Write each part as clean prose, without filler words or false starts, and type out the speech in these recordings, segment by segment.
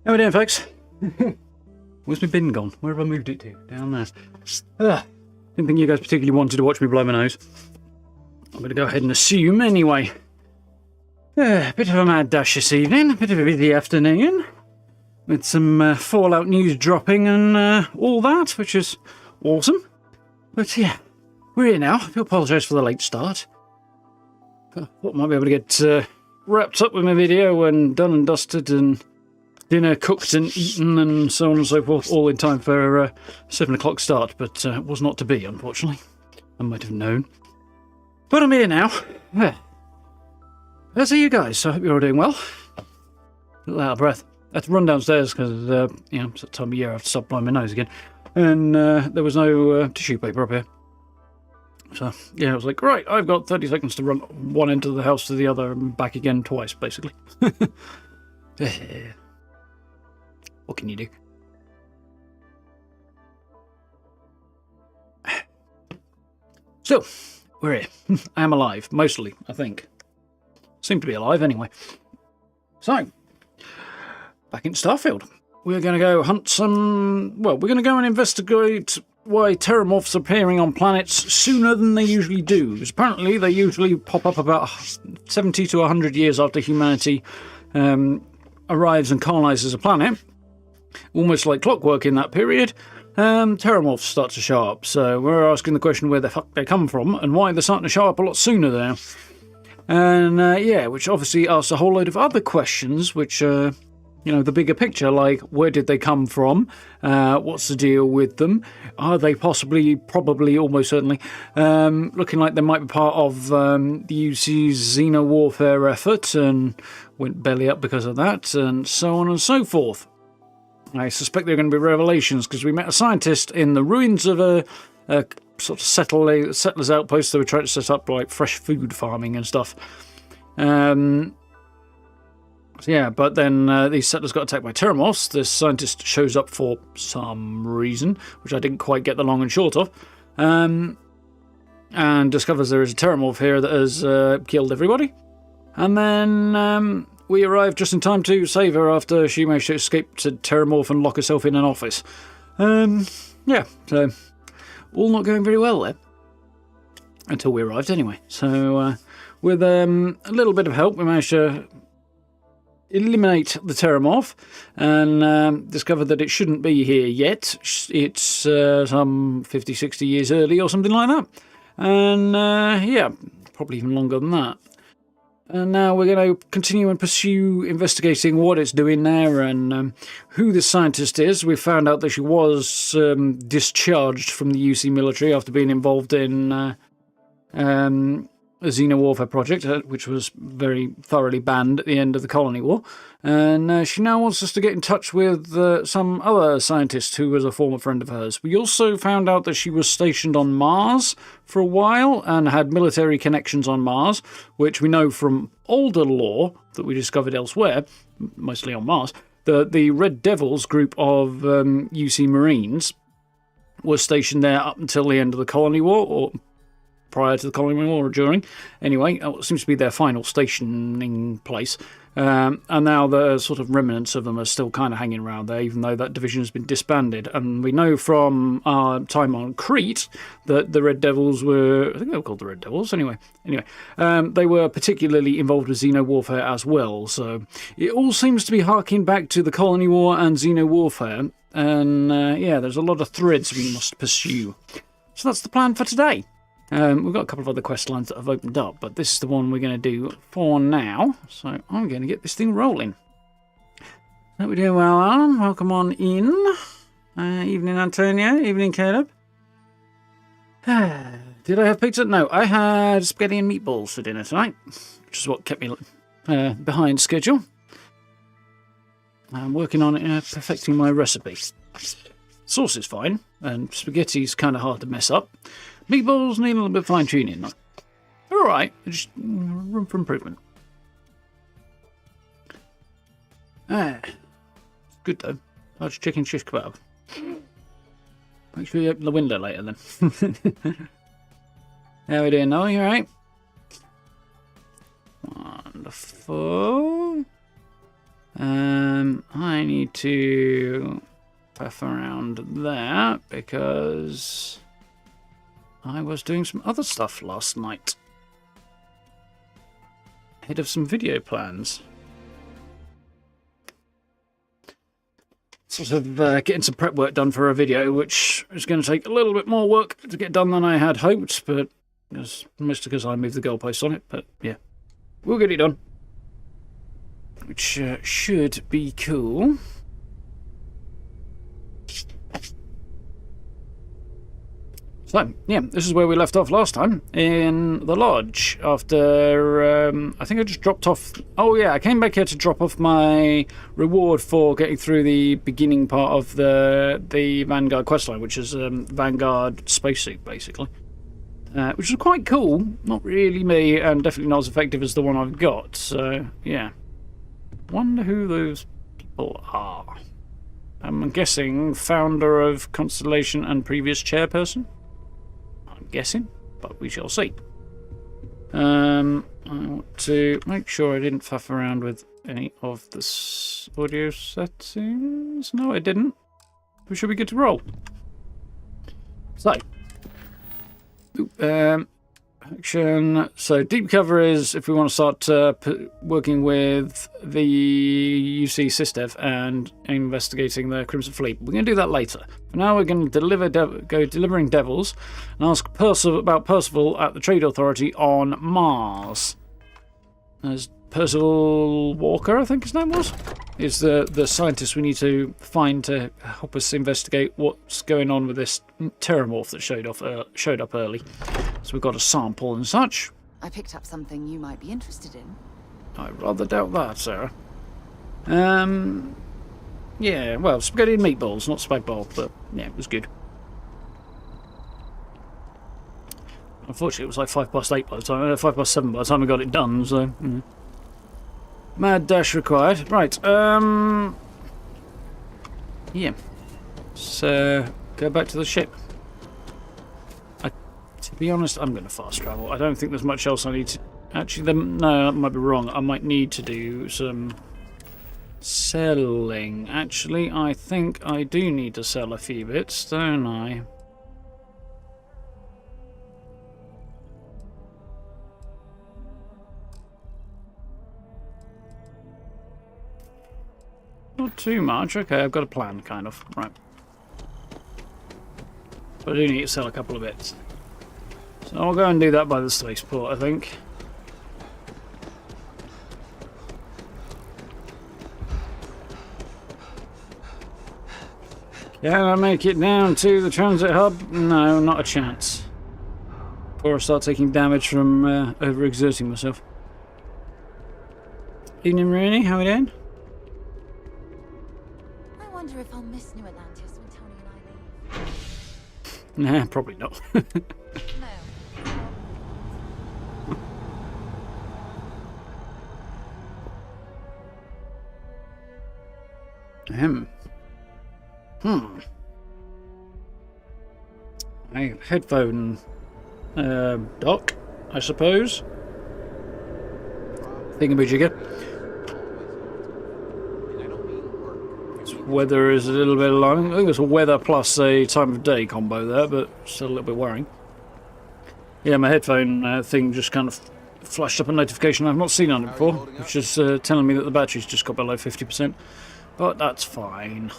How we doing, folks? Where's my bin gone? Where have I moved it to? Down there. Didn't think you guys particularly wanted to watch me blow my nose. I'm going to go ahead and assume anyway. Bit of a mad dash this evening, a bit of a busy afternoon, with some Fallout news dropping and all that, which is awesome. But yeah, we're here now. I do apologise for the late start. I thought I might be able to get wrapped up with my video and done and dusted and dinner cooked and eaten and so on and so forth, all in time for 7 o'clock start, but it was not to be, unfortunately. I might have known. But I'm here now. How's you guys? I hope you're all doing well. A little out of breath. I had to run downstairs because, it's that time of year I have to stop blowing my nose again. And there was no tissue paper up here. So, yeah, I was like, right, I've got 30 seconds to run one end of the house to the other and back again twice, basically. What can you do? So, we're here. I am alive, mostly, I think. Seem to be alive anyway. So, back in Starfield. We're going to go hunt some... Well, we're going to go and investigate why terramorphs are appearing on planets sooner than they usually do. Because apparently they usually pop up about 70 to 100 years after humanity arrives and colonizes a planet. Almost like clockwork in that period. Terramorphs start to show up. So we're asking the question where the fuck they come from and why they're starting to show up a lot sooner now. And, which obviously asks a whole load of other questions, which, the bigger picture, like, where did they come from? What's the deal with them? Are they probably, almost certainly, looking like they might be part of the UC's xeno-warfare effort and went belly up because of that, and so on and so forth. I suspect there are going to be revelations, because we met a scientist in the ruins of a sort of settlers' outpost. They were trying to set up like fresh food farming and stuff. But then these settlers got attacked by terramorphs. This scientist shows up for some reason, which I didn't quite get the long and short of, and discovers there is a terramorph here that has killed everybody. And then we arrived just in time to save her after she managed to escape to terramorph and lock herself in an office. So all not going very well there. Until we arrived anyway. So with a little bit of help, we managed to eliminate the terramorph and discovered that it shouldn't be here yet. It's some 50, 60 years early or something like that. And probably even longer than that. And now we're going to continue and pursue investigating what it's doing there and who this scientist is. We found out that she was discharged from the UC military after being involved in a xeno-warfare project, which was very thoroughly banned at the end of the Colony War. And she now wants us to get in touch with some other scientist who was a former friend of hers. We also found out that she was stationed on Mars for a while and had military connections on Mars, which we know from older lore that we discovered elsewhere, mostly on Mars. The Red Devils group of UC Marines was stationed there up until the end of the Colony War, or prior to the Colony War or during. Anyway, it seems to be their final stationing place. And now the sort of remnants of them are still kind of hanging around there, even though that division has been disbanded. And we know from our time on Crete that the Red Devils were, I think they were called the Red Devils, anyway, they were particularly involved with xeno-warfare as well. So it all seems to be harking back to the Colony War and xeno-warfare. And there's a lot of threads we must pursue. So that's the plan for today. We've got a couple of other quest lines that have opened up, but this is the one we're going to do for now. So I'm going to get this thing rolling. Hope we're doing well, Alan. Welcome on in. Evening, Antonio. Evening, Caleb. Did I have pizza? No, I had spaghetti and meatballs for dinner tonight, which is what kept me behind schedule. I'm working on perfecting my recipe. Sauce is fine, and spaghetti's kind of hard to mess up. Meatballs need a little bit of fine-tuning, though. They're alright, just room for improvement. Good, though. Large chicken shish kebab. Make sure you open the window later, then. How are we doing, Noah? You alright? Wonderful. I need to puff around there, because I was doing some other stuff last night. Ahead of some video plans. Sort of getting some prep work done for a video, which is going to take a little bit more work to get done than I had hoped, but it's mostly because I moved the goalposts on it, but yeah. We'll get it done. which should be cool. So, yeah, this is where we left off last time, in the lodge, after, I think I just dropped off... Oh yeah, I came back here to drop off my reward for getting through the beginning part of the Vanguard questline, which is Vanguard spacesuit, basically. Which is quite cool, not really me, and definitely not as effective as the one I've got, so, yeah. Wonder who those people are. I'm guessing founder of Constellation and previous chairperson? I'm guessing, but we shall see. I want to make sure I didn't faff around with any of the audio settings. No, I didn't. We should be good to roll. So, action. So deep cover is if we want to start working with the UC Systev and investigating the Crimson Fleet. We're going to do that later. For now, we're going to go delivering devils and ask about Percival at the Trade Authority on Mars. There's Percival Walker, I think his name was, is the scientist we need to find to help us investigate what's going on with this terramorph that showed up early. So we've got a sample and such. I picked up something you might be interested in. I rather doubt that, Sarah. Yeah, well, spaghetti and meatballs, not spag bol, but yeah, it was good. Unfortunately, it was like 8:05 by the time, 7:05 by the time I got it done. So, mad dash required. Right. Yeah. So go back to the ship. To be honest, I'm going to fast travel. I don't think there's much else I need to... Actually, no, that might be wrong. I might need to do some selling. Actually, I think I do need to sell a few bits, don't I? Not too much. Okay, I've got a plan, kind of. Right. But I do need to sell a couple of bits. So I'll go and do that by the spaceport, I think. Can I make it down to the transit hub? No, not a chance. Before I start taking damage from overexerting myself. Evening, Rooney. How are we doing? I wonder if I'll miss New Atlantis when Tony and I leave. Nah, probably not. No. A headphone dock, I suppose. Thingamajigger. This weather is a little bit alarming. I think it's a weather plus a time of day combo there, but still a little bit worrying. Yeah, my headphone thing just kind of flashed up a notification I've not seen on it before, which is telling me that the battery's just got below 50%. But that's fine.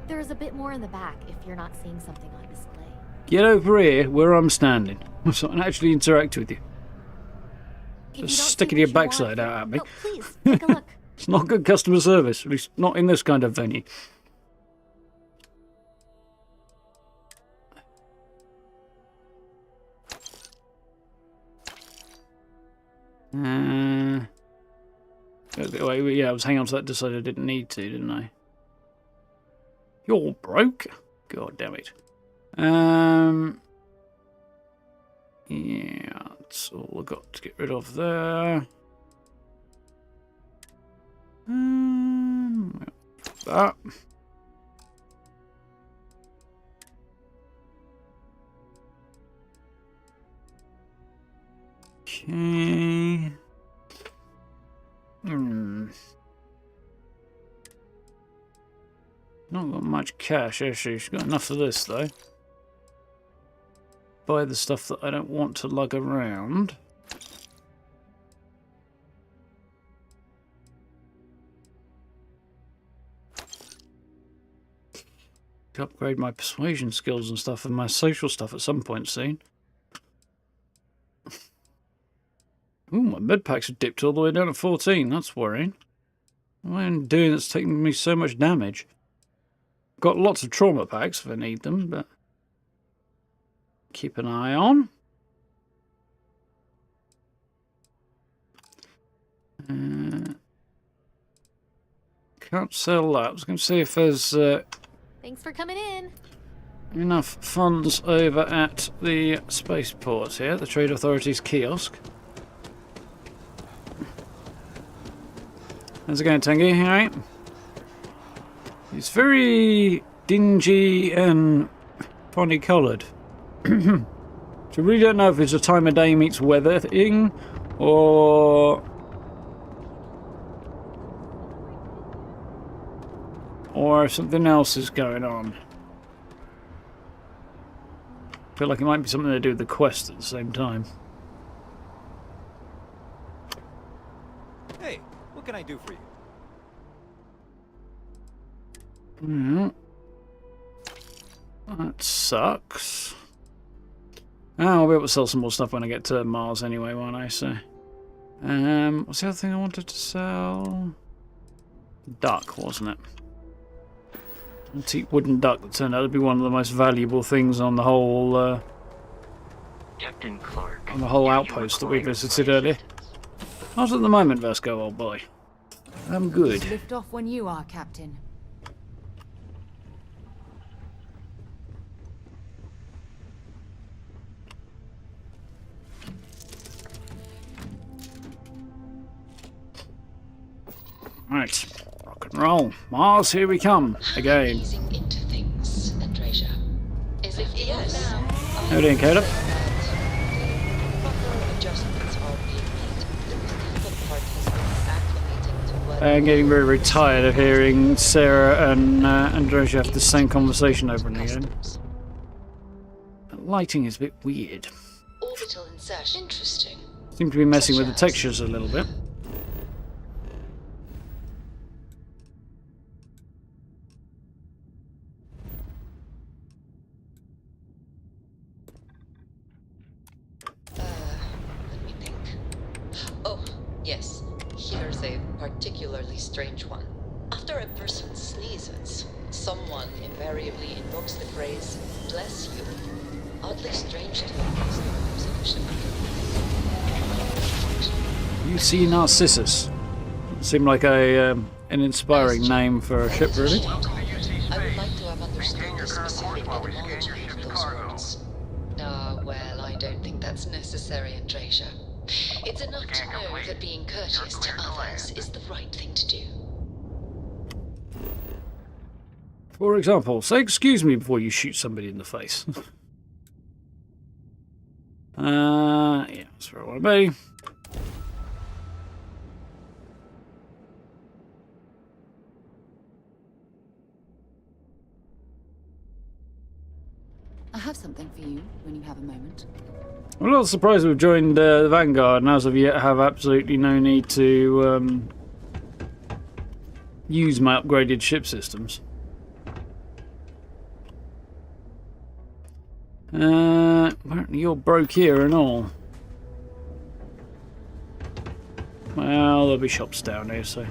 There is a bit more in the back if you're not seeing something on display. Get over here where I'm standing so I can actually interact with you. Just sticking your backside out at me. Oh, please, take a look. It's not good customer service, at least not in this kind of venue. Wait, yeah, I was hanging on to that decided I didn't need to, didn't I? You're broke? God damn it. Yeah, that's all I've got to get rid of there. That. Okay. Not got much cash, actually. She's got enough of this, though. Buy the stuff that I don't want to lug around. To upgrade my persuasion skills and stuff and my social stuff at some point soon. med packs have dipped all the way down to 14. That's worrying. What am I doing that's taking me so much damage? Got lots of trauma packs if I need them, but keep an eye on. Can't sell that. I was going to see if there's Thanks for coming in. enough funds over at the spaceport here, the Trade Authority's kiosk. How's it going, Tangy? Alright? It's very dingy and funny coloured. So I really don't know if it's a time of day meets weather thing, or if something else is going on. I feel like it might be something to do with the quest at the same time. Hey, what can I do for you? That sucks. I'll be able to sell some more stuff when I get to Mars anyway, won't I? So, what's the other thing I wanted to sell? Duck, wasn't it? Antique wooden duck that turned out to be one of the most valuable things on the whole Captain Clark, on the whole outpost that we visited earlier. Not at the moment, Vasco, old boy. I'm good. Lift off when you are, Captain. Right, rock and roll. Mars, here we come again. Easing into things, Andreja. As if yes. How you doing, Caleb? Proper adjustments are being made. The people part has been acclimating to what I'm getting very, very tired of hearing Sarah and Andreja have the same conversation over and again. customs. The lighting is a bit weird. Orbital insertion. Interesting. Seem to be messing with the textures a little bit. Let me think. Oh, yes. Here's a particularly strange one. After a person sneezes, someone invariably invokes the phrase, "bless you." Oddly strange to use the solution. You see Narcissus. Seemed like a an inspiring name for a ship, really. I would like to have understood the specific etymology of those words. Well, I don't think that's necessary, Andreja. It's enough to know that being courteous to others is the right thing to do. For example, say excuse me before you shoot somebody in the face. Yeah, that's where I want to be. I have something for you when you have a moment. I'm a little surprised we've joined the Vanguard, and as of yet have absolutely no need to use my upgraded ship systems. Apparently you're broke here and all. Well, there'll be shops down here, so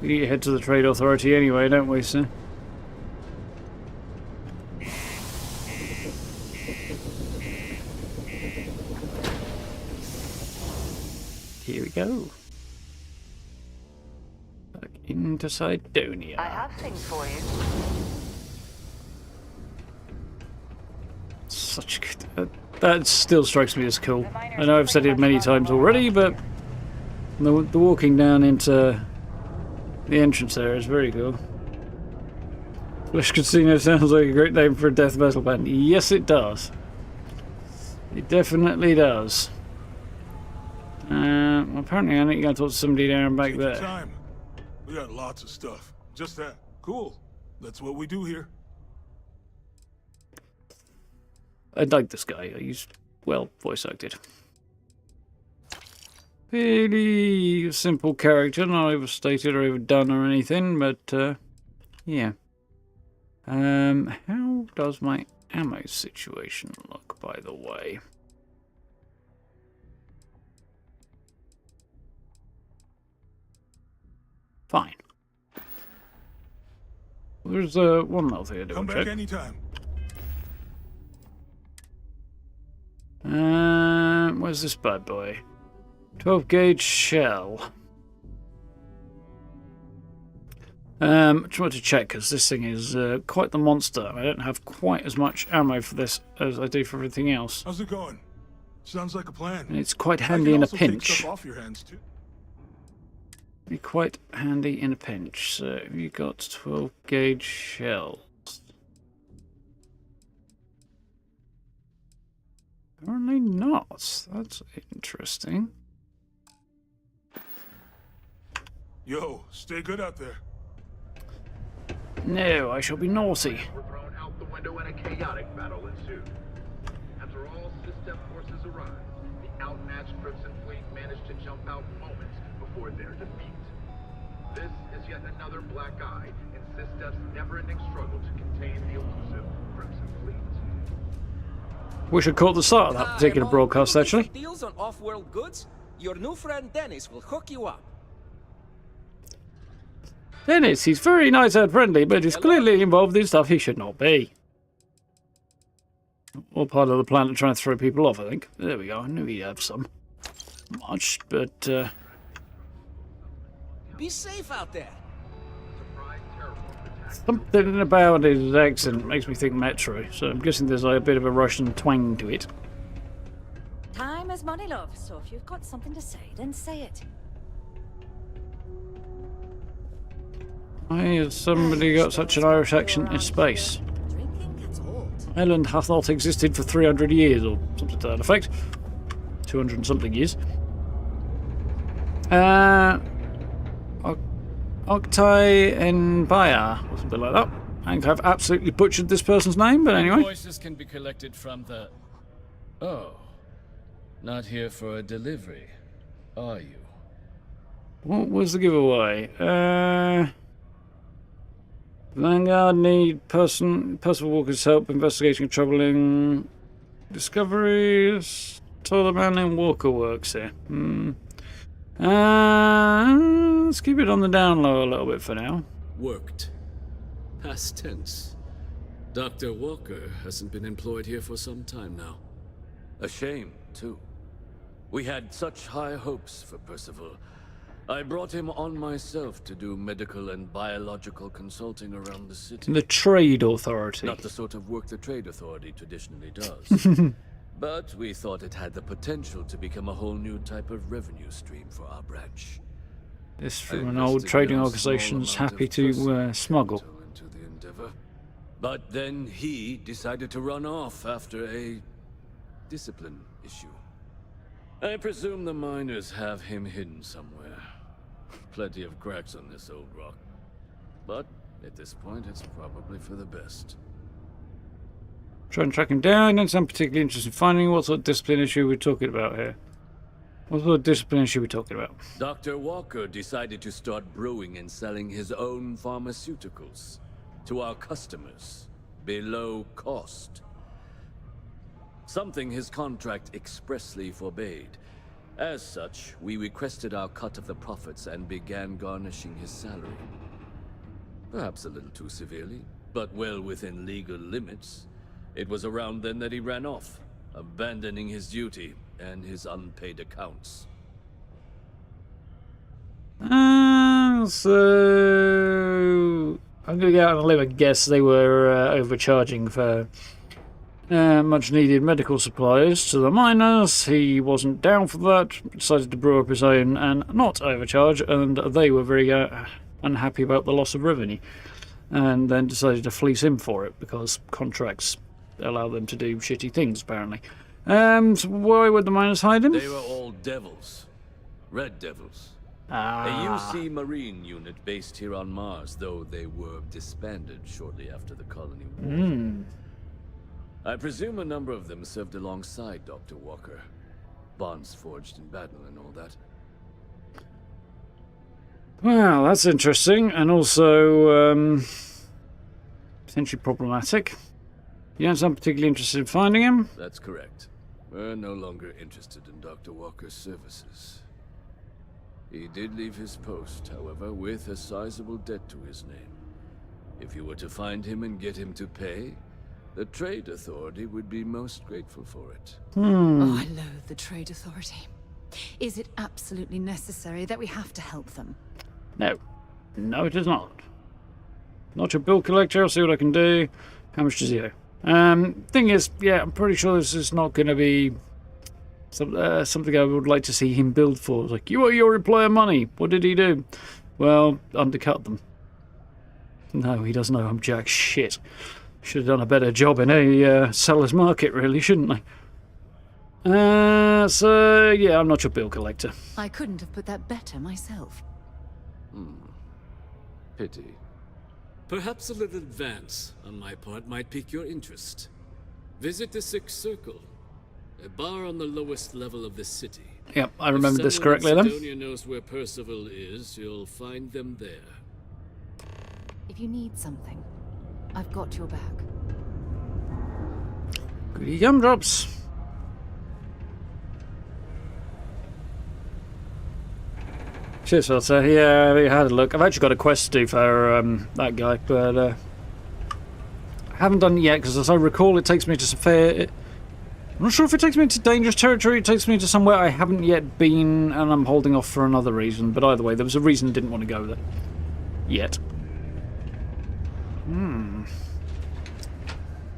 we need to head to the Trade Authority anyway, don't we, sir? Here we go. Back into Cydonia. I have things for you. Such good. That still strikes me as cool. I know I've said it many times already, but the walking down into the entrance there is very cool. Flesh Casino sounds like a great name for a death metal band. Yes, it does. It definitely does. Apparently I need to go talk to somebody down back Take your there. time. We got lots of stuff. Just that. Cool. That's what we do here. I like this guy. He's, well, voice acted. Really simple character, not overstated or overdone or anything, but, yeah. How does my ammo situation look, by the way? Fine. There's one little thing I do Come want to back check. anytime. Where's this bad boy? 12 gauge shell. Just wanted to check because this thing is quite the monster. I don't have quite as much ammo for this as I do for everything else. How's it going? Sounds like a plan. And it's quite I handy can in a also take pinch. stuff off your hands too. Be quite handy in a pinch. So you got 12 gauge shells. Apparently not. That's interesting. Yo, stay good out there. No, I shall be naughty. Were thrown out the window and a chaotic battle ensued. After all system forces arrived, the outmatched Crimson Fleet managed to jump out moments before their defeat. This is yet another black eye in SysDef's never-ending struggle to contain the elusive Crimson Fleet. Wish I caught the start of that particular broadcast, actually. Deals on off-world goods? Your new friend Dennis will hook you up. Dennis, he's very nice and friendly, but he's clearly involved in stuff he should not be. All part of the plan to try and throw people off, I think. There we go, I knew he'd have some. Much, but, Be safe out there. something about his accent makes me think Metro, so I'm guessing there's like a bit of a Russian twang to it. Time is money, love. So if you've got something to say, then say it. Why has somebody got such an Irish accent in space? Drinking gets old. Ireland hath not existed for 300 years, or something to that effect. 200 and something years. Octai and Baya, or something like that. I think I've absolutely butchered this person's name, but anyway. Voices can be collected from the... Oh. Not here for a delivery, are you? What was the giveaway? Vanguard need personal walkers help investigating troubling discoveries. Taller man in Walker works here. Let's keep it on the down low a little bit for now. Worked. Past tense. Dr. Walker hasn't been employed here for some time now. A shame, too. We had such high hopes for Percival. I brought him on myself to do medical and biological consulting around the city. The Trade Authority. Not the sort of work the Trade Authority traditionally does. But we thought it had the potential to become a whole new type of revenue stream for our branch. This from an old trading organization that's happy to smuggle. Into the endeavor. But then he decided to run off after a discipline issue. I presume the miners have him hidden somewhere. Plenty of cracks on this old rock. But at this point, it's probably for the best. Try and track him down. Don't sound particularly interested in finding what sort of discipline issue we're talking about here. What sort of discipline issue we're talking about? Dr. Walker decided to start brewing and selling his own pharmaceuticals to our customers below cost. Something his contract expressly forbade. As such, we requested our cut of the profits and began garnishing his salary. Perhaps a little too severely, but well within legal limits. It was around then that he ran off, abandoning his duty and his unpaid accounts. So I'm going to go out on a limb and guess they were overcharging for much needed medical supplies to the miners. He wasn't down for that, decided to brew up his own and not overcharge, and they were very unhappy about the loss of revenue, and then decided to fleece him for it because contracts allow them to do shitty things, apparently. So why would the miners hide him? They were all devils. Red Devils. A UC Marine unit based here on Mars, though they were disbanded shortly after the colony war. I presume a number of them served alongside Dr. Walker. Bonds forged in battle and all that. Well, that's interesting, and also potentially problematic. You don't sound particularly interested in finding him? That's correct. We're no longer interested in Dr. Walker's services. He did leave his post, however, with a sizable debt to his name. If you were to find him and get him to pay, the Trade Authority would be most grateful for it. Oh, I loathe the Trade Authority. Is it absolutely necessary that we have to help them? No. No, it is not. Not your bill collector. I'll see what I can do. How much does he owe? Thing is, yeah, I'm pretty sure this is not going to be something I would like to see him build for. It's like, you owe your employer money. What did he do? Well, undercut them. No, he doesn't owe him jack shit. Should have done a better job in a seller's market, really, shouldn't they? So, yeah, I'm not your bill collector. I couldn't have put that better myself. Pity. Perhaps a little advance on my part might pique your interest. Visit the Sixth Circle, a bar on the lowest level of the city. Yep, I remember this If correctly someone then. in Sidonia knows where Percival is, you'll find them there. If you need something, I've got your back. Goody gumdrops. Cheers, Filter. Yeah, we had a look. I've actually got a quest to do for that guy, but I haven't done it yet because, as I recall, it takes me to some fair. I'm not sure if it takes me to dangerous territory. It takes me to somewhere I haven't yet been, and I'm holding off for another reason. But either way, there was a reason I didn't want to go there yet.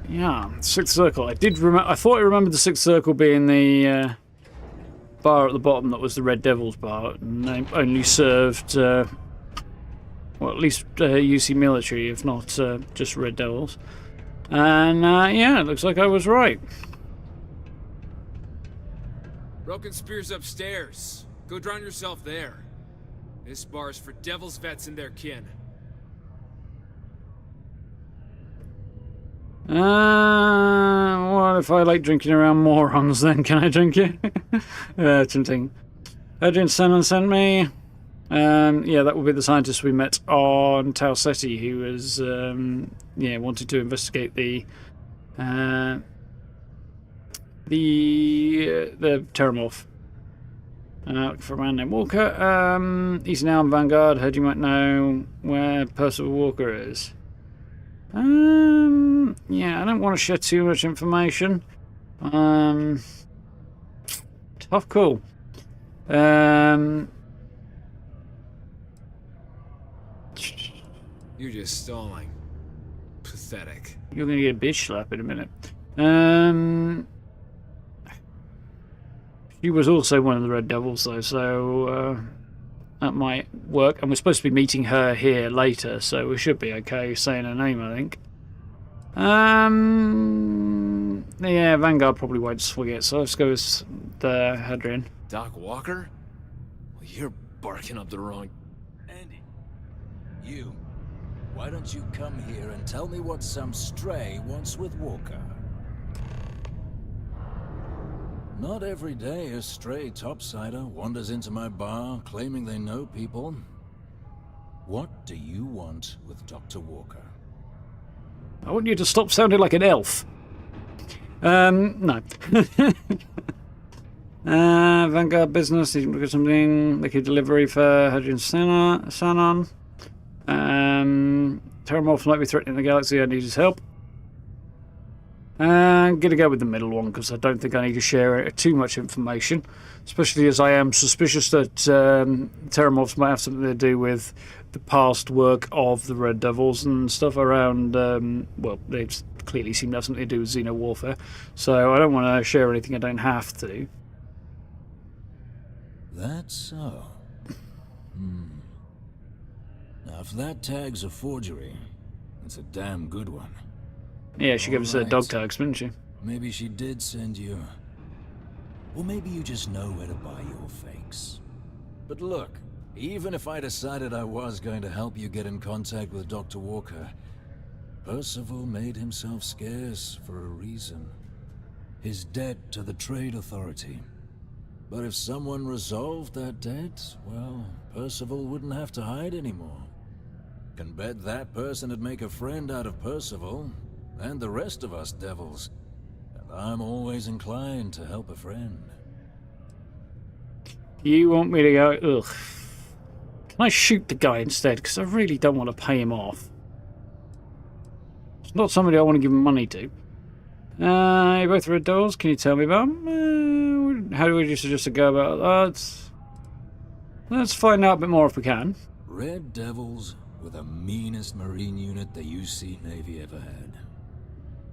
Yeah, Sixth Circle. I did remember. I thought I remembered the Sixth Circle being the bar at the bottom that was the Red Devils bar, and they only served, well, at least UC military, if not just Red Devils. And yeah, it looks like I was right. Broken Spear's upstairs. Go drown yourself there. This bar's for Devil's vets and their kin. What if I like drinking around morons then? Can I drink it? Tempting. Adrian Sennan sent me. Yeah, that will be the scientist we met on Tau Ceti, who was, yeah, wanted to investigate the Terramorph. For a man named Walker. He's now in Vanguard. Heard you might know where Percival Walker is. Yeah, I don't want to share too much information. Tough call. You're just stalling. Pathetic. You're going to get a bitch slap in a minute. She was also one of the Red Devils, though, so that might work. And we're supposed to be meeting her here later, so we should be okay saying her name, I think. Yeah, Vanguard probably won't swing it, so let's go with the Hadrian. Doc Walker? Well, you're barking up the wrong... Andy, you. Why don't you come here and tell me what some stray wants with Walker? Not every day a stray topsider wanders into my bar claiming they know people. What do you want with Dr. Walker? I want you to stop sounding like an elf. No. Vanguard business, he's looking at something. Liquid delivery for Hadrian Sanon. Terramorph might be threatening the galaxy. I need his help. I'm going to go with the middle one because I don't think I need to share too much information, especially as I am suspicious that Terramorphs might have something to do with the past work of the Red Devils and stuff around, well, they clearly seem to have something to do with Xeno warfare, so I don't want to share anything I don't have to. That's so. Now, if that tag's a forgery, it's a damn good one. Yeah, she gave us dog tags, didn't she? Maybe she did send you. Or maybe you just know where to buy your fakes. But look, even if I decided I was going to help you get in contact with Dr. Walker, Percival made himself scarce for a reason. His debt to the Trade Authority. But if someone resolved that debt, well, Percival wouldn't have to hide anymore. Can bet that person would make a friend out of Percival, and the rest of us devils. And I'm always inclined to help a friend. You want me to go? Ugh. Can I shoot the guy instead? Because I really don't want to pay him off. It's not somebody I want to give money to. You both red doors. Can you tell me about them? How do we suggest to go about that? Let's find out a bit more if we can. Red Devils were the meanest Marine unit the UC Navy ever had.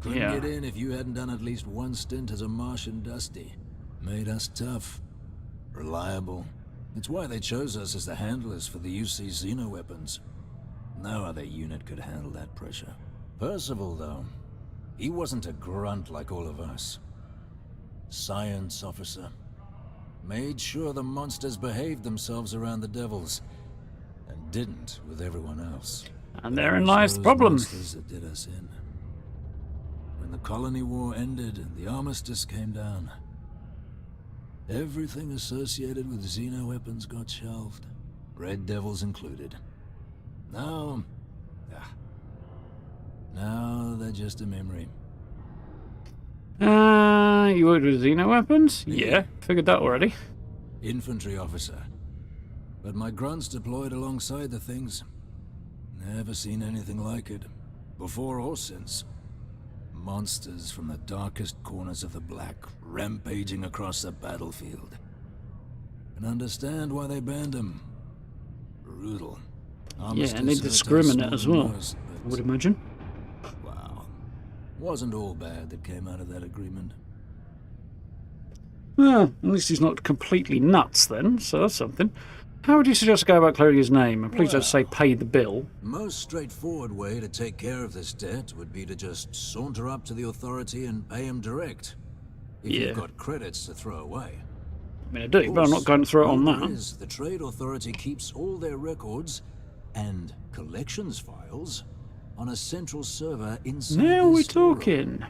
Couldn't get in if you hadn't done at least one stint as a Martian Dusty. Made us tough. Reliable. It's why they chose us as the handlers for the UC xeno-weapons. No other unit could handle that pressure. Percival, though, he wasn't a grunt like all of us. Science officer. Made sure the monsters behaved themselves around the Devils, and didn't with everyone else. And therein lies the problem. Monsters that did us in. When the colony war ended and the armistice came down, everything associated with xeno-weapons got shelved, Red Devils included. Now they're just a memory. You worked with xeno-weapons? Yeah, figured that already. Infantry officer. But my grunts deployed alongside the things. Never seen anything like it, before or since. Monsters from the darkest corners of the Black, rampaging across the battlefield. And understand why they banned them. Brutal. Yeah, and they discriminate as well, I would imagine. Wow. Wasn't all bad that came out of that agreement. Well, at least he's not completely nuts then, so that's something. How would you suggest to go about clearing his name? And please don't say pay the bill. Most straightforward way to take care of this debt would be to just saunter up to the authority and pay him direct. If you've got credits to throw away. I mean, I do, but I'm not going to throw it on that. The Trade Authority keeps all their records and collections files on a central server inside. Now we're talking.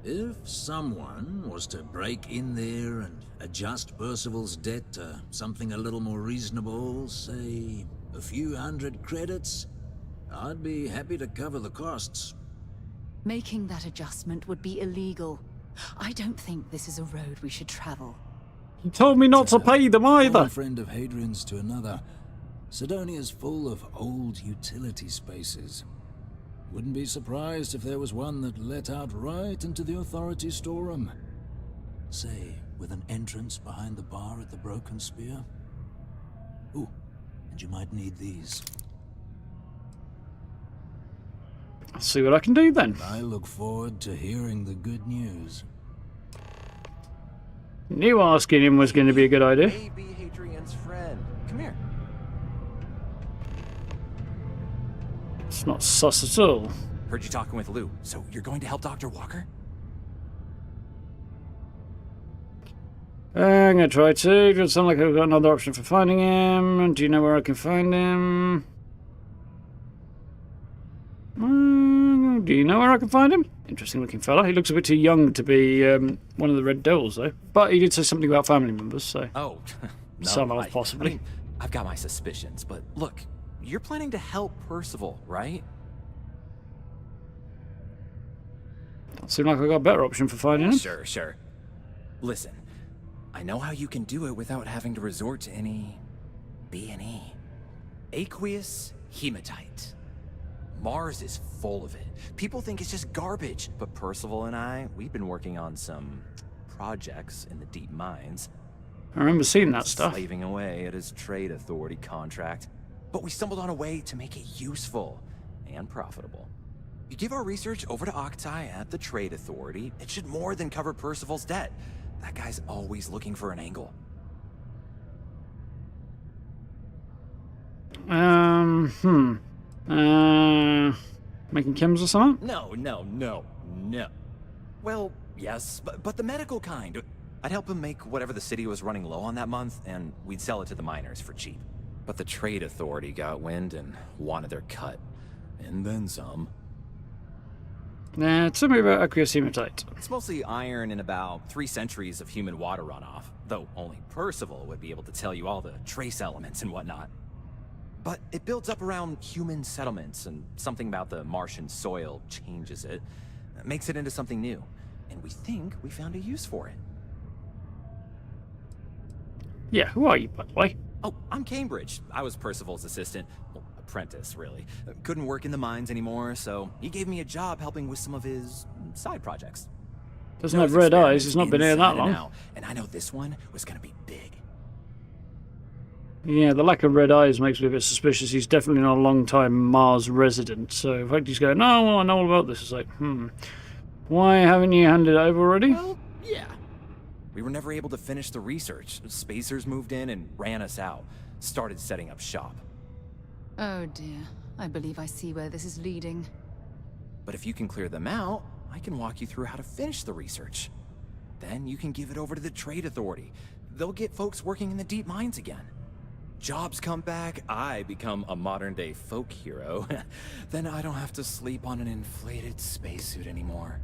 If someone was to break in there and adjust Percival's debt to something a little more reasonable, say a few hundred credits, I'd be happy to cover the costs. Making that adjustment would be illegal. I don't think this is a road we should travel. You told me not to pay them either. One friend of Hadrian's to another. Sidonia's full of old utility spaces. Wouldn't be surprised if there was one that let out right into the authority storeroom. Say, with an entrance behind the bar at the Broken Spear. Ooh, and you might need these. I'll see what I can do then. I look forward to hearing the good news. Knew asking him was going to be a good idea. Maybe Hadrian's friend. Come here. It's not sus at all. Heard you talking with Lou, so you're going to help Dr. Walker? I'm going to try to. Doesn't sound like I've got another option for finding him. Do you know where I can find him? Do you know where I can find him? Interesting looking fella. He looks a bit too young to be one of the Red Devils, though. But he did say something about family members, so... Oh, no, somehow, possibly. I mean, I've got my suspicions, but look, you're planning to help Percival, right? Seems like I got a better option for finding him. Sure. Listen, I know how you can do it without having to resort to any B&E. Aqueous hematite. Mars is full of it. People think it's just garbage, but Percival and I, we've been working on some projects in the deep mines. I remember seeing that stuff. Slaving away at his Trade Authority contract. But we stumbled on a way to make it useful and profitable. You give our research over to Octai at the Trade Authority, it should more than cover Percival's debt. That guy's always looking for an angle. Making chems or something? No. Well, yes, but the medical kind. I'd help him make whatever the city was running low on that month, and we'd sell it to the miners for cheap. But the Trade Authority got wind and wanted their cut. And then some. Tell me about aqueous hematite. It's mostly iron and about 3 centuries of human water runoff, though only Percival would be able to tell you all the trace elements and whatnot. But it builds up around human settlements, and something about the Martian soil changes it, makes it into something new. And we think we found a use for it. Yeah, who are you, by the way? Oh, I'm Cambridge. I was Percival's assistant. Well, apprentice, really. Couldn't work in the mines anymore, so he gave me a job helping with some of his side projects. Doesn't have red eyes. He's not been here that long. Now, and I know this one was going to be big. Yeah, the lack of red eyes makes me a bit suspicious. He's definitely not a long-time Mars resident. So the fact he's going, "No, well, I know all about this," is like, why haven't you handed it over already? Well, yeah. We were never able to finish the research. Spacers moved in and ran us out. Started setting up shop. Oh dear. I believe I see where this is leading. But if you can clear them out, I can walk you through how to finish the research. Then you can give it over to the Trade Authority. They'll get folks working in the deep mines again. Jobs come back, I become a modern-day folk hero. Then I don't have to sleep on an inflated spacesuit anymore.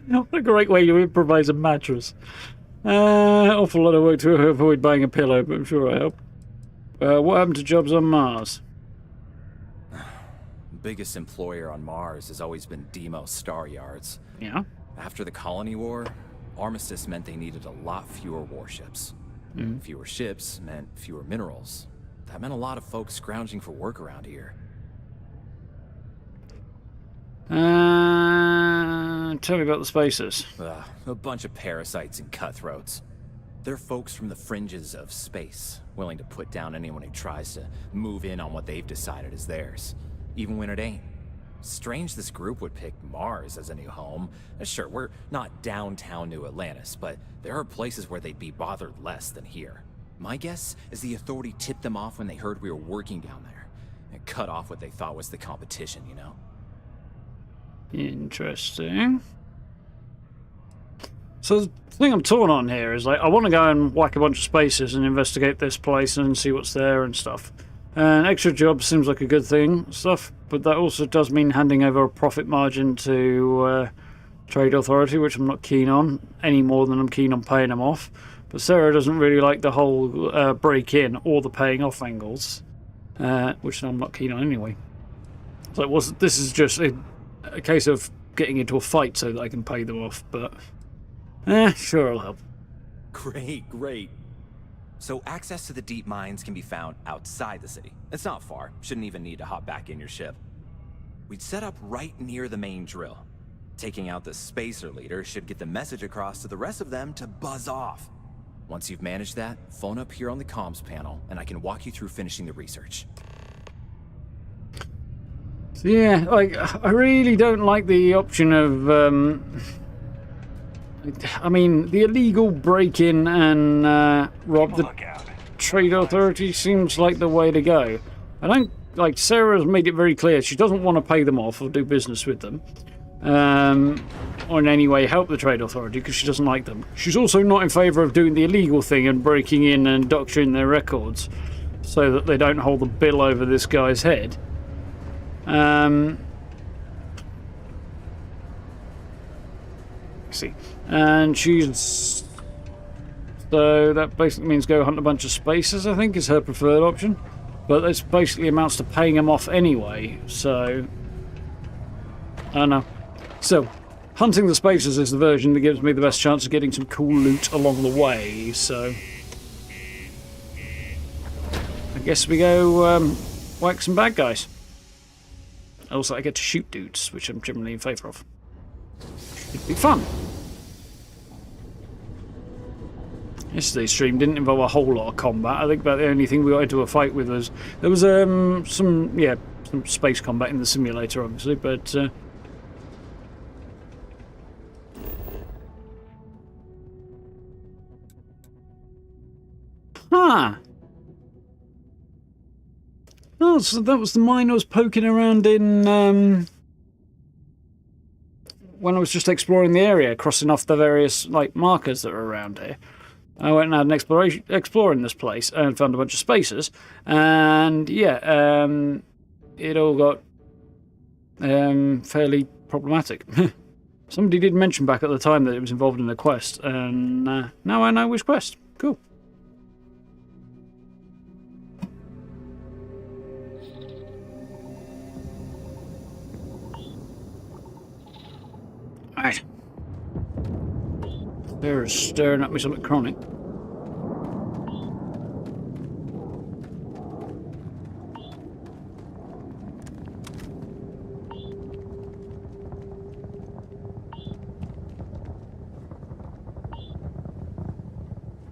What a great way to improvise a mattress. Awful lot of work to avoid buying a pillow, but I'm sure I help. What happened to jobs on Mars? Biggest employer on Mars has always been Demo Star Yards. Yeah? After the Colony War, Armistice meant they needed a lot fewer warships. Fewer ships meant fewer minerals. That meant a lot of folks scrounging for work around here. Tell me about the spacers. A bunch of parasites and cutthroats. They're folks from the fringes of space, willing to put down anyone who tries to move in on what they've decided is theirs, even when it ain't. Strange this group would pick Mars as a new home. Sure, we're not downtown New Atlantis, but there are places where they'd be bothered less than here. My guess is the Authority tipped them off when they heard we were working down there, and cut off what they thought was the competition, you know? Interesting. So the thing I'm torn on here is, like, I want to go and whack a bunch of spacers and investigate this place and see what's there and stuff. And extra job seems like a good thing, stuff, but that also does mean handing over a profit margin to Trade Authority, which I'm not keen on, any more than I'm keen on paying them off. But Sarah doesn't really like the whole break-in or the paying off angles, which I'm not keen on anyway. So this is just a case of getting into a fight so that I can pay them off, but sure, I'll help. Great. So access to the deep mines can be found outside the city. It's not far. Shouldn't even need to hop back in your ship. We'd set up right near the main drill. Taking out the spacer leader should get the message across to the rest of them to buzz off. Once you've managed that, phone up here on the comms panel, and I can walk you through finishing the research. So yeah, like, I really don't like the option of, I mean, the illegal break-in and rob the Trade Authority seems like the way to go. I don't, like, Sarah's made it very clear she doesn't want to pay them off or do business with them. Or in any way help the Trade Authority because she doesn't like them. She's also not in favour of doing the illegal thing and breaking in and doctoring their records so that they don't hold the bill over this guy's head. Let's see. And she's... So that basically means go hunt a bunch of spacers, I think, is her preferred option. But this basically amounts to paying them off anyway, so... I don't know. So, hunting the spacers is the version that gives me the best chance of getting some cool loot along the way, so... I guess we go whack some bad guys. Also, I get to shoot dudes, which I'm generally in favour of. It'd be fun. Yesterday's stream didn't involve a whole lot of combat. I think about the only thing we got into a fight with was... There was some space combat in the simulator, obviously, but... Huh. Oh, so that was the mine I was poking around in when I was just exploring the area, crossing off the various markers that are around here. I went and had an exploring this place and found a bunch of spacers, and yeah, it all got fairly problematic. Somebody did mention back at the time that it was involved in a quest, and now I know which quest. Cool. Alright. They're staring at me something chronic.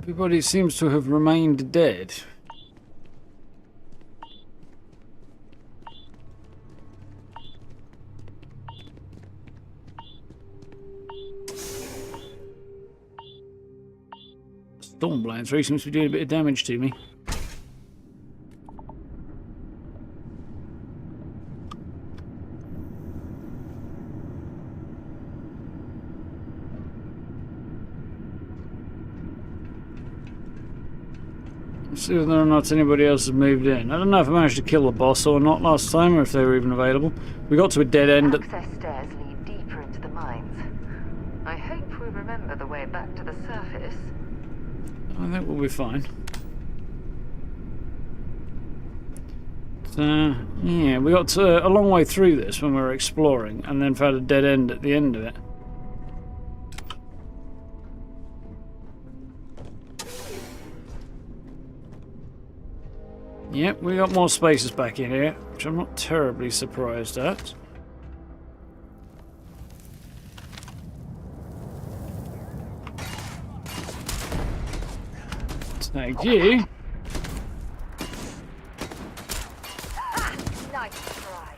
Everybody seems to have remained dead. Stormblade 3 seems to be doing a bit of damage to me. Let's see whether or not anybody else has moved in. I don't know if I managed to kill the boss or not last time, or if they were even available. We got to a dead end. Access stairs lead deeper into the mines. I hope we remember the way back to the surface. I think we'll be fine. Yeah, we got a long way through this when we were exploring, and then found a dead end at the end of it. Yep, we got more spaces back in here, which I'm not terribly surprised at. Thank you. Nice try.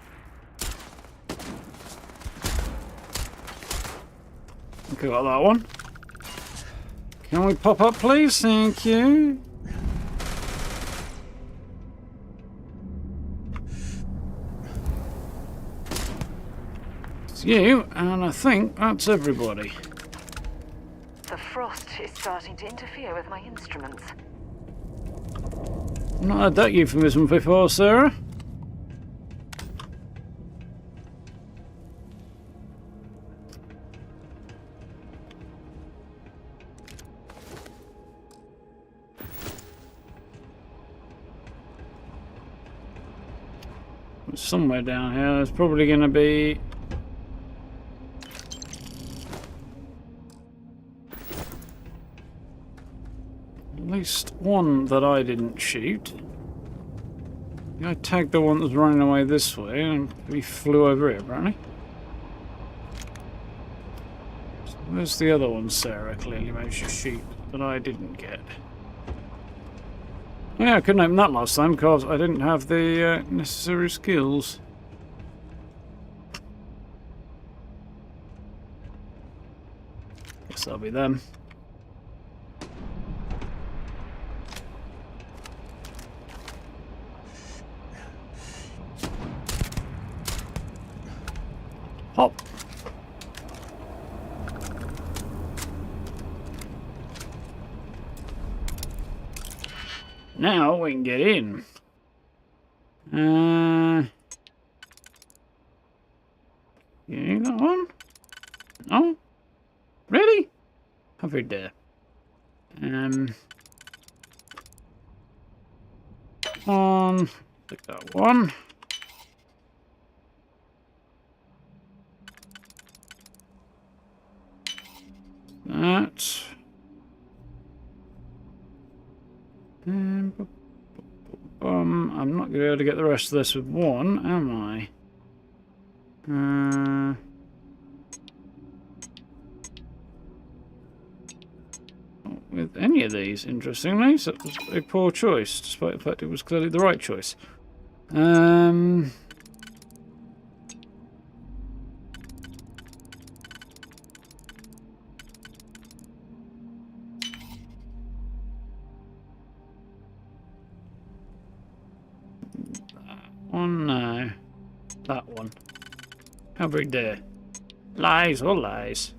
Okay, got that one. Can we pop up, please? Thank you. It's you, and I think that's everybody. The frost is starting to interfere with my instruments. I've not had that euphemism before, Sarah. Somewhere down here, there's probably going to be... at least one that I didn't shoot. I tagged the one that was running away this way and he flew over here apparently. So where's the other one Sarah clearly managed to shoot that I didn't get? Yeah, I couldn't open that last time because I didn't have the necessary skills. Guess that'll be them. Hop. Now we can get in. You that one? No? Really? Have it there. Take that one. That. I'm not going to be able to get the rest of this with one, am I? Not with any of these, interestingly, so it was a poor choice, despite the fact it was clearly the right choice. Oh no. That one. How big there? Lies or lies?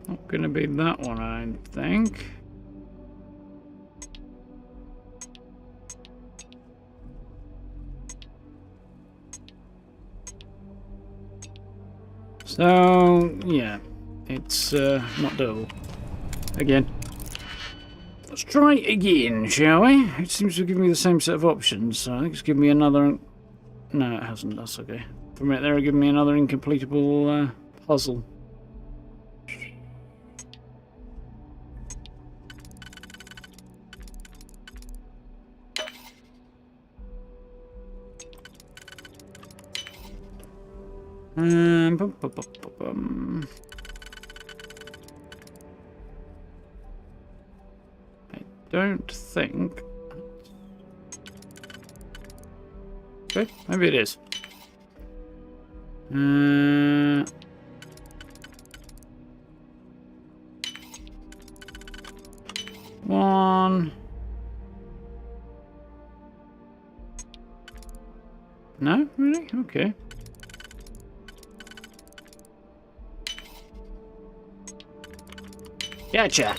Not gonna be that one, I don't think. So, yeah, it's not doable. Again. Let's try it again, shall we? It seems to give me the same set of options, so I think it's giving me another... No, it hasn't, that's okay. For a minute there, it gave me another incompletable puzzle. Bum, bum, bum, bum, bum. I don't think... Okay, maybe it is. One... No? Really? Okay. Gotcha!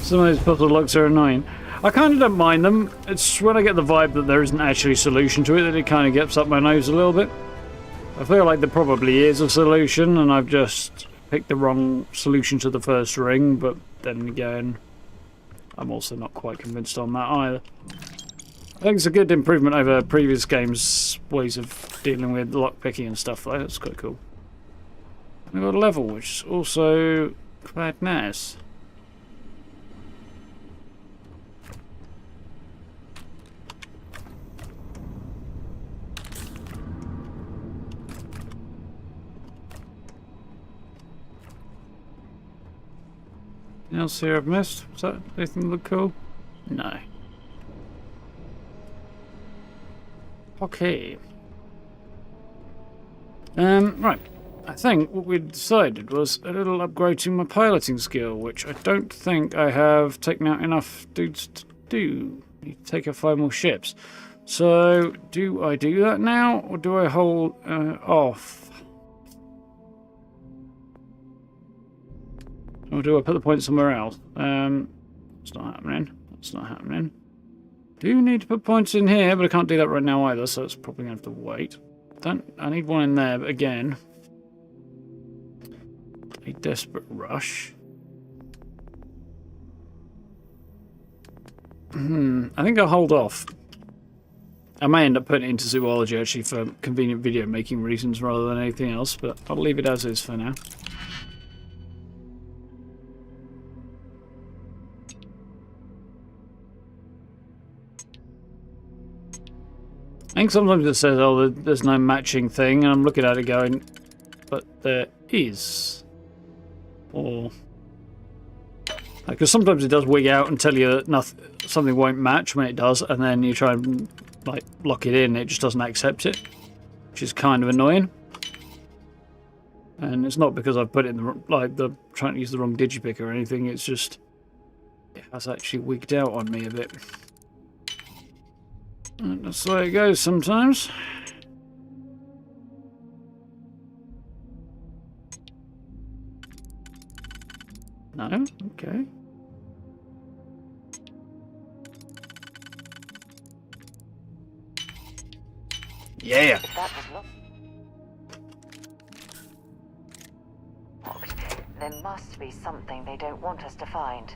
Some of those puzzle looks are annoying. I kind of don't mind them. It's when I get the vibe that there isn't actually a solution to it that it kind of gets up my nose a little bit. I feel like there probably is a solution and I've just picked the wrong solution to the first ring, but then again, I'm also not quite convinced on that either. I think it's a good improvement over previous games' ways of dealing with lockpicking and stuff like that. That's quite cool. We've got a level which is also quite nice. Anything else here I've missed? Does that anything look cool? No. Okay. Right. I think what we decided was a little upgrade to my piloting skill, which I don't think I have taken out enough dudes to do. Need to take out 5 more ships. So, do I do that now, or do I hold off? Or do I put the point somewhere else? That's not happening. That's not happening. Do need to put points in here, but I can't do that right now either, so it's probably going to have to wait. I need one in there, but again... A desperate rush. I think I'll hold off. I may end up putting it into zoology actually for convenient video making reasons rather than anything else, but I'll leave it as is for now. I think sometimes it says, oh, there's no matching thing, and I'm looking at it going, but there is. Or... because sometimes it does wig out and tell you that something won't match when it does, and then you try and like lock it in, it just doesn't accept it, which is kind of annoying. And it's not because I've put it in the trying to use the wrong digipick or anything. It's just it has actually wigged out on me a bit. And that's the way it goes sometimes. No? Okay. Yeah! That was not locked. There must be something they don't want us to find.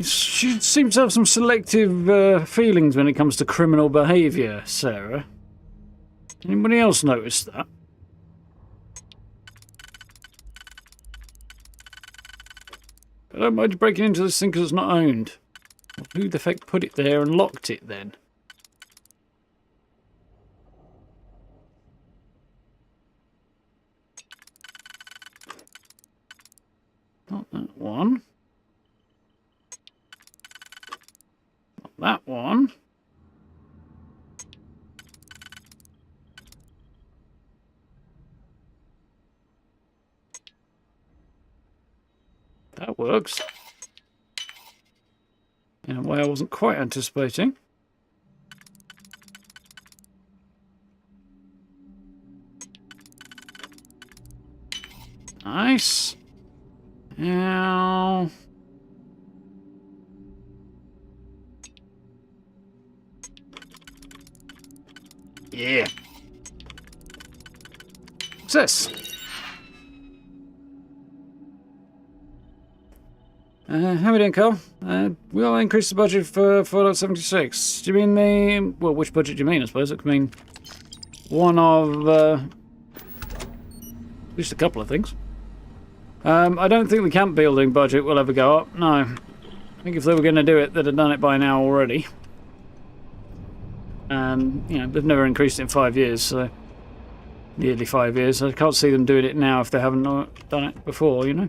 She seems to have some selective feelings when it comes to criminal behaviour, Sarah. Anybody else notice that? I don't mind breaking into this thing because it's not owned. Well, who the heck put it there and locked it then? Not that one. Not that one. That works. In a way I wasn't quite anticipating. Nice. Now... yeah. Success. How we doing, Carl? We'll increase the budget for Fallout 76. Do you mean the... Well, which budget do you mean, I suppose? It could mean one of... at least a couple of things. I don't think the camp building budget will ever go up, no. I think if they were going to do it, they'd have done it by now already. And, you know, they've never increased it in 5 years, so... Nearly 5 years. I can't see them doing it now if they haven't done it before, you know?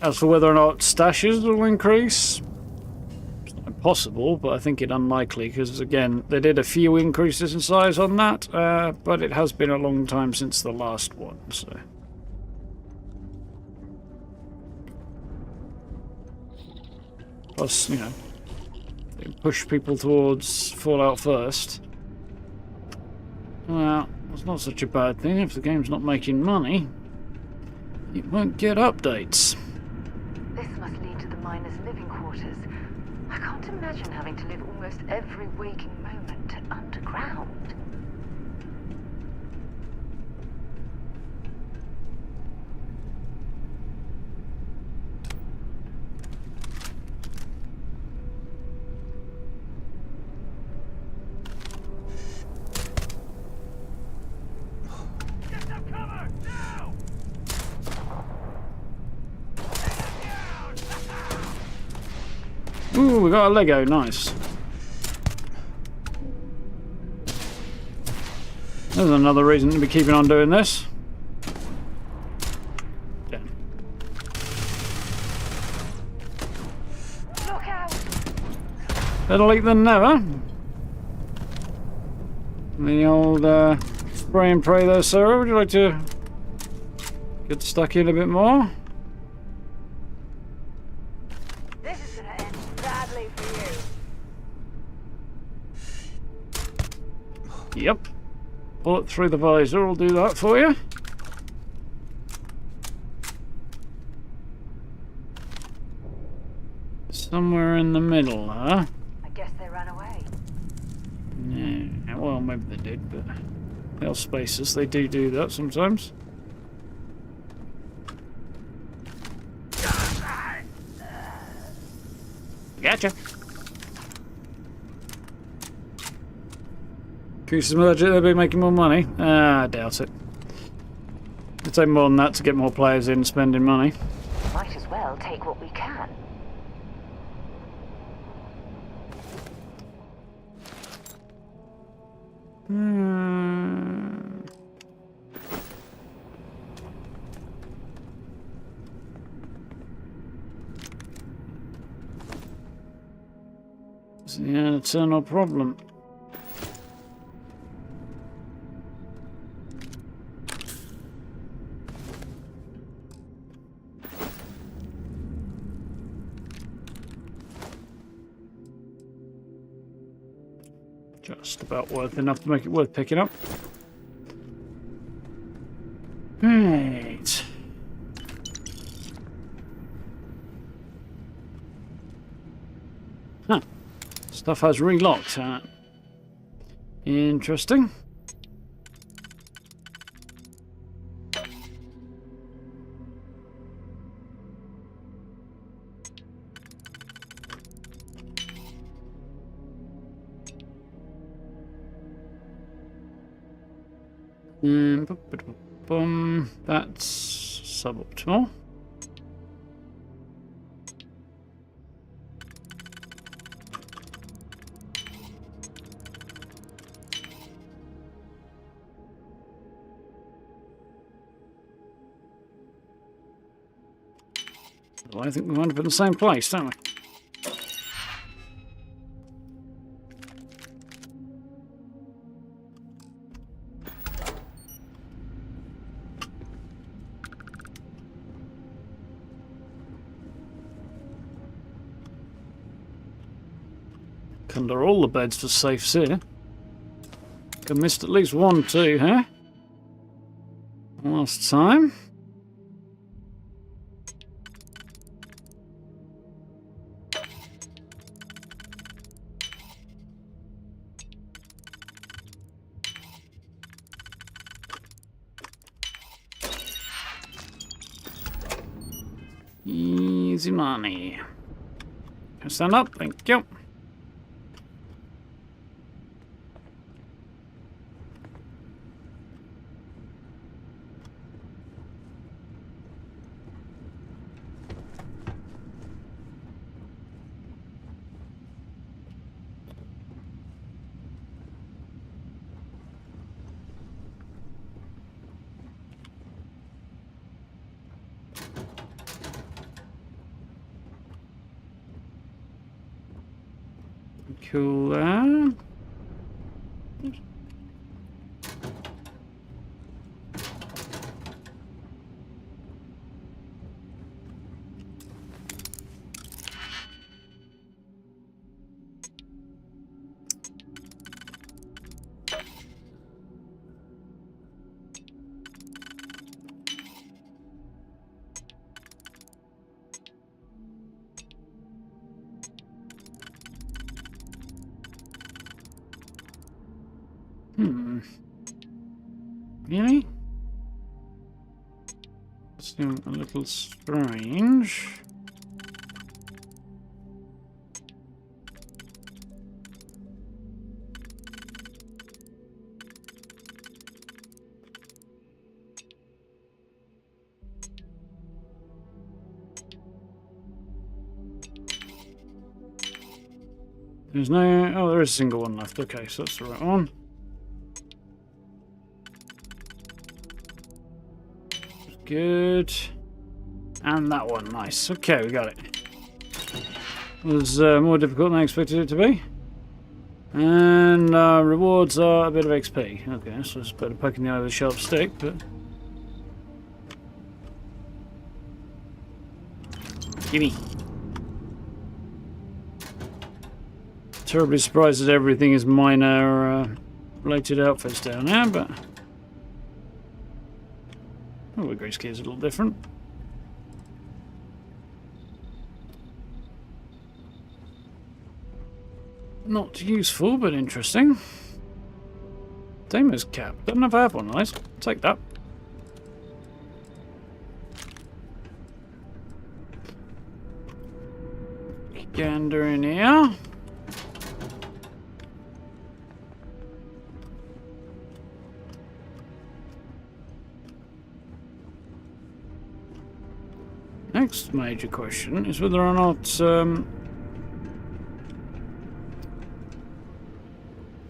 As for whether or not stashes will increase, it's not impossible, but I think it's unlikely because, again, they did a few increases in size on that, but it has been a long time since the last one, so... Plus, you know, they push people towards Fallout first. Well, it's not such a bad thing. If the game's not making money, it won't get updates. This must lead to the miners' living quarters. I can't imagine having to live almost every waking moment underground. Ooh, we got a Lego, nice. There's another reason to be keeping on doing this. Damn. Look out! Better late than never. The old spray and pray there, Sarah. Would you like to get stuck in a bit more? Yep. Bullet through the visor will do that for you. Somewhere in the middle, huh? I guess they ran away. Yeah, well, maybe they did, but... Hell spaces, they do that sometimes. Gotcha. Increases budget, they'll be making more money. I doubt it. It'll take more than that to get more players in spending money. Might as well take what we can. It's the eternal problem. Just about worth enough to make it worth picking up. Right. Huh. Stuff has relocked. Interesting. That's suboptimal. Well, I think we wind up in the same place, don't we? Under all the beds for safes here. I missed at least one too, huh? Last time. Easy money. Can I stand up? Thank you. Cool that. Really? Seems a little strange. There's no... Oh, there is a single one left. Okay, so that's the right one. Good. And that one. Nice. Okay, we got it. It was more difficult than I expected it to be. And rewards are a bit of XP. Okay, so it's better poking the eye with a sharp stick, but... Gimme. Terribly surprised that everything is minor related outfits down there, but... Oh, the grace key is a little different. Not useful, but interesting. Damer's cap. Don't know if I have one of those. Take that. Gander in here. Next major question is whether or not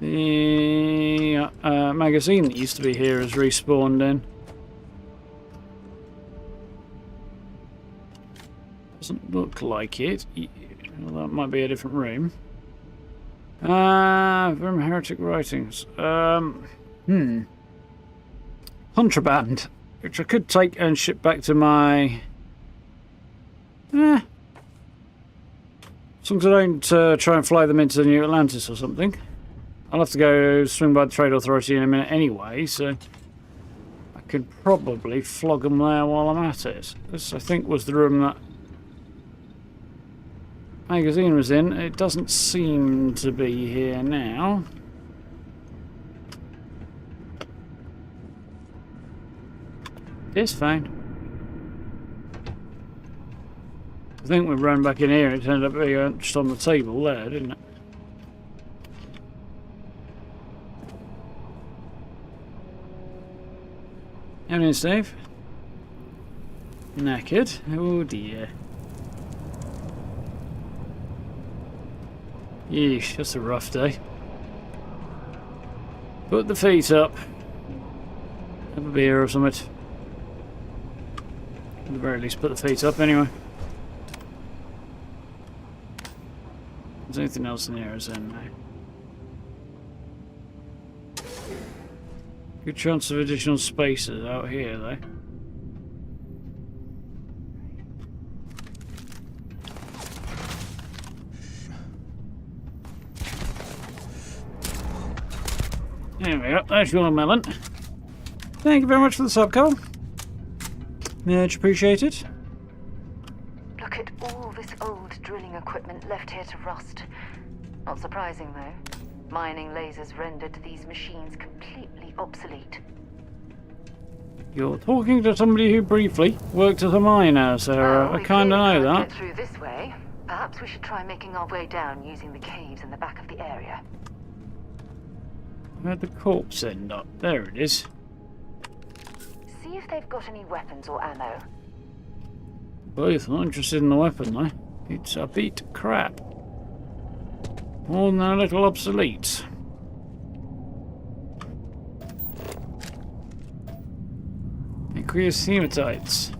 the magazine that used to be here has respawned in. Doesn't look like it. Well, that might be a different room. From Heretic Writings. Contraband, which I could take and ship back to my... As long as I don't try and fly them into the New Atlantis or something. I'll have to go swing by the Trade Authority in a minute anyway, so I could probably flog them there while I'm at it. This, I think, was the room that magazine was in. It doesn't seem to be here now. It's fine. I think we ran back in here and it ended up being just on the table there, didn't it? Everything safe? Knackered? Oh dear. Yeesh, that's a rough day. Put the feet up. Have a beer or something. At the very least, put the feet up anyway. Is there anything else in here? Is there no? Good chance of additional spaces out here, though. There we go. There's your melon. Thank you very much for the sub, Cole. Much appreciated. Look at all this old drilling equipment left here to rust. Not surprising, though. Mining lasers rendered these machines completely obsolete. You're talking to somebody who briefly worked as a miner, Sarah. I kinda know that. Get through this way. Perhaps we should try making our way down using the caves in the back of the area. Where'd the corpse end up? There it is. See if they've got any weapons or ammo. Both not interested in the weapon though. It's a bit crap. More than a little obsolete. Aqueous hematites.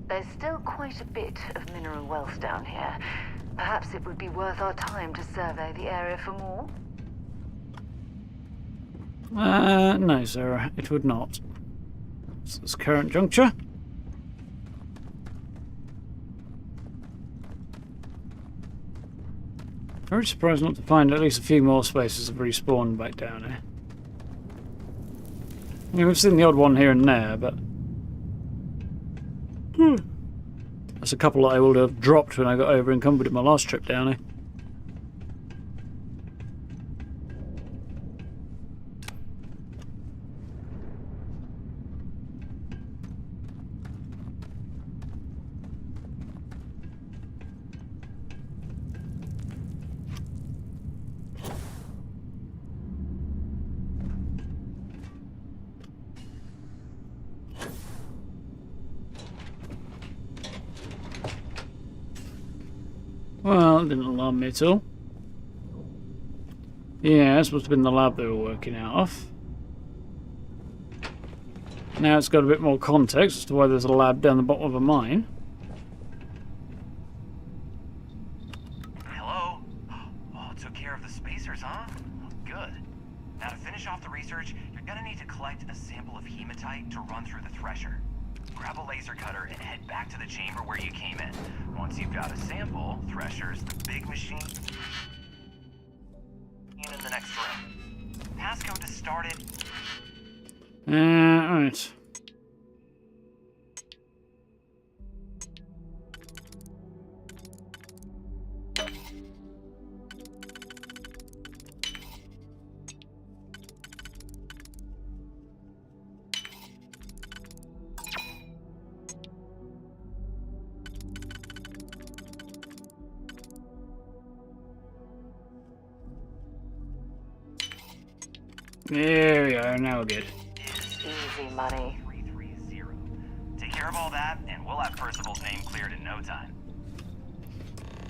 There's still quite a bit of mineral wealth down here. Perhaps it would be worth our time to survey the area for more? No, Sarah, it would not. At this current juncture. Very surprised not to find at least a few more spaces of respawn back down here. I mean, we've seen the odd one here and there, but that's a couple that I would have dropped when I got over encumbered in my last trip down here. Well, it didn't alarm me at all. Yeah, this must have been the lab they were working out of. Now it's got a bit more context as to why there's a lab down the bottom of a mine. Hello? Oh, took care of the spacers, huh? Good. Now to finish off the research, you're gonna need to collect a sample of hematite to run through the thresher. Grab a laser cutter and head back to the chamber where you came in. Once you've got a sample, Thresher's the big machine in the next room. Passcode to start it. Alright. There we are, now we're good. Easy money. 330. Take care of all that, and we'll have Percival's name cleared in no time.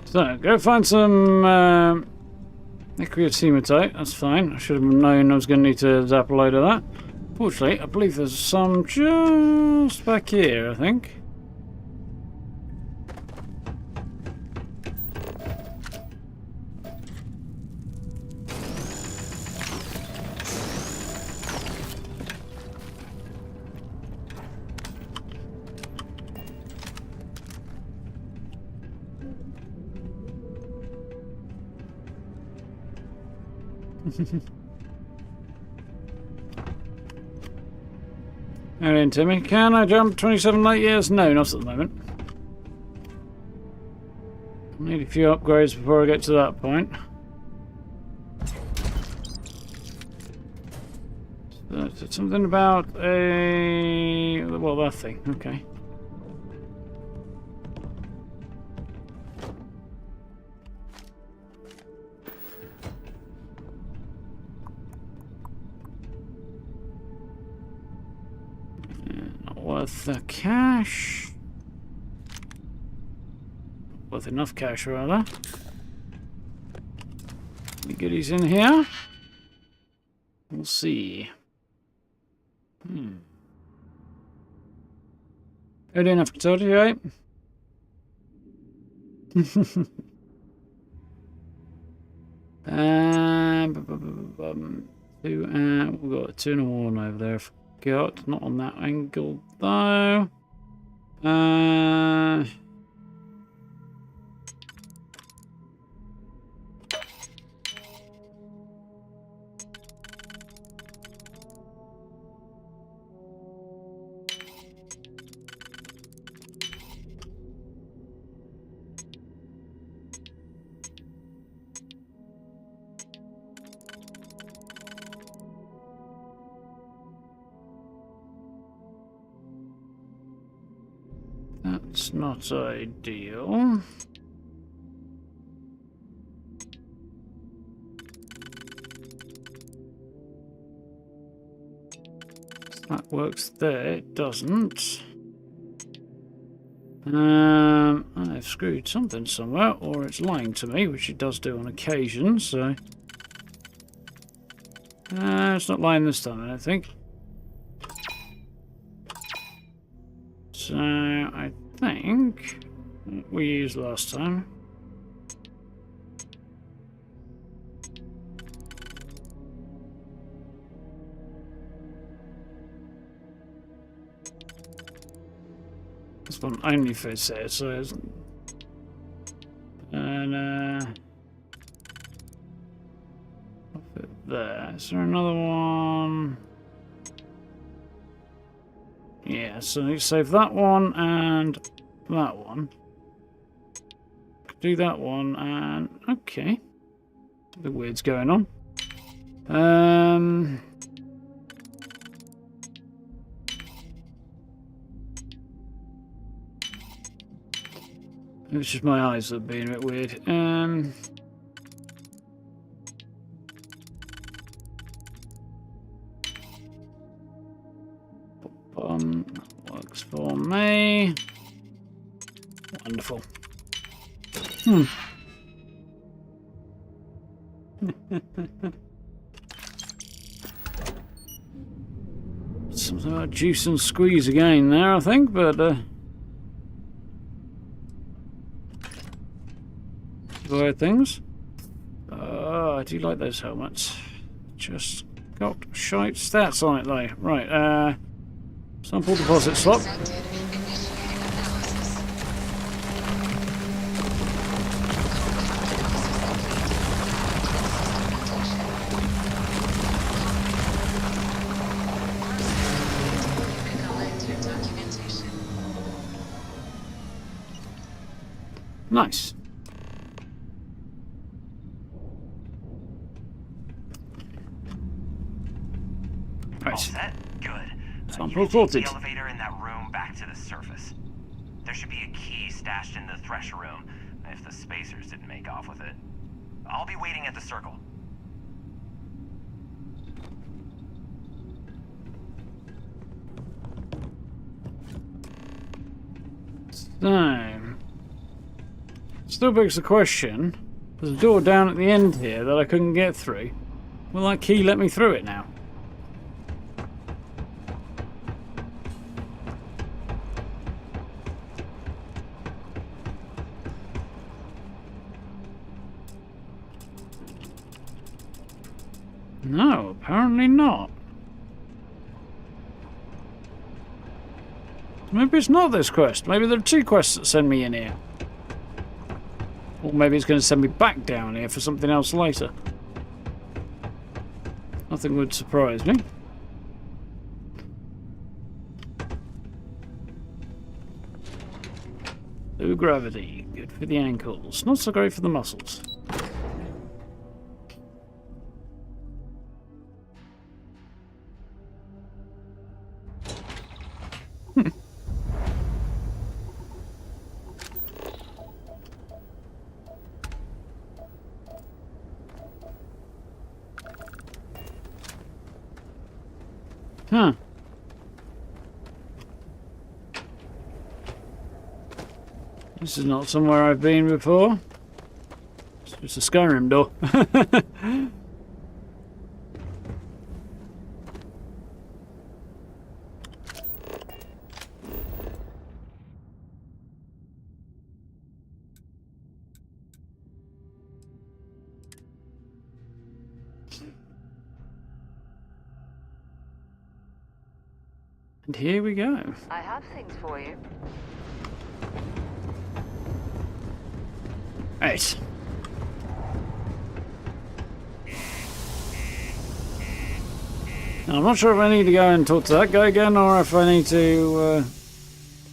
So, go find some aqueous hematite, that's fine. I should have known I was going to need to zap a load of that. Fortunately, I believe there's some just back here, I think. Now then, Timmy, can I jump 27 light years? No, not at the moment. I need a few upgrades before I get to that point. So it's something about a... well, that thing, okay. Worth the cash. Worth enough cash, rather. Any goodies in here? We'll see. Good enough to tell you, right? We've got a 2 and a 1 over there. Got not on that angle though. That's not ideal. That works there, it doesn't. I've screwed something somewhere, or it's lying to me, which it does do on occasion, so... it's not lying this time, I don't think. So, I think we used last time. This one only fits there, so it's... And, fit there. Is there another one? Yeah, so I need to save that one and that one. Do that one and... Okay. The weird's going on. It's just my eyes that are being a bit weird. That works for me. Wonderful. Something about juice and squeeze again there, I think, but weird things. I do like those helmets. Just got shite stats on it though. Right, sample deposit slot. Nice. All set? Good. Sample sorted. The elevator in that room back to the surface. There should be a key stashed in the thresher room if the spacers didn't make off with it. I'll be waiting at the circle. So, still begs the question, there's a door down at the end here that I couldn't get through. Will that key let me through it now? No, apparently not. Maybe it's not this quest. Maybe there are two quests that send me in here. Or maybe it's going to send me back down here for something else later. Nothing would surprise me. Low gravity, good for the ankles. Not so great for the muscles. Huh. This is not somewhere I've been before. It's just a Skyrim door. And here we go. I have things for you. Right. Now, I'm not sure if I need to go and talk to that guy again or if I need to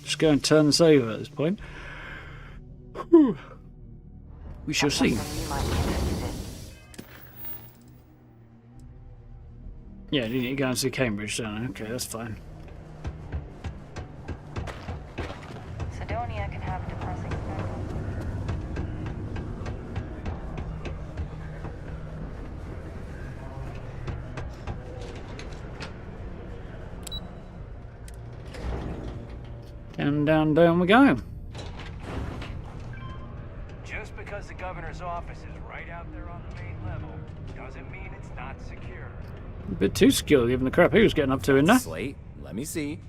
just go and turn this over at this point. Whew. We shall see. Yeah, you need to go and see Cambridge, don't I? Okay, that's fine. Sidonia And down we go. Just because the governor's office is right out there on the main level doesn't mean it's not secure. A bit too skilled given the crap he was getting up to in there. Slate, let me see.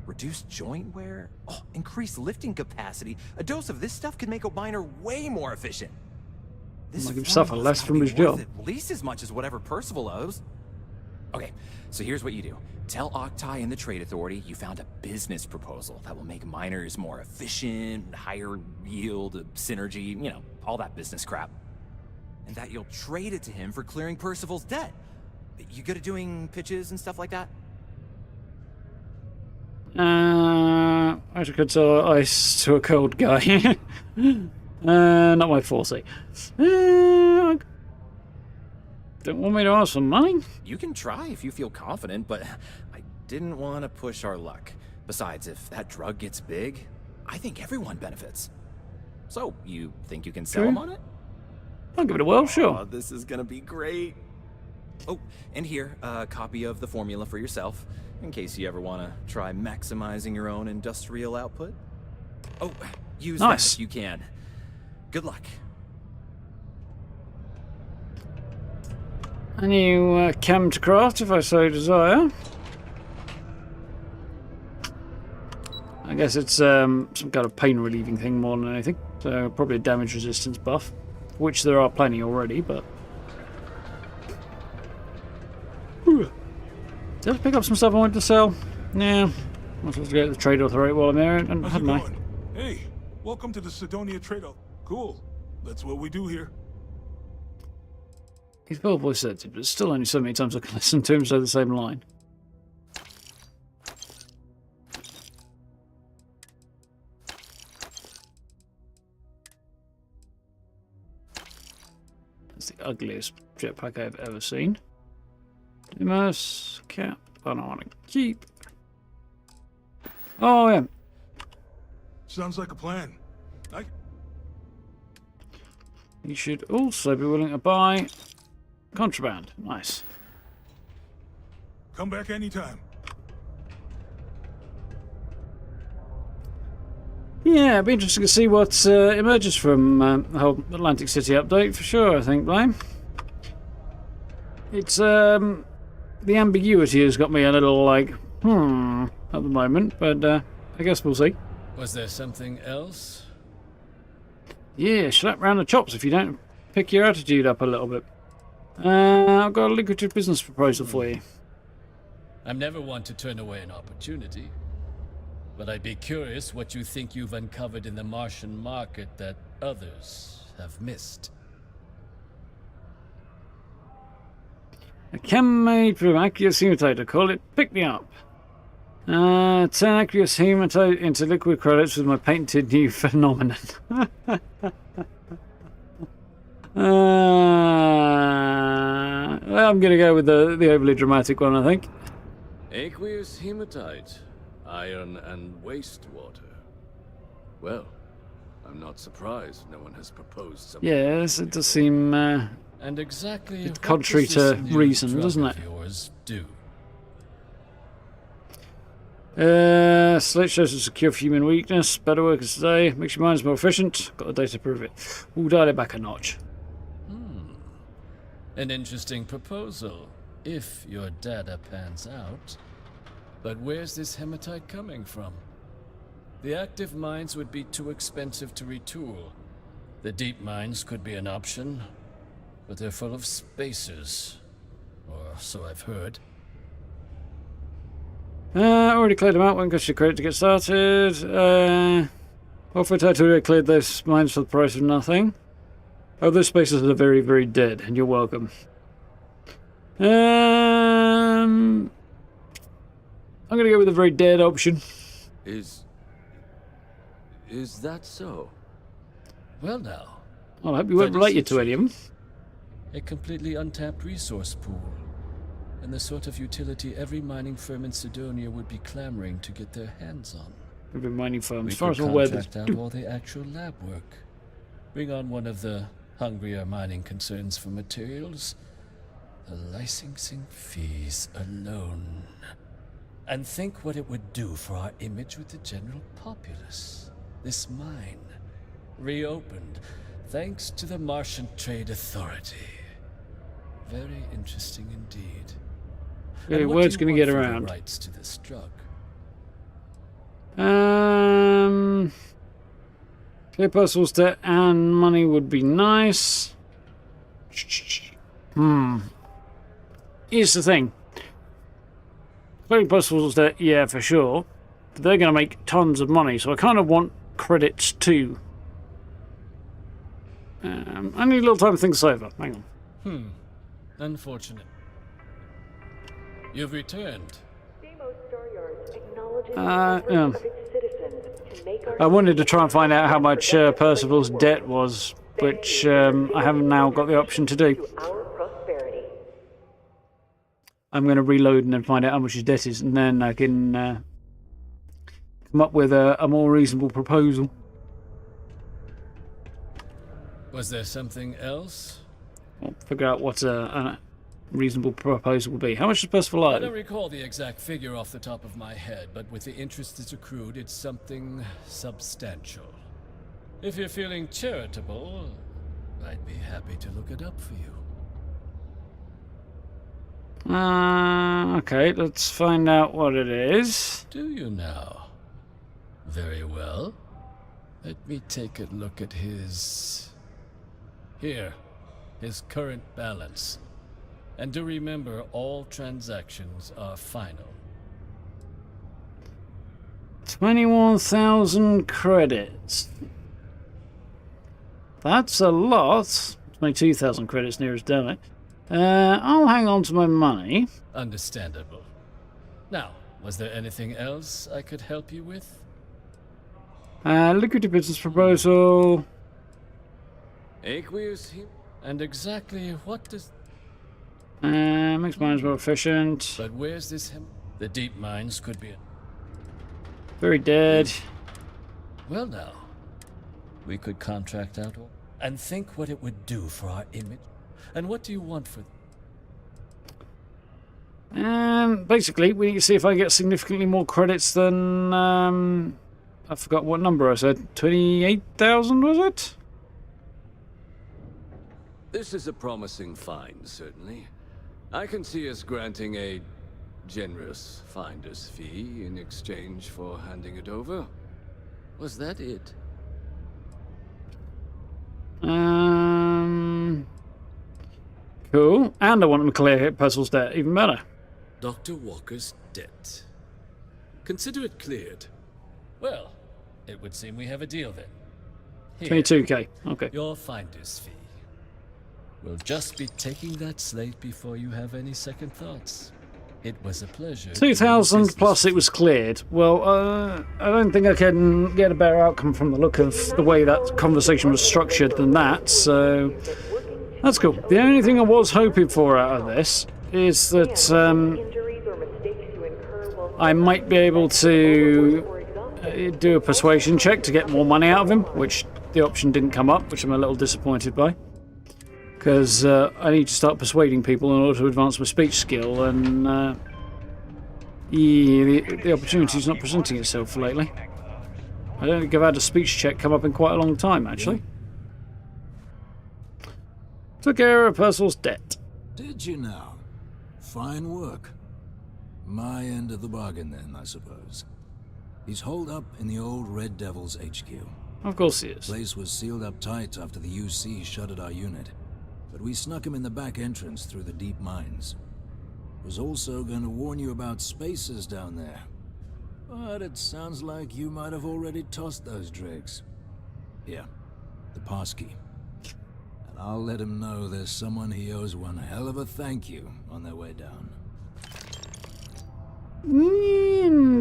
Reduced joint wear? Oh, increased lifting capacity. A dose of this stuff could make a miner way more efficient. This Make him suffer formula's less gotta from be his worth job. at least as much as whatever Percival owes. Okay, so here's what you do. Tell Octai and the Trade Authority you found a business proposal that will make miners more efficient, higher yield, synergy, you know, all that business crap. And that you'll trade it to him for clearing Percival's debt. You good at doing pitches and stuff like that? I could sell ice to a cold guy. Not my forte. Don't want me to ask for money? You can try if you feel confident, but I didn't want to push our luck. Besides, if that drug gets big, I think everyone benefits. So, you think you can sell him on it? I'll give it a whirl, sure. Oh, this is gonna be great. Oh, and here, a copy of the formula for yourself, in case you ever want to try maximizing your own industrial output. Oh, use that if you can. Good luck. A new cam to craft, if I so desire. I guess it's some kind of pain relieving thing more than anything. So probably a damage resistance buff, which there are plenty already, but... Did I pick up some stuff I wanted to sell? Yeah. I'm supposed to go to the Trade Authority while I'm there, and hadn't I? Hey, welcome to the Sidonia Trade Authority. Cool. That's what we do here. He's well voice acted, but still only so many times I can listen to him say the same line. That's the ugliest jetpack I've ever seen. Immerse, cap, I don't want to keep. Oh, yeah. Sounds like a plan. You should also be willing to buy contraband. Nice. Come back anytime. Yeah, it'd be interesting to see what emerges from the whole Atlantic City update, for sure, I think, Blame. It's, the ambiguity has got me a little, like, at the moment, but I guess we'll see. Was there something else? Yeah, slap round the chops if you don't pick your attitude up a little bit. I've got a lucrative business proposal for you. I'm never one to turn away an opportunity, but I'd be curious what you think you've uncovered in the Martian market that others have missed. A chem made from aqueous hematite, I call it. Pick me up. Turn aqueous hematite into liquid credits with my patented new phenomenon. I'm going to go with the overly dramatic one, I think. Aqueous hematite, iron and wastewater. Well, I'm not surprised no one has proposed something. Yes, it does seem and exactly contrary to reason, doesn't it? Yours do. Slate shows a secure for human weakness. Better workers today. Makes your minds more efficient. Got the data to prove it. We'll dial it back a notch. An interesting proposal, if your data pans out. But where's this hematite coming from? The active mines would be too expensive to retool. The deep mines could be an option, but they're full of spacers. Or so I've heard. Already cleared them out. Won't cost you credit to get started. Offer title cleared those mines for the price of nothing. Oh, those spaces are very, very dead, and you're welcome. I'm gonna go with a very dead option. Is that so? Well now. Well, I hope you won't relate you to any of them. A completely untapped resource pool. And the sort of utility every mining firm in Sidonia would be clamoring to get their hands on. Every mining firm, We as far as could I'm aware, contract out all the actual lab work. Bring on one of the hungrier mining concerns for materials. The licensing fees alone. And think what it would do for our image with the general populace. This mine, reopened thanks to the Martian Trade Authority. Very interesting indeed. Yeah, And what word's do you going to get want for the around. rights to this drug? Clear Percival's debt and money would be nice. Here's the thing. Clear Percival's debt, yeah, for sure. But they're going to make tons of money, so I kind of want credits too. I need a little time to think this over. Hang on. Unfortunate. You've returned. Yeah. I wanted to try and find out how much Percival's debt was, which I haven't now got the option to do. I'm going to reload and then find out how much his debt is, and then I can come up with a more reasonable proposal. Was there something else? I'll figure out what a reasonable proposal would be. How much does Percival I owe? don't recall the exact figure off the top of my head, but with the interest that's accrued, it's something substantial. If you're feeling charitable, I'd be happy to look it up for you. Okay, let's find out what it is. Do you now? Very well. Let me take a look at his... Here, his current balance. And do remember, all transactions are final. 21,000 credits. That's a lot. 22,000 credits near as done it. I'll hang on to my money. Understandable. Now, was there anything else I could help you with? Liquidity business proposal. Aqueous. And exactly what does... Makes mines more efficient. But where's this The deep mines could be... Very dead. Well now, we could contract out all... And think what it would do for our image. And what do you want for... Basically, we need to see if I get significantly more credits than... I forgot what number I said. 28,000, was it? This is a promising find, certainly. I can see us granting a generous finder's fee in exchange for handing it over. Was that it? Cool. And I want him to clear Percival's debt. Even better. Dr. Walker's debt. Consider it cleared. Well, it would seem we have a deal then. Here, 22k. Okay. your finder's fee. We'll just be taking that slate before you have any second thoughts. It was a pleasure. 2,000 plus it was cleared. Well, I don't think I can get a better outcome from the look of the way that conversation was structured than that, so that's cool. The only thing I was hoping for out of this is that I might be able to do a persuasion check to get more money out of him, which the option didn't come up, which I'm a little disappointed by. Because I need to start persuading people in order to advance my speech skill, and the opportunity's not presenting itself lately. I don't think I've had a speech check come up in quite a long time, actually. Took care of Percival's debt. Did you now? Fine work. My end of the bargain then, I suppose. He's holed up in the old Red Devil's HQ. Of course he is. The place was sealed up tight after the UC shuttered our unit. But we snuck him in the back entrance through the deep mines. Was also going to warn you about spacers down there. But it sounds like you might have already tossed those dregs. Here, the passkey. And I'll let him know there's someone he owes one hell of a thank you on their way down.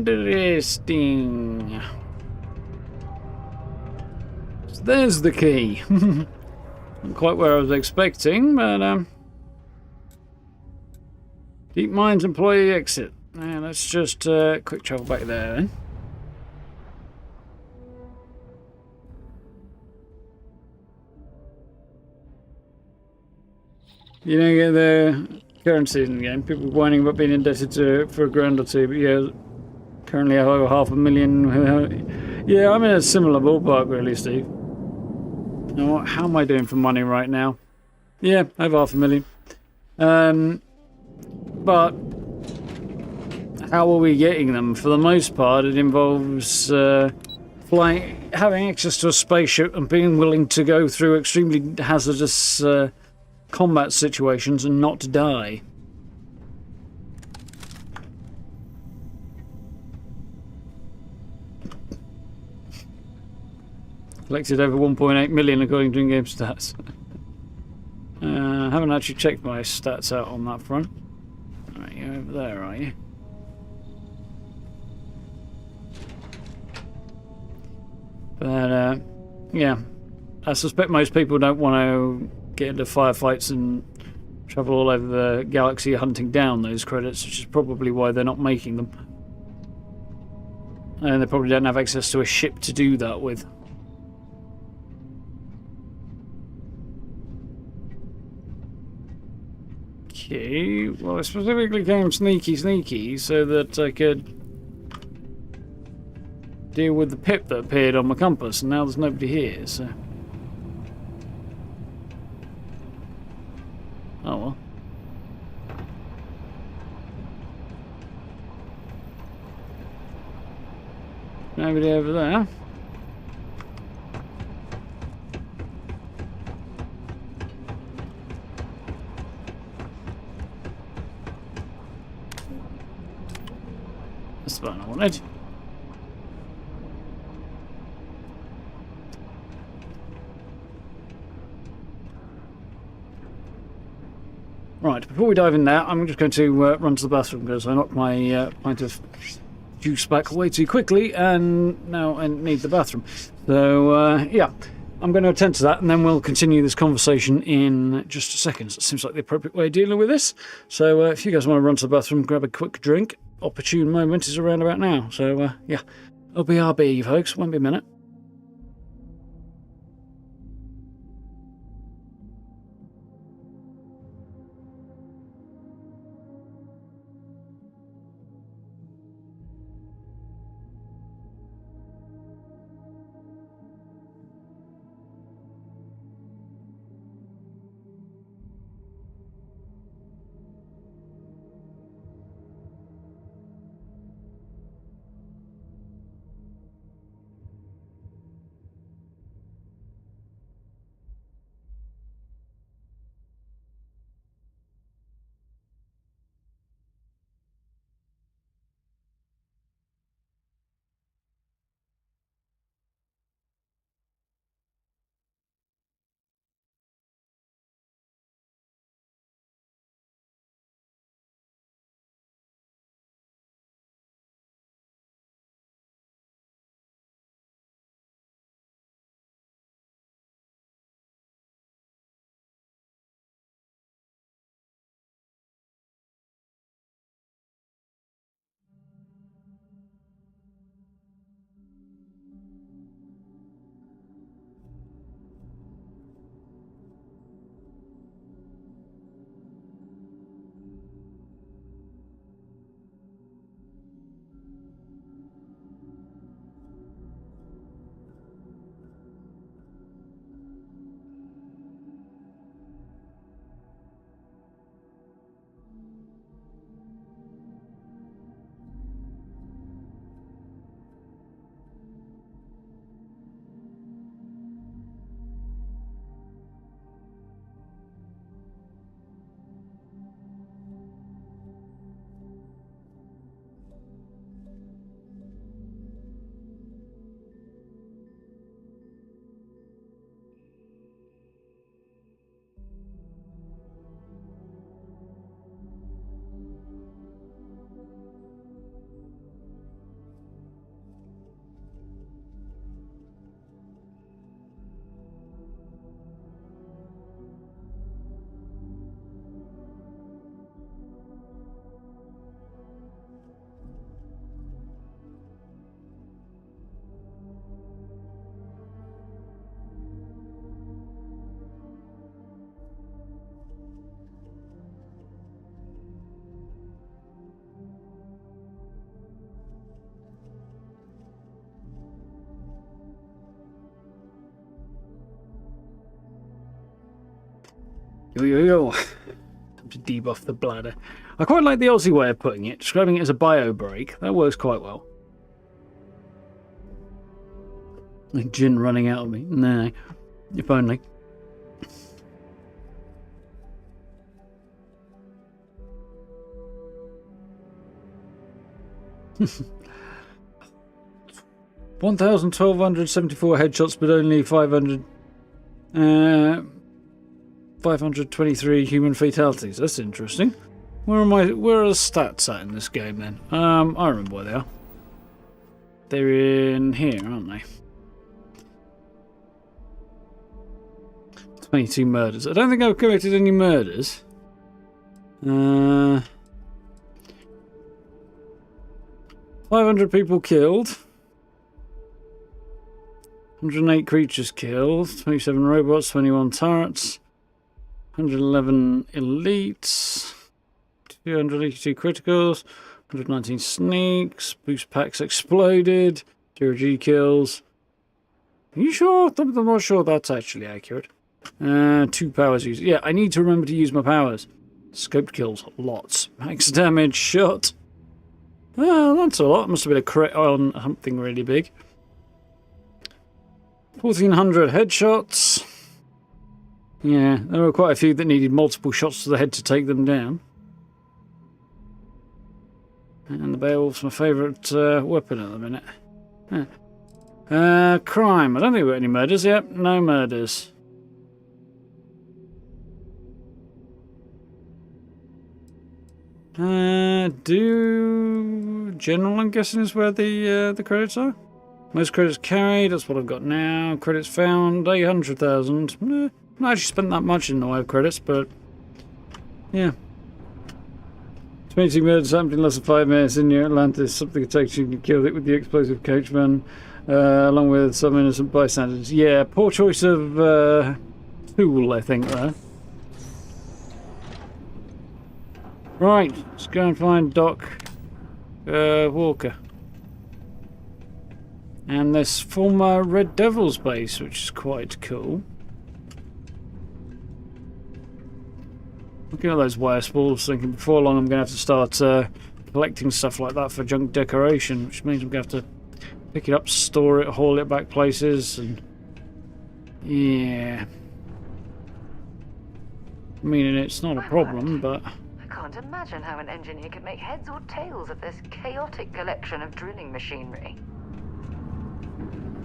Interesting. So there's the key. Not quite where I was expecting, but deep mines employee exit. Now let's just quick travel back there then. You don't get the currencies in the game. People whining about being indebted to for a grand or two, but yeah, currently I have over 500,000. Yeah, I'm in a similar ballpark, really, Steve. Now, how am I doing for money right now? Yeah, over 500,000. But how are we getting them? For the most part, it involves flying, having access to a spaceship, and being willing to go through extremely hazardous combat situations and not die. Collected over 1.8 million according to in-game stats. Haven't actually checked my stats out on that front. Right, you're over there, are you? But, yeah. I suspect most people don't want to get into firefights and travel all over the galaxy hunting down those credits, which is probably why they're not making them. And they probably don't have access to a ship to do that with. Okay, well I specifically came sneaky so that I could deal with the pip that appeared on my compass, and now there's nobody here, so... Oh well. Nobody over there. That's the button I wanted. Right, before we dive in there, I'm just going to run to the bathroom because I knocked my pint of juice back way too quickly, and now I need the bathroom. So, yeah, I'm going to attend to that, and then we'll continue this conversation in just a second. So it seems like the appropriate way of dealing with this. So, if you guys want to run to the bathroom, grab a quick drink, opportune moment is around about now. So, yeah, OBRB, folks, won't be a minute. Yo. Time to debuff the bladder. I quite like the Aussie way of putting it, describing it as a bio break. That works quite well. Like gin running out of me. Nah, if only. $1,274 headshots, but only 523 human fatalities. That's interesting. Where are the stats at in this game then? I remember where they are. They're in here, aren't they? 22 murders. I don't think I've committed any murders. 500 people killed. 108 creatures killed. 27 robots, 21 turrets. 111 elites. 282 criticals. 119 sneaks. Boost packs exploded. 0G kills. Are you sure? I'm not sure that's actually accurate. 2 powers used. Yeah, I need to remember to use my powers. Scoped kills, lots. Max damage, shot. Oh, that's a lot. Must have been a crit on something really big. 1,400 headshots. Yeah, there were quite a few that needed multiple shots to the head to take them down. And the Beowulf's my favourite weapon at the minute. Crime. I don't think we've got any murders yet. No murders. General, I'm guessing, is where the credits are. Most credits carried, that's what I've got now. Credits found, 800,000. Not actually spent that much in the way of credits, but yeah. 22 murders happened in less than 5 minutes in New Atlantis. Something attacks you and killed it with the explosive coachman, along with some innocent bystanders. Yeah, poor choice of tool, I think, there. Right, let's go and find Doc Walker. And this former Red Devil's base, which is quite cool. Looking at those wire spools, thinking before long I'm going to have to start collecting stuff like that for junk decoration, which means I'm going to have to pick it up, store it, haul it back places, and yeah. Meaning it's not a problem, but I can't imagine how an engineer could make heads or tails of this chaotic collection of drilling machinery.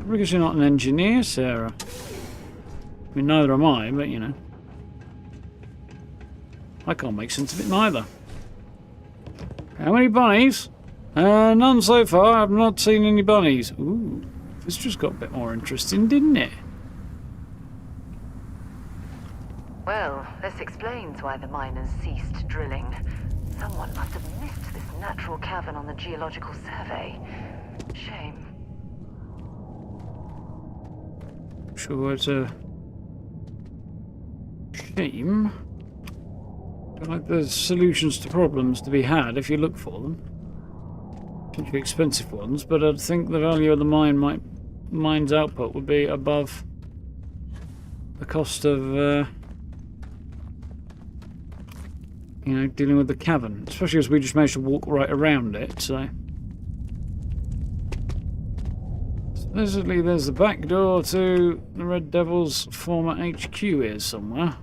Because you're not an engineer, Sarah. I mean, neither am I, but you know. I can't make sense of it neither. How many bunnies? None so far. I've not seen any bunnies. Ooh, this just got a bit more interesting, didn't it? Well, this explains why the miners ceased drilling. Someone must have missed this natural cavern on the geological survey. Shame. Sure, it's a shame. Like there's solutions to problems to be had if you look for them. Potentially expensive ones, but I'd think the value of the mine's output would be above the cost of you know, dealing with the cavern, especially as we just managed to walk right around it. So supposedly there's the back door to the Red Devil's former HQ here somewhere.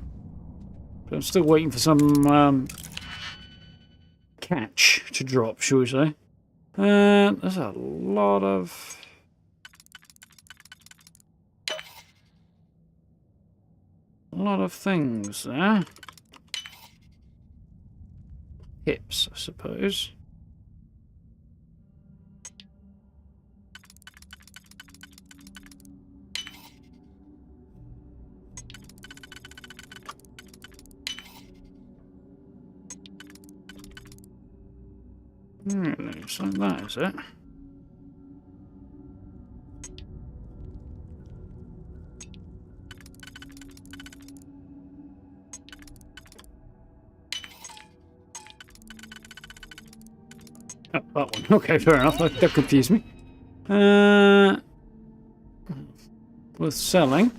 But I'm still waiting for some catch to drop, shall we say. There's a lot of things there. Hips, I suppose. Looks like that, is it? Oh, that one. Okay, fair enough. That confused me. Worth selling.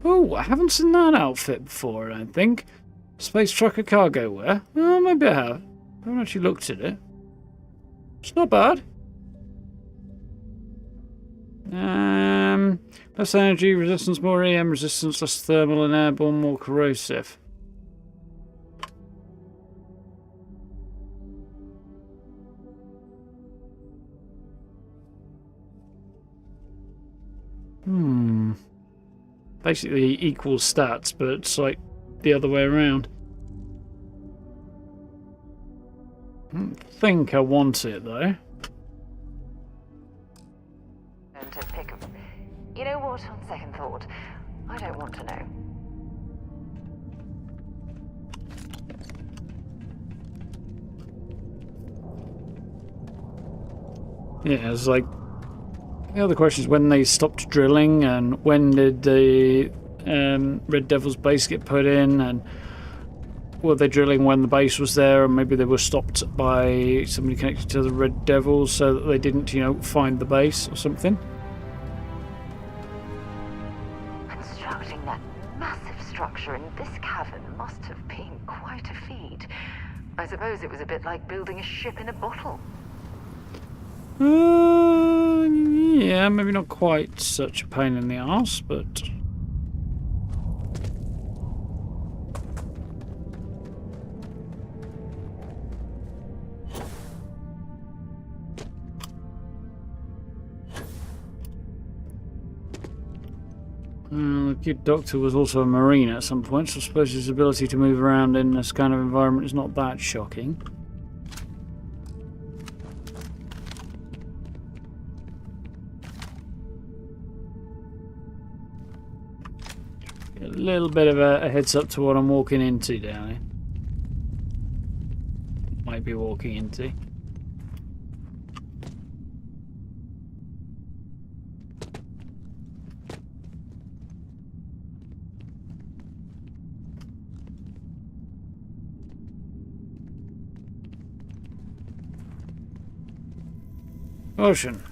Oh, I haven't seen that outfit before, I don't think. Space trucker cargo wear. Oh, maybe I have. I haven't actually looked at it. It's not bad. Less energy resistance, more EM resistance, less thermal and airborne, more corrosive. Basically equal stats, but it's like the other way around. I don't think I want it though. And to pick up. You know what? On second thought, I don't want to know. Yeah, it's like the other question is when they stopped drilling and when did the Red Devil's base get put in, and were they drilling when the base was there, and maybe they were stopped by somebody connected to the Red Devils so that they didn't, you know, find the base or something. Constructing that massive structure in this cavern must have been quite a feat. I suppose it was a bit like building a ship in a bottle. Yeah, maybe not quite such a pain in the arse, but... the good doctor was also a marine at some point, so I suppose his ability to move around in this kind of environment is not that shocking. A little bit of a heads up to what I'm walking into down here. Might be walking into. Ocean.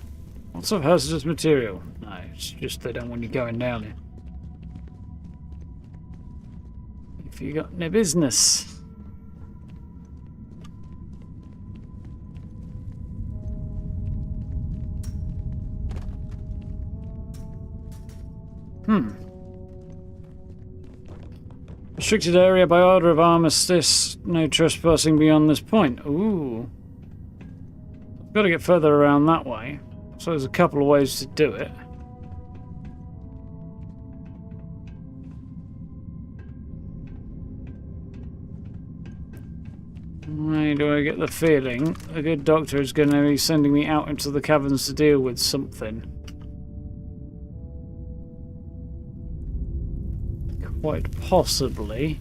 Lots of hazardous material. No, it's just they don't want you going down here. If you got no business. Restricted area by order of armistice. No trespassing beyond this point. Ooh. I've got to get further around that way. So there's a couple of ways to do it. Why do I get the feeling a good doctor is going to be sending me out into the caverns to deal with something? Quite possibly.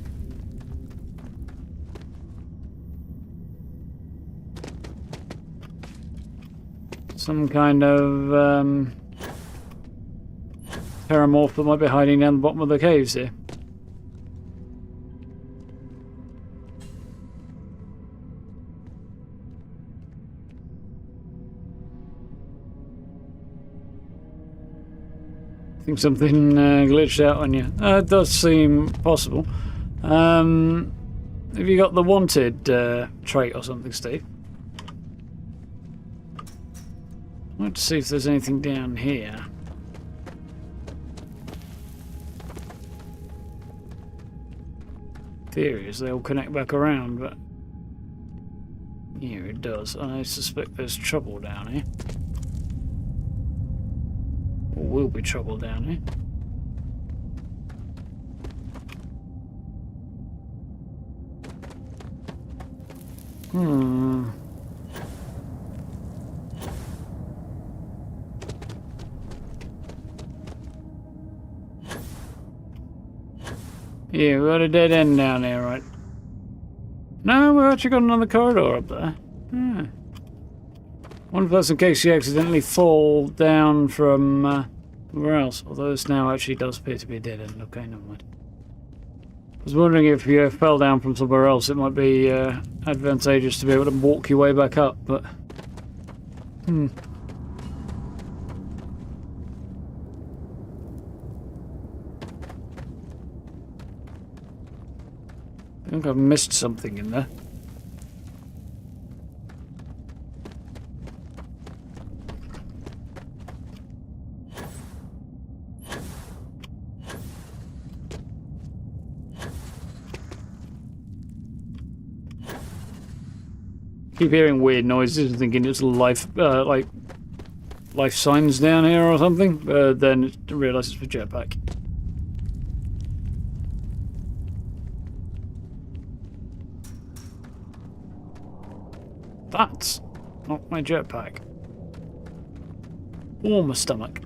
Some kind of paramorph that might be hiding down the bottom of the caves here. I think something glitched out on you. It does seem possible. Have you got the wanted trait or something, Steve? I'd like to see if there's anything down here. Theory is they all connect back around, but here it does. I suspect there's trouble down here. Or will be trouble down here. Yeah, we got a dead end down there, right? No, we've actually got another corridor up there. Yeah. One plus in case you accidentally fall down from where else. Although this now actually does appear to be a dead end. Okay, never mind. I was wondering if you fell down from somewhere else, it might be advantageous to be able to walk your way back up, but... I think I've missed something in there. Keep hearing weird noises and thinking it's life, like life signs down here or something, but then I realise it's a jetpack. That's not my jetpack. Or my stomach.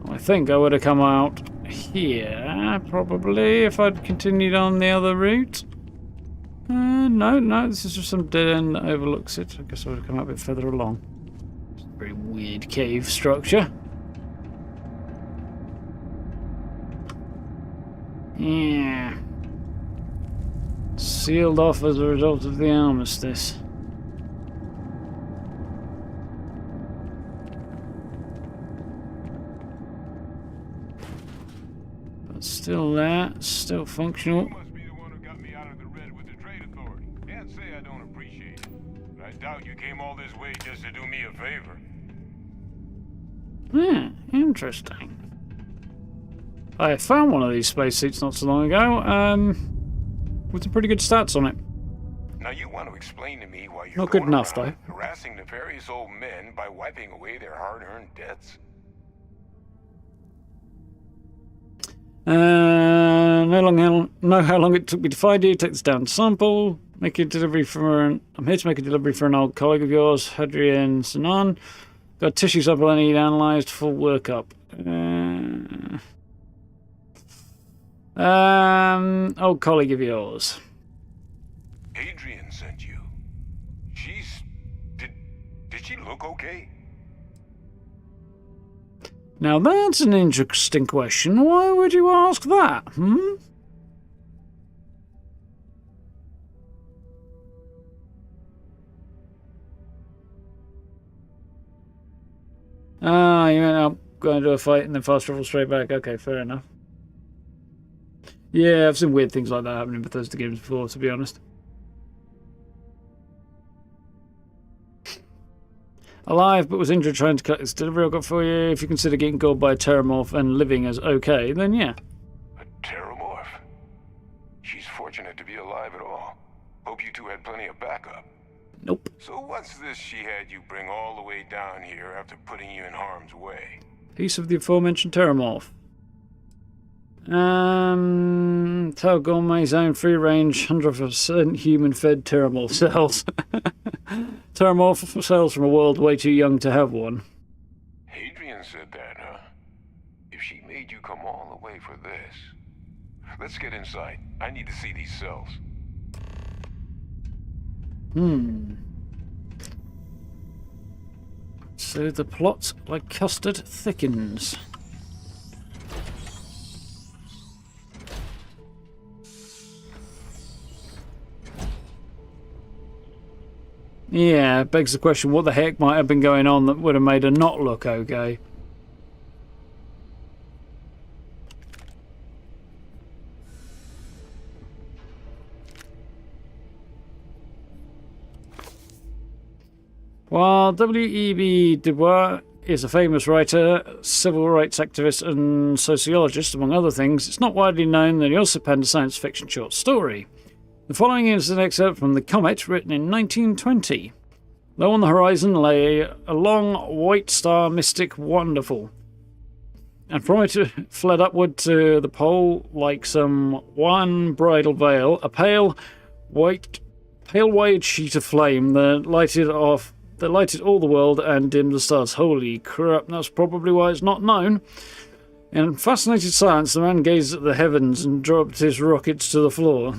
I think I would have come out here, probably, if I'd continued on the other route. No, this is just some dead end that overlooks it. I guess I would have come out a bit further along. It's a very weird cave structure. Yeah. Sealed off as a result of the armistice. But still there, still functional. Doubt you came all this way just to do me a favor. Yeah, interesting. I found one of these spacesuits not so long ago, with some pretty good stats on it. Now you want to explain to me why you're not good enough though. Harassing nefarious old men by wiping away their hard-earned debts? Know how long it took me to find you. Take this down sample. I'm here to make a delivery for an old colleague of yours, Hadrian Sinon. Got a tissue sample I need analysed. Full workup. Old colleague of yours. Adrian sent you. Did she look okay? Now that's an interesting question. Why would you ask that? Ah, you went up, going to a fight, and then fast travel straight back. Okay, fair enough. Yeah, I've seen weird things like that happen in Bethesda games before, to be honest. Alive, but was injured trying to cut this delivery I got for you. If you consider getting gored by a terramorph and living as okay, then yeah. A terramorph? She's fortunate to be alive at all. Hope you two had plenty of backup. Nope. So what's this she had you bring all the way down here after putting you in harm's way? Piece of the aforementioned terramorph. Tau Gourmet's own free-range, 100% human-fed terramorph cells. Terramorph cells from a world way too young to have one. Hadrian said that, huh? If she made you come all the way for this... Let's get inside. I need to see these cells. So the plot, like custard, thickens. Yeah, begs the question, what the heck might have been going on that would have made her not look okay? While W.E.B. Du Bois is a famous writer, civil rights activist and sociologist, among other things, it's not widely known that he also penned a science fiction short story. The following is an excerpt from The Comet, written in 1920. Low on the horizon lay a long white star, mystic, wonderful. And from it fled upward to the pole like some one bridal veil, a pale white sheet of flame that lighted all the world and dimmed the stars. Holy crap, that's probably why it's not known. In fascinated silence, the man gazed at the heavens and dropped his rockets to the floor.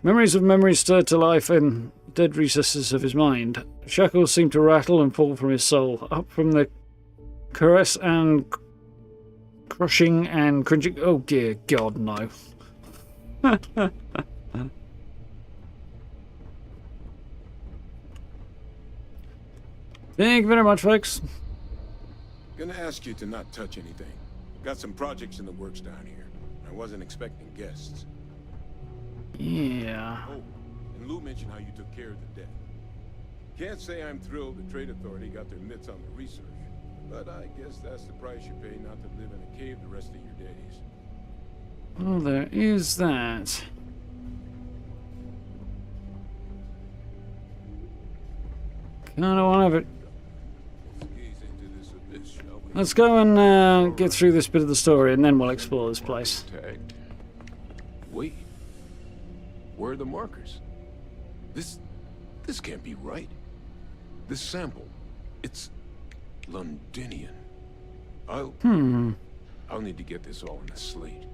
Memories of memories stirred to life in dead recesses of his mind. Shackles seemed to rattle and pull from his soul, up from the caress and crushing and cringing. Oh dear God, no. Thank you very much, folks. Gonna ask you to not touch anything. Got some projects in the works down here. I wasn't expecting guests. Yeah. Oh, and Lou mentioned how you took care of the dead. Can't say I'm thrilled the Trade Authority got their mitts on the research, but I guess that's the price you pay not to live in a cave the rest of your days. Well, there is that. Kinda want to have it. Let's go and get through this bit of the story, and then we'll explore this place. Tagged. Wait. Where are the markers? This can't be right. This sample, it's Londinian. I'll need to get this all in a slate.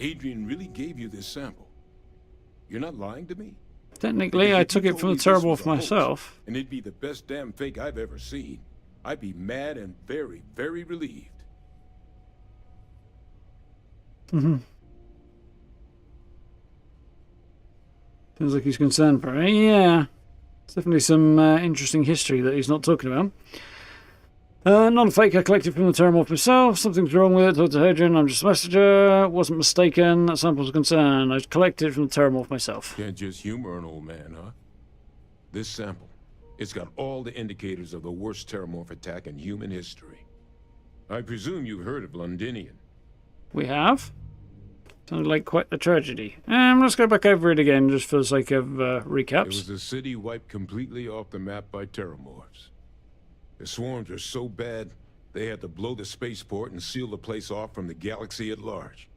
Adrian really gave you this sample. You're not lying to me? Technically, I took it from the Terramorph myself. And it'd be the best damn fake I've ever seen. I'd be mad and very, very relieved. Feels like he's concerned for it. Yeah. It's definitely some interesting history that he's not talking about. Not a fake, I collected from the Terramorph myself. Something's wrong with it. Talked to Hadrian, I'm just a messenger. Wasn't mistaken. That sample's a concern. I collected it from the Terramorph myself. Can't just humor an old man, huh? This sample, it's got all the indicators of the worst Terramorph attack in human history. I presume you've heard of Londinian. We have? Sounds like quite a tragedy. Let's go back over it again, just for the sake of recaps. It was a city wiped completely off the map by Terramorphs. The swarms were so bad, they had to blow the spaceport and seal the place off from the galaxy at large.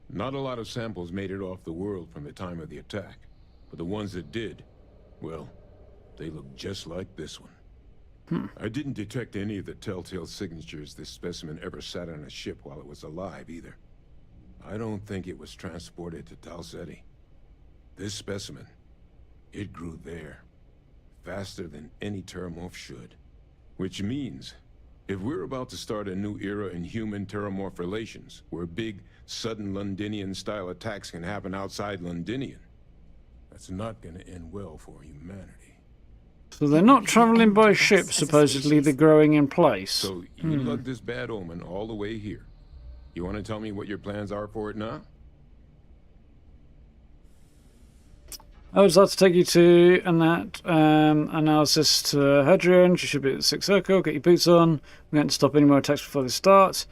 Not a lot of samples made it off the world from the time of the attack, but the ones that did, well, they look just like this one. I didn't detect any of the telltale signatures this specimen ever sat on a ship while it was alive, either. I don't think it was transported to Tal Ceti. This specimen, it grew there, faster than any Terramorph should. Which means, if we're about to start a new era in human-Terramorph relations, where big, sudden Londinian-style attacks can happen outside Londinian, that's not gonna end well for humanity. So they're not travelling by ship, supposedly they're growing in place. So you lugged this bad omen all the way here. You want to tell me what your plans are for it now? I would like to take you to that analysis to Hadrian. She should be at the Sixth Circle. Get your boots on. We can't stop any more attacks before they start.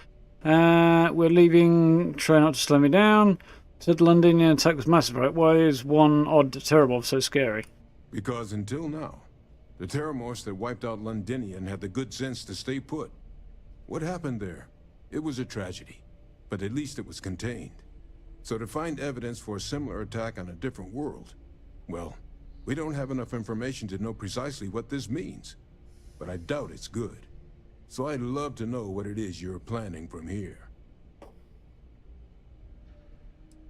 We're leaving. Try not to slow me down. Said the Londinian attack was massive, right? Why is one odd Terramorph so scary? Because until now, the Terramorphs that wiped out Londinian had the good sense to stay put. What happened there? It was a tragedy, but at least it was contained. So to find evidence for a similar attack on a different world, well, we don't have enough information to know precisely what this means. But I doubt it's good. So I'd love to know what it is you're planning from here.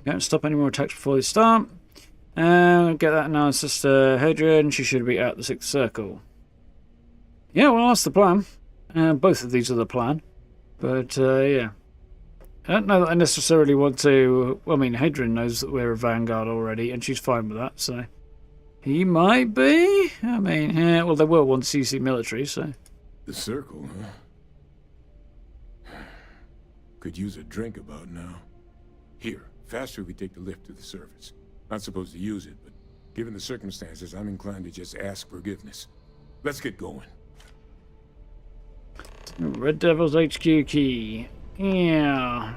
Can't stop any more attacks before they start. Get that analysis to Hadrian. She should be at the Sixth Circle. Yeah, well, that's the plan. Both of these are the plan. But, yeah. I don't know that I necessarily want to... I mean, Hadrian knows that we're a vanguard already, and she's fine with that, so... He might be? I mean, yeah, well, they were once CC military, so... The Circle, huh? Could use a drink about now. Here, faster we take the lift to the surface. Not supposed to use it, but given the circumstances, I'm inclined to just ask forgiveness. Let's get going. Red Devil's HQ key. Yeah.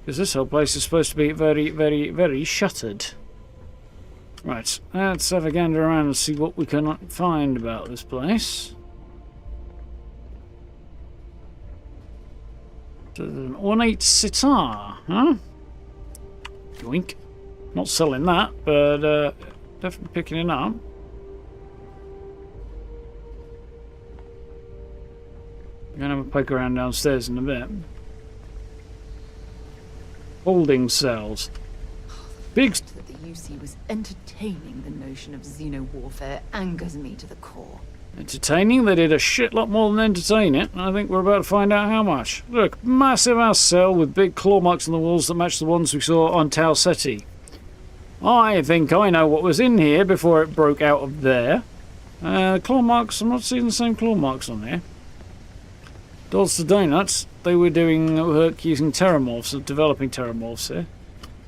Because this whole place is supposed to be very, very, very shuttered. Right, let's have a gander around and see what we can find about this place. An ornate sitar, huh? Yoink. Not selling that, but definitely picking it up. I'm going to have a poke around downstairs in a bit. Holding cells. Big... That the UC was entertaining the notion of xeno-warfare angers me to the core. Entertaining? They did a shit lot more than entertain it. I think we're about to find out how much. Look, massive ass cell with big claw marks on the walls that match the ones we saw on Tal Ceti. I think I know what was in here before it broke out of there. Claw marks, I'm not seeing the same claw marks on here. Dolls to donuts. they were doing work using terramorphs, or developing terramorphs here.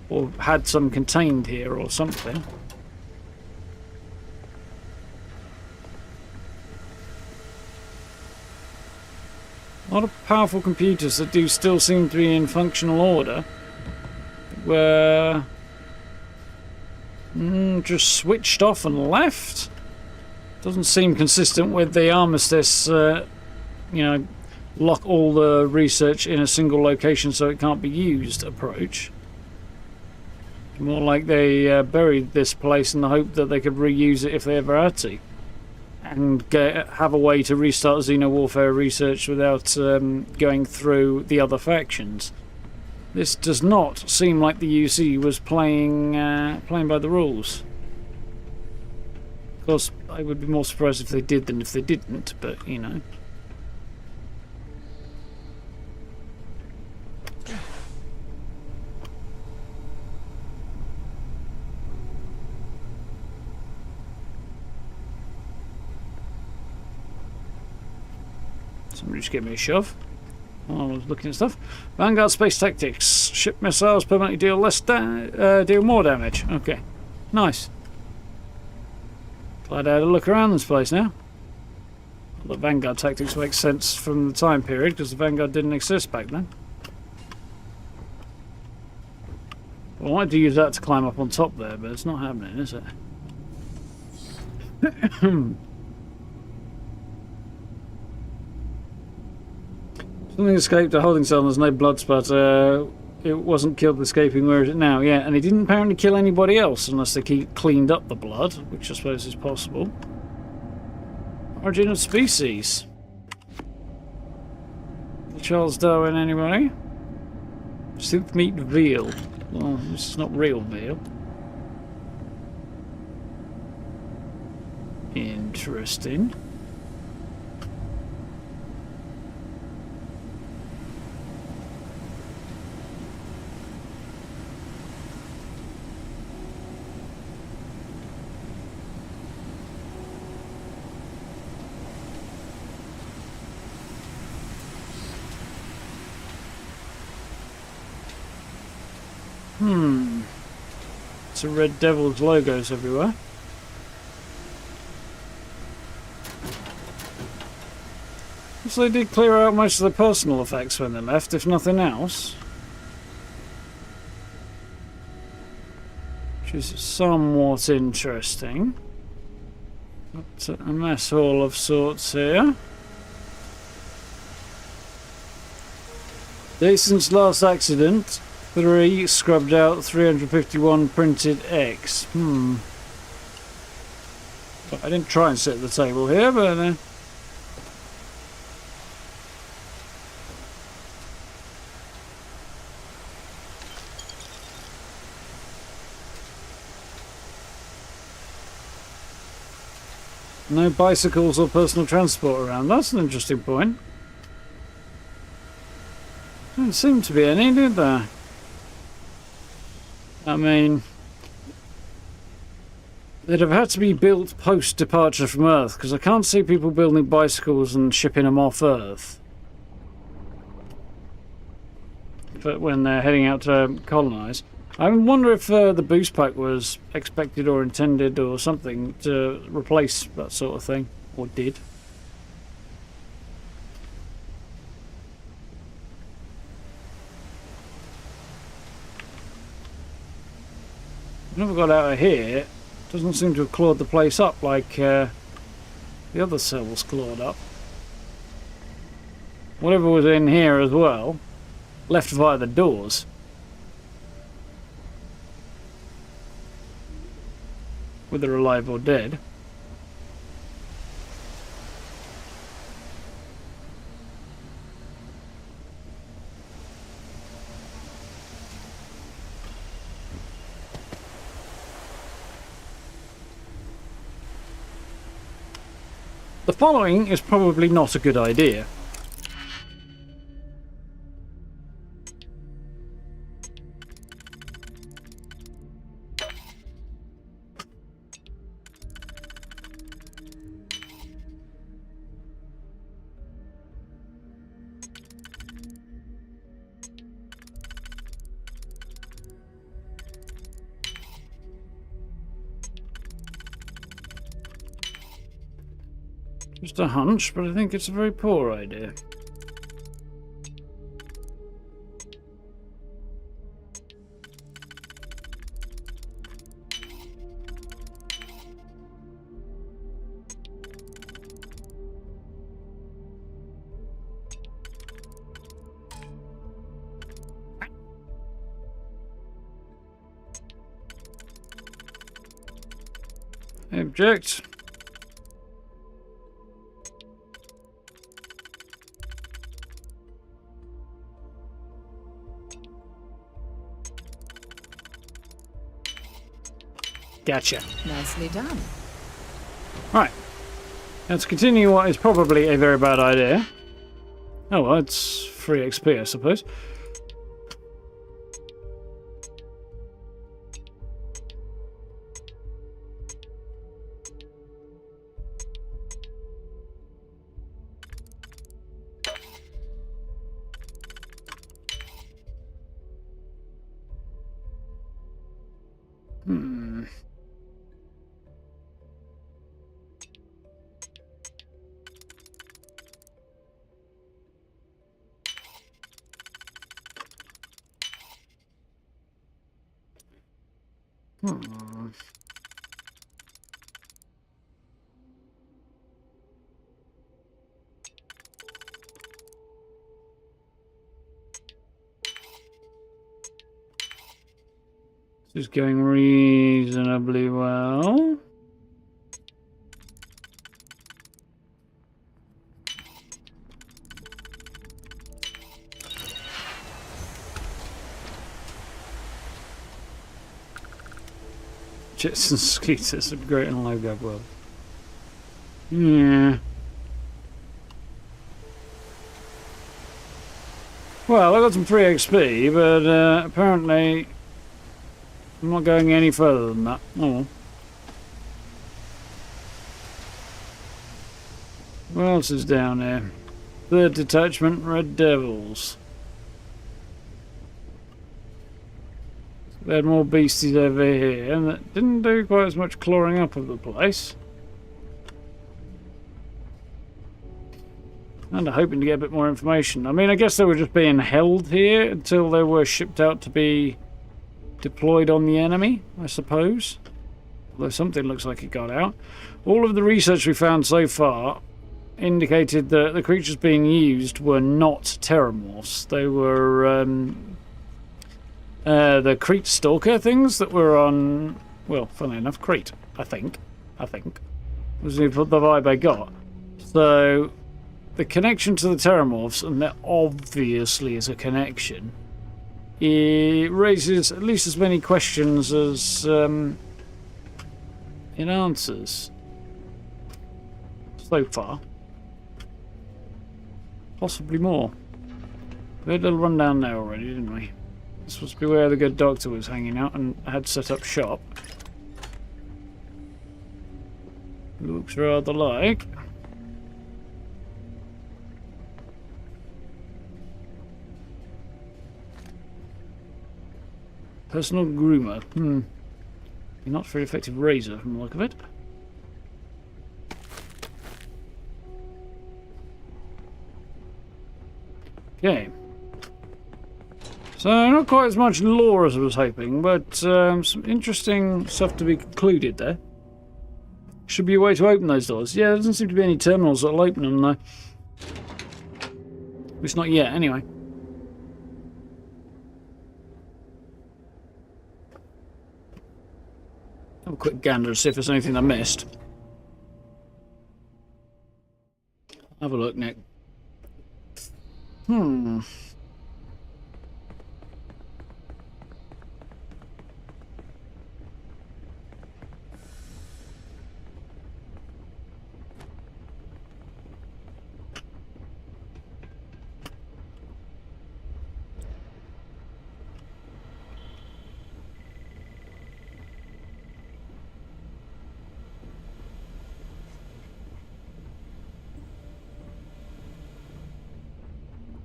Or had some contained here or something. A lot of powerful computers that do still seem to be in functional order were just switched off and left. Doesn't seem consistent with the armistice, you know, lock all the research in a single location so it can't be used approach. More like they buried this place in the hope that they could reuse it if they ever had to. And have a way to restart Xeno Warfare research without going through the other factions. This does not seem like the UC was playing by the rules. Of course, I would be more surprised if they did than if they didn't, but you know. Somebody just give me a shove. I was looking at stuff. Vanguard Space Tactics. Ship missiles permanently deal deal more damage. Okay. Nice. Glad I had a look around this place now. The Vanguard Tactics makes sense from the time period because the Vanguard didn't exist back then. Well, I wanted to use that to climb up on top there, but it's not happening, is it? Something escaped a holding cell and there's no blood spot. It wasn't killed escaping. Where is it now? Yeah, and it didn't apparently kill anybody else unless they cleaned up the blood, which I suppose is possible. Origin of species. Charles Darwin, anybody? Soup meat veal. Well, this is not real veal. Interesting. It's a Red Devil's logos everywhere. So they did clear out most of the personal effects when they left, if nothing else. Which is somewhat interesting. Got a mess hall of sorts here. Jason's last accident. 3 scrubbed out, 351 printed X. I didn't try and sit at the table here, but no bicycles or personal transport around. That's an interesting point. Didn't seem to be any, did there? I mean, they'd have had to be built post-departure from Earth, because I can't see people building bicycles and shipping them off Earth. But when they're heading out to colonise. I wonder if the boost pack was expected or intended or something to replace that sort of thing, or did. Never got out of here. Doesn't seem to have clawed the place up like the other cells clawed up. Whatever was in here as well, left via the doors. Whether alive or dead. The following is probably not a good idea. Just a hunch, but I think it's a very poor idea. Object. Gotcha. Nicely done. Right. Let's continue what is probably a very bad idea. Oh well, it's free XP, I suppose. This is going reasonably well. Jets and scooters are great in low gag world. Yeah. Well, I got some free XP, but apparently I'm not going any further than that. Oh well. What else is down here? Third detachment, Red Devils. They had more beasties over here, and that didn't do quite as much clawing up of the place. And I'm hoping to get a bit more information. I mean, I guess they were just being held here until they were shipped out to be deployed on the enemy, I suppose. Although something looks like it got out. All of the research we found so far indicated that the creatures being used were not Terramorphs. They were the Crete Stalker things that were on, well, funnily enough, Crete, I think. Was the vibe I got. So, the connection to the Terramorphs, and there obviously is a connection, it raises at least as many questions as it answers. So far. Possibly more. We had a little run down there already, didn't we? This must be where the good doctor was hanging out and had set up shop. Looks rather like. Personal groomer. You're not a very effective razor from the look of it. Okay. So, not quite as much lore as I was hoping, but some interesting stuff to be concluded there. Should be a way to open those doors. Yeah, there doesn't seem to be any terminals that'll open them, though. At least not yet, anyway. Have a quick gander to see if there's anything I missed. Have a look, Nick.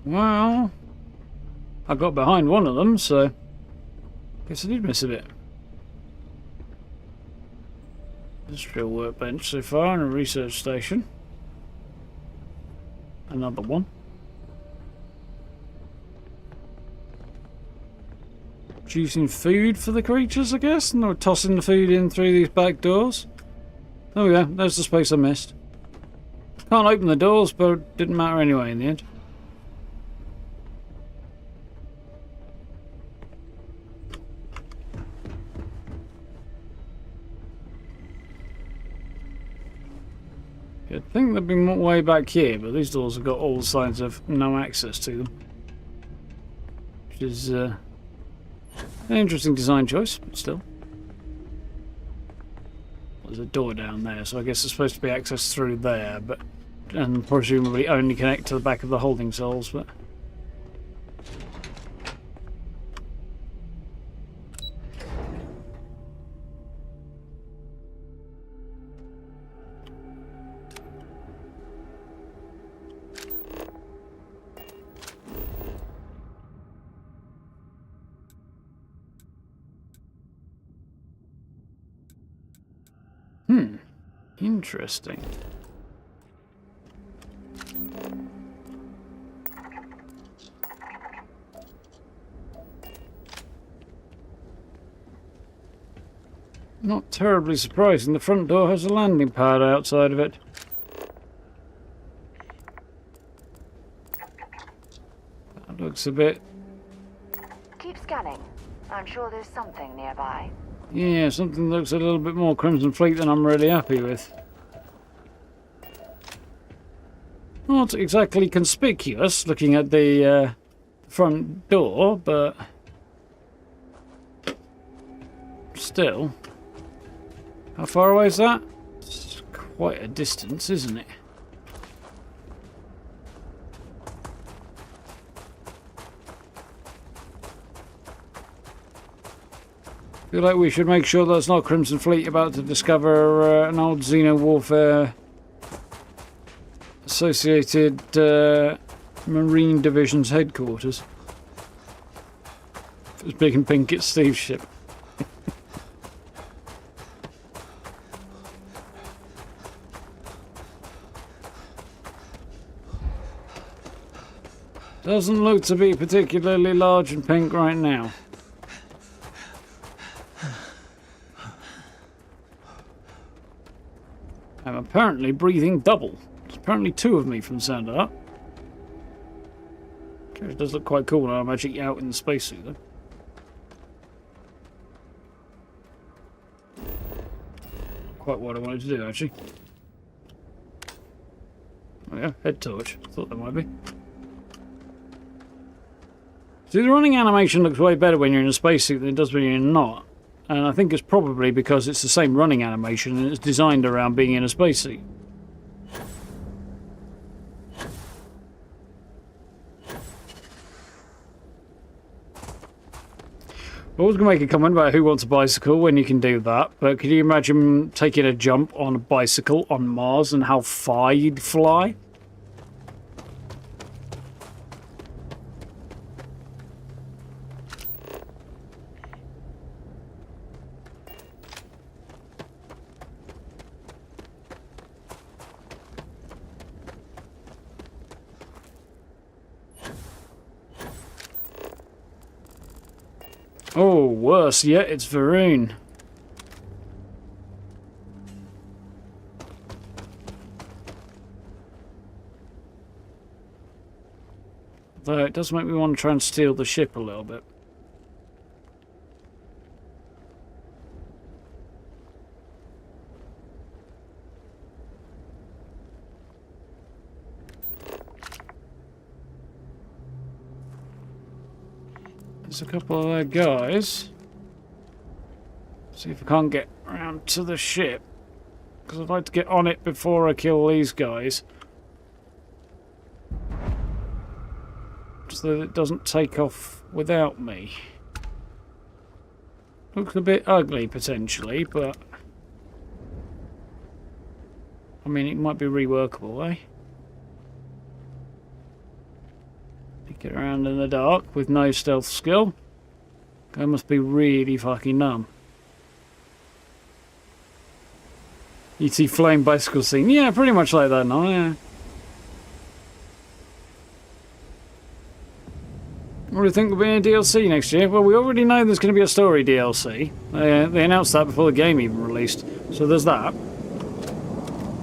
Well, I got behind one of them, so guess I did miss a bit. Industrial workbench so far and a research station. Another one. Producing food for the creatures, I guess, and they're tossing the food in through these back doors. Oh yeah, there's the space I missed. Can't open the doors, but it didn't matter anyway in the end. You'd think there'd be more way back here, but these doors have got all the signs of no access to them. Which is an interesting design choice, but still. There's a door down there, so I guess it's supposed to be accessed through there, but and presumably only connect to the back of the holding cells, but... Interesting. Not terribly surprising. The front door has a landing pad outside of it. That looks a bit... Keep scanning. I'm sure there's something nearby. Yeah, something that looks a little bit more Crimson Fleet than I'm really happy with. Not exactly conspicuous looking at the front door, but still. How far away is that? It's quite a distance, isn't it? I feel like we should make sure that's not Crimson Fleet about to discover an old Xeno Warfare associated Marine Division's headquarters. If it was big and pink, it's Steve's ship. Doesn't look to be particularly large and pink right now. I'm apparently breathing double. There's apparently two of me from the sound of that. Okay, it does look quite cool now I'm actually out in the spacesuit though. Quite what I wanted to do actually. Oh yeah, head torch. Thought there might be. See, the running animation looks way better when you're in a spacesuit than it does when you're not. And I think it's probably because it's the same running animation and it's designed around being in a spacesuit. I was going to make a comment about who wants a bicycle when you can do that, but could you imagine taking a jump on a bicycle on Mars and how far you'd fly? Oh, worse yet, it's Varun. Though it does make me want to try and steal the ship a little bit. There's a couple of their guys. See if I can't get around to the ship. Because I'd like to get on it before I kill these guys. So that it doesn't take off without me. Looks a bit ugly potentially, but... I mean, it might be reworkable, eh? Get around in the dark with no stealth skill. Guy must be really fucking numb. E.T. flame bicycle scene. Yeah, pretty much like that now, yeah. What do you think will be a DLC next year? Well, we already know there's going to be a story DLC. They announced that before the game even released. So there's that.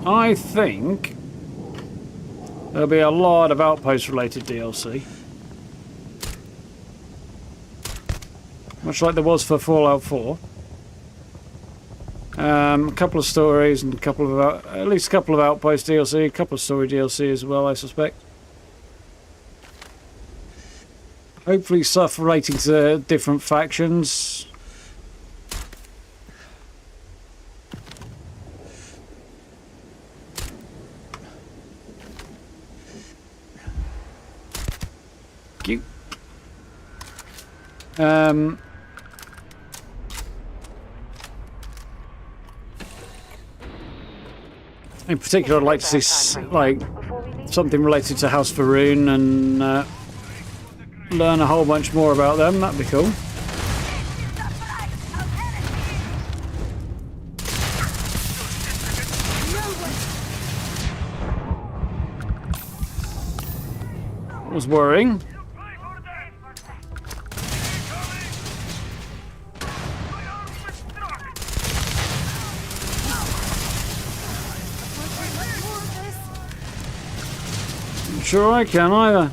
I think there'll be a lot of Outpost-related DLC. Much like there was for Fallout 4. A couple of stories and at least a couple of Outpost DLC, a couple of story DLC as well, I suspect. Hopefully stuff relating to different factions. Cute. In particular, I'd like to see like something related to House Varun and learn a whole bunch more about them. That'd be cool. That was worrying. Not sure I can either.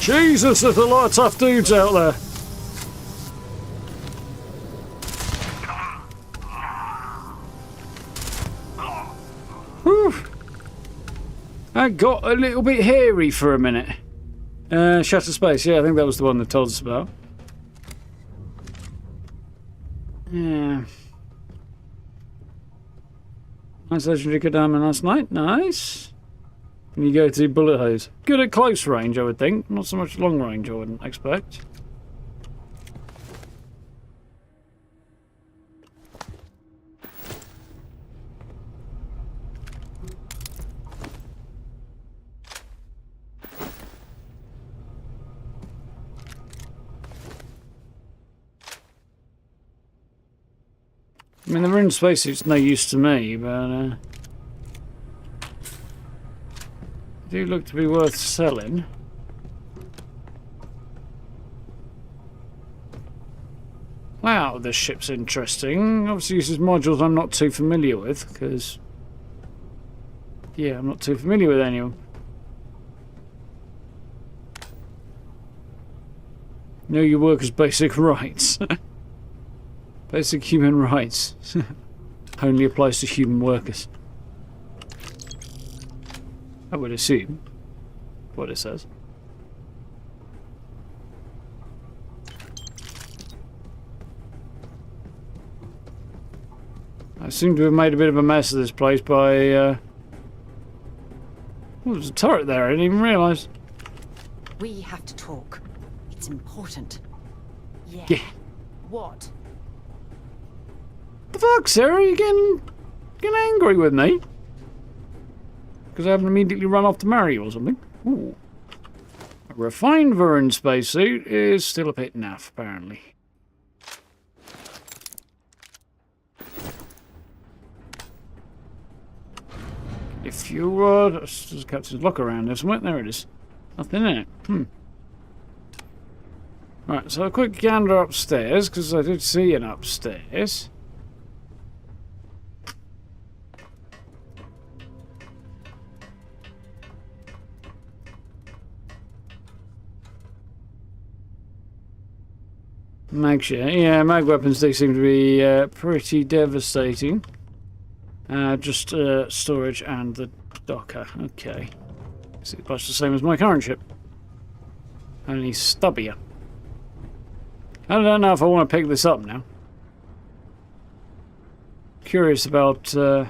Jesus, there's a lot of tough dudes out there. Whew. That got a little bit hairy for a minute. Shattered Space, yeah, I think that was the one they told us about. Yeah. Nice legendary Kodama last night, nice. And you go to bullet hose. Good at close range, I would think. Not so much long range, I wouldn't expect. I mean, the rune spacesuit's no use to me, but do look to be worth selling. Wow, this ship's interesting. Obviously uses modules I'm not too familiar with, because yeah, I'm not too familiar with any of them. Know your workers' basic rights. Basic human rights. Only applies to human workers. I would assume what it says. I seem to have made a bit of a mess of this place by oh, there's a turret there, I didn't even realise. We have to talk. It's important. Yeah. What? The fuck, Sarah? Are you getting angry with me? Because I haven't immediately run off to marry you or something? Ooh. A refined Varun spacesuit is still a bit naff, apparently. If you there's a captain's locker around there somewhere. There it is. Nothing in it. Right, so a quick gander upstairs, because I did see an upstairs. Mag weapons, they seem to be pretty devastating. Just storage and the docker. Okay. It's much the same as my current ship. Only stubbier. I don't know if I want to pick this up now. Curious about the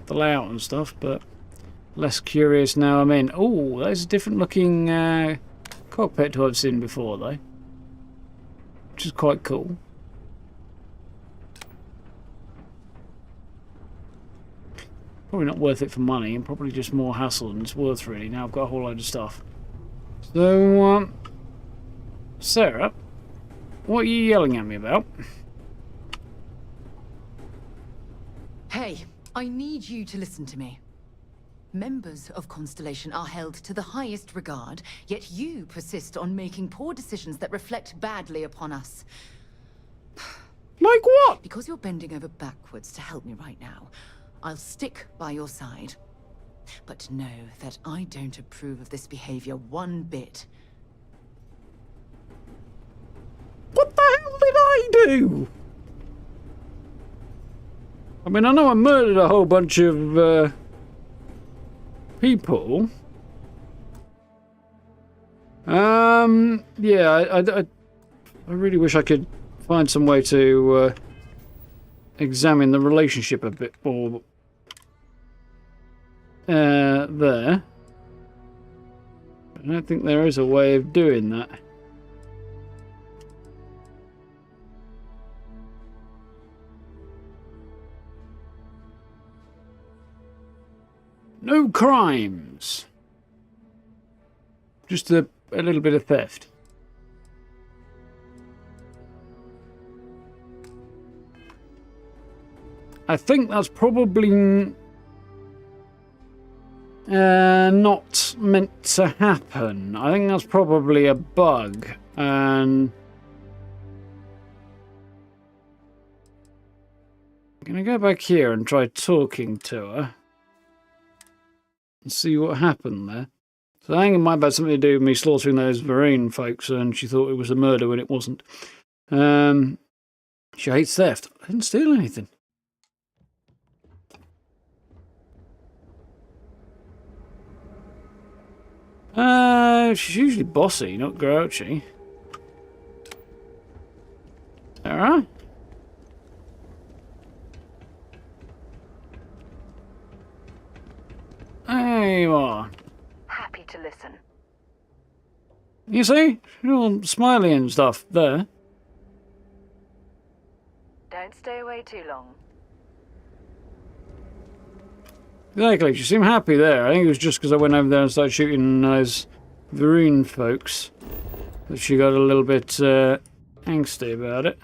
layout and stuff, but less curious now I'm in. Oh, there's a different looking cockpit to I've seen before, though. Which is quite cool. Probably not worth it for money, and probably just more hassle than it's worth, really. Now I've got a whole load of stuff. So, Sarah, what are you yelling at me about? Hey, I need you to listen to me. Members of Constellation are held to the highest regard, yet you persist on making poor decisions that reflect badly upon us. Like what? Because you're bending over backwards to help me right now, I'll stick by your side. But know that I don't approve of this behavior one bit. What the hell did I do? I mean, I know I murdered a whole bunch of people. Yeah, I really wish I could find some way to examine the relationship a bit more there. I don't think there is a way of doing that. No crimes. Just a little bit of theft. I think that's probably not meant to happen. I think that's probably a bug. And I'm going to go back here and try talking to her. And see what happened there. So I think it might have had something to do with me slaughtering those Varine folks, and she thought it was a murder when it wasn't. She hates theft. I didn't steal anything. She's usually bossy, not grouchy. Alright. There you are. Happy to listen. You see? You're all smiley and stuff there. Don't stay away too long. Exactly, she seemed happy there. I think it was just because I went over there and started shooting those Varune folks that she got a little bit angsty about it.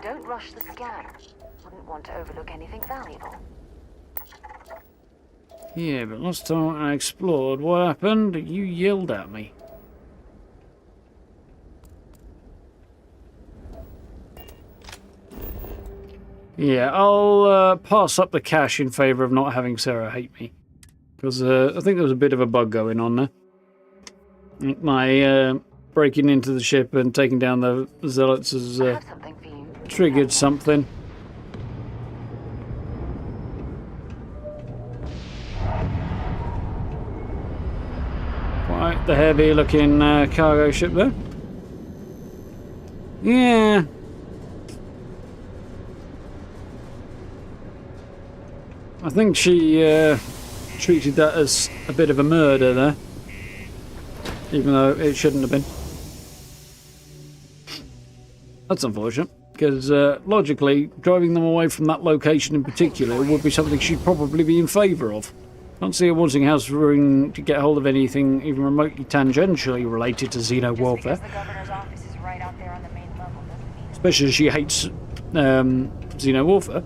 Don't rush the scan. Wouldn't want to overlook anything valuable. Yeah, but last time I explored, what happened? You yelled at me. Yeah, I'll pass up the cash in favour of not having Sarah hate me. Because I think there was a bit of a bug going on there. My breaking into the ship and taking down the zealots has triggered something. Quite the heavy looking cargo ship there. Yeah. I think she treated that as a bit of a murder there, even though it shouldn't have been. That's unfortunate, because logically, driving them away from that location in particular would be something she'd probably be in favour of. Can't see her wanting House Ring to get hold of anything even remotely tangentially related to Xeno warfare. Especially as she hates Xeno warfare.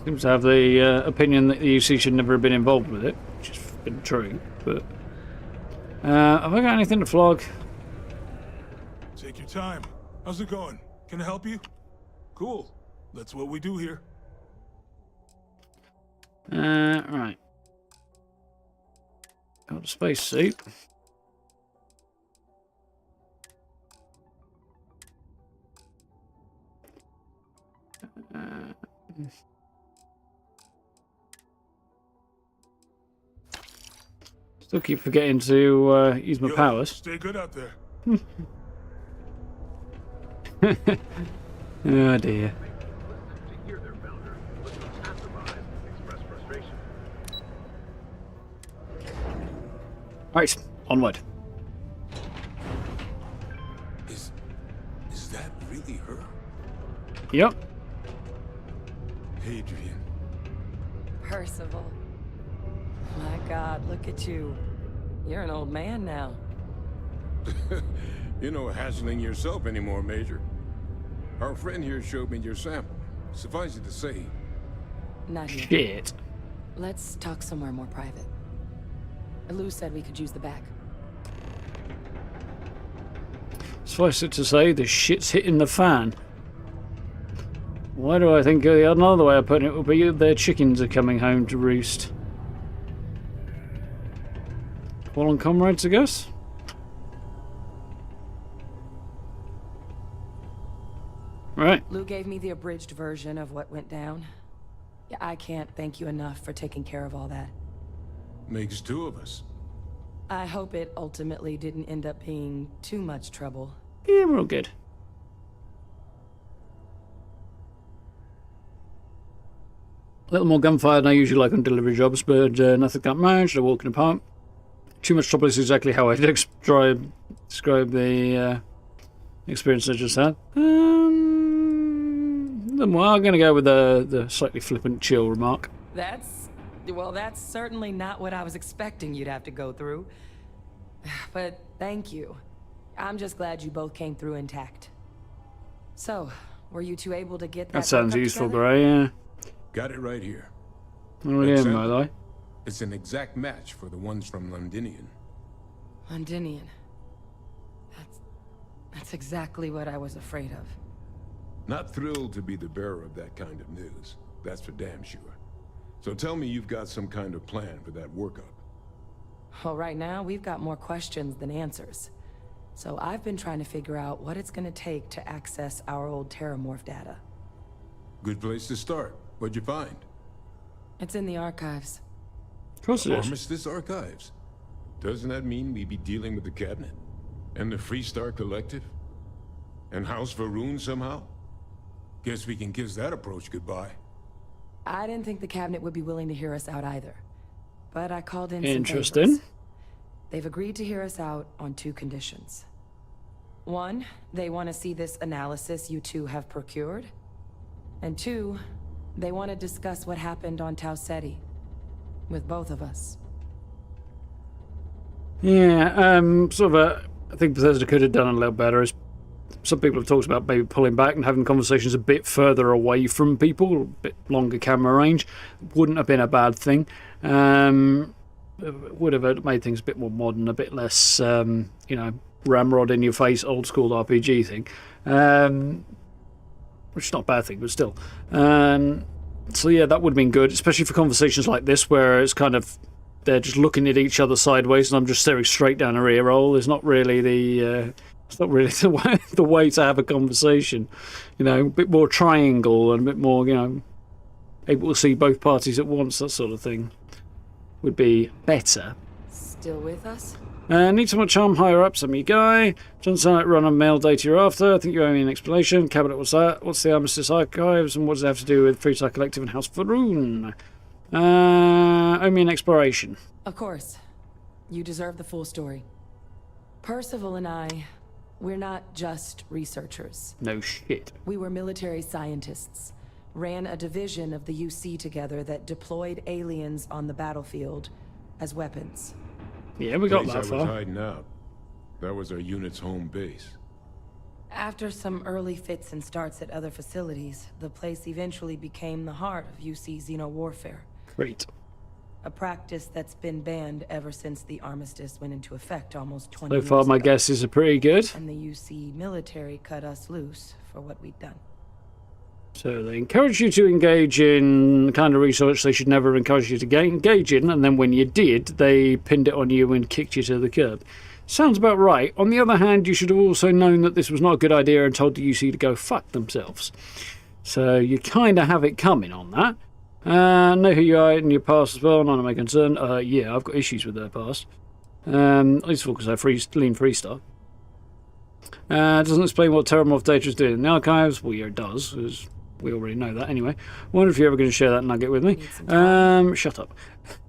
Seems to have the opinion that the UC should never have been involved with it, which has been true, but... have I got anything to flog? Take your time. How's it going? Can I help you? Cool. That's what we do here. Right. Got a space suit. Still keep forgetting to use my powers. Stay good out there. Oh dear. Right, onward. Is that really her? Yep. Hadrian. Percival. My God, look at you. You're an old man now. You're no hatchling yourself anymore, Major. Our friend here showed me your sample. Suffice it to say... Not here. Shit. Let's talk somewhere more private. Lou said we could use the back. Suffice it to say, the shit's hitting the fan. Why do I think another way of putting it would be their chickens are coming home to roost? Fallen comrades, I guess? Right. Lou gave me the abridged version of what went down. Yeah, I can't thank you enough for taking care of all that. Makes two of us. I hope it ultimately didn't end up being too much trouble. Yeah, we're all good. A little more gunfire than I usually like on delivery jobs, but nothing got managed. I walk in the park. Too much trouble is exactly how I describe the experience I just had. Well, I'm going to go with the slightly flippant chill remark. That's certainly not what I was expecting you'd have to go through. But thank you. I'm just glad you both came through intact. So, were you two able to get that? That sounds useful, together? Gray, yeah. Got it right here. Oh, yeah, by the way. It's an exact match for the ones from Londinian. Londinian. That's exactly what I was afraid of. Not thrilled to be the bearer of that kind of news. That's for damn sure. So tell me you've got some kind of plan for that workup. Well, right now, we've got more questions than answers. So I've been trying to figure out what it's going to take to access our old Terramorph data. Good place to start. What'd you find? It's in the archives. Of course it is. Armistice archives? Doesn't that mean we'd be dealing with the cabinet? And the Freestar Collective? And House Varun somehow? Guess we can kiss that approach goodbye. I didn't think the cabinet would be willing to hear us out either. But I called in some Interesting. favors. They've agreed to hear us out on 2 conditions. 1, they want to see this analysis you two have procured. And 2, they want to discuss what happened on Tau Ceti. With both of us. Yeah, I think Bethesda could have done a little better. As some people have talked about maybe pulling back and having conversations a bit further away from people, a bit longer camera range. Wouldn't have been a bad thing. Would have made things a bit more modern, a bit less, ramrod in your face, old school RPG thing. Which is not a bad thing, but still. So yeah, that would have been good, especially for conversations like this, where it's kind of they're just looking at each other sideways, and I'm just staring straight down her ear roll. It's not really the way to have a conversation. A bit more triangle and a bit more, able to see both parties at once. That sort of thing would be better. Still with us? Need someone charm higher up, some you guy. Doesn't sound like run on mail data you're after. I think you owe me an explanation. Cabinet, what's that? What's the Armistice Archives, and what does it have to do with Freestar Collective and House Varun? Owe me an exploration. Of course. You deserve the full story. Percival and I, we're not just researchers. No shit. We were military scientists. Ran a division of the UC together that deployed aliens on the battlefield as weapons. Yeah, we got Place that I far. was hiding out. That was our unit's home base. After some early fits and starts at other facilities, the place eventually became the heart of UC xeno-warfare. Great. A practice that's been banned ever since the armistice went into effect almost 20 years So far, my ago. guesses are pretty good. And the UC military cut us loose for what we'd done. So they encourage you to engage in the kind of research they should never encourage you to engage in, and then when you did, they pinned it on you and kicked you to the curb. Sounds about right. On the other hand, you should have also known that this was not a good idea and told the UC to go fuck themselves. So you kind of have it coming on that. Know who you are in your past as well, none of my concern. Yeah, I've got issues with their past. At least because I lean Freestar. Doesn't explain what Terramorph data is doing in the archives. Well, yeah, it does, because we already know that anyway. Wonder if you're ever going to share that nugget with me. Shut up.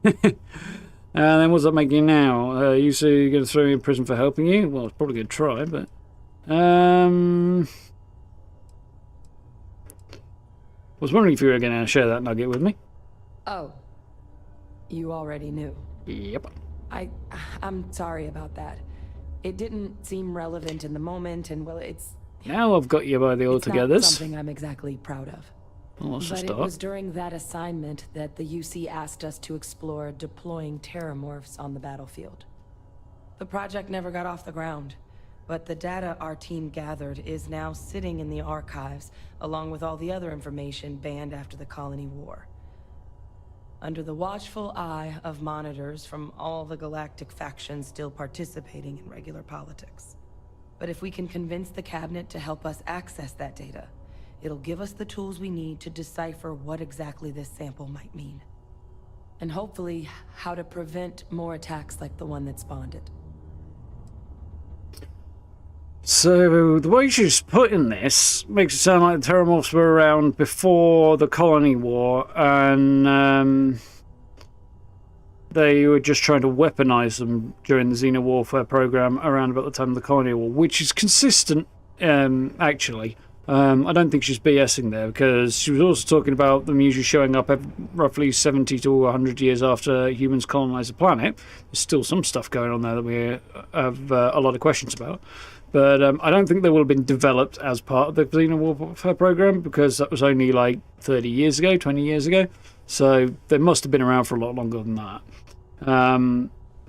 Then what does that make you now? You say you're going to throw me in prison for helping you? Well, it's probably going to try, but... was wondering if you were going to share that nugget with me. Oh. You already knew. Yep. I'm sorry about that. It didn't seem relevant in the moment, and well, it's Now I've got you by the It's not altogether's. something I'm exactly proud of. Well, that's a But it start. was during that assignment that the UC asked us to explore deploying terramorphs on the battlefield. The project never got off the ground, but the data our team gathered is now sitting in the archives, along with all the other information banned after the Colony War. Under the watchful eye of monitors from all the galactic factions still participating in regular politics. But if we can convince the cabinet to help us access that data, it'll give us the tools we need to decipher what exactly this sample might mean. And hopefully, how to prevent more attacks like the one that spawned it. So, the way she's putting this makes it sound like the Terramorphs were around before the Colony War, and they were just trying to weaponize them during the Xeno Warfare program around about the time of the Colony War, which is consistent, actually. I don't think she's BSing there, because she was also talking about them usually showing up roughly 70 to 100 years after humans colonized the planet. There's still some stuff going on there that we have a lot of questions about. But I don't think they will have been developed as part of the Xeno Warfare program, because that was only like 30 years ago, 20 years ago. So they must have been around for a lot longer than that.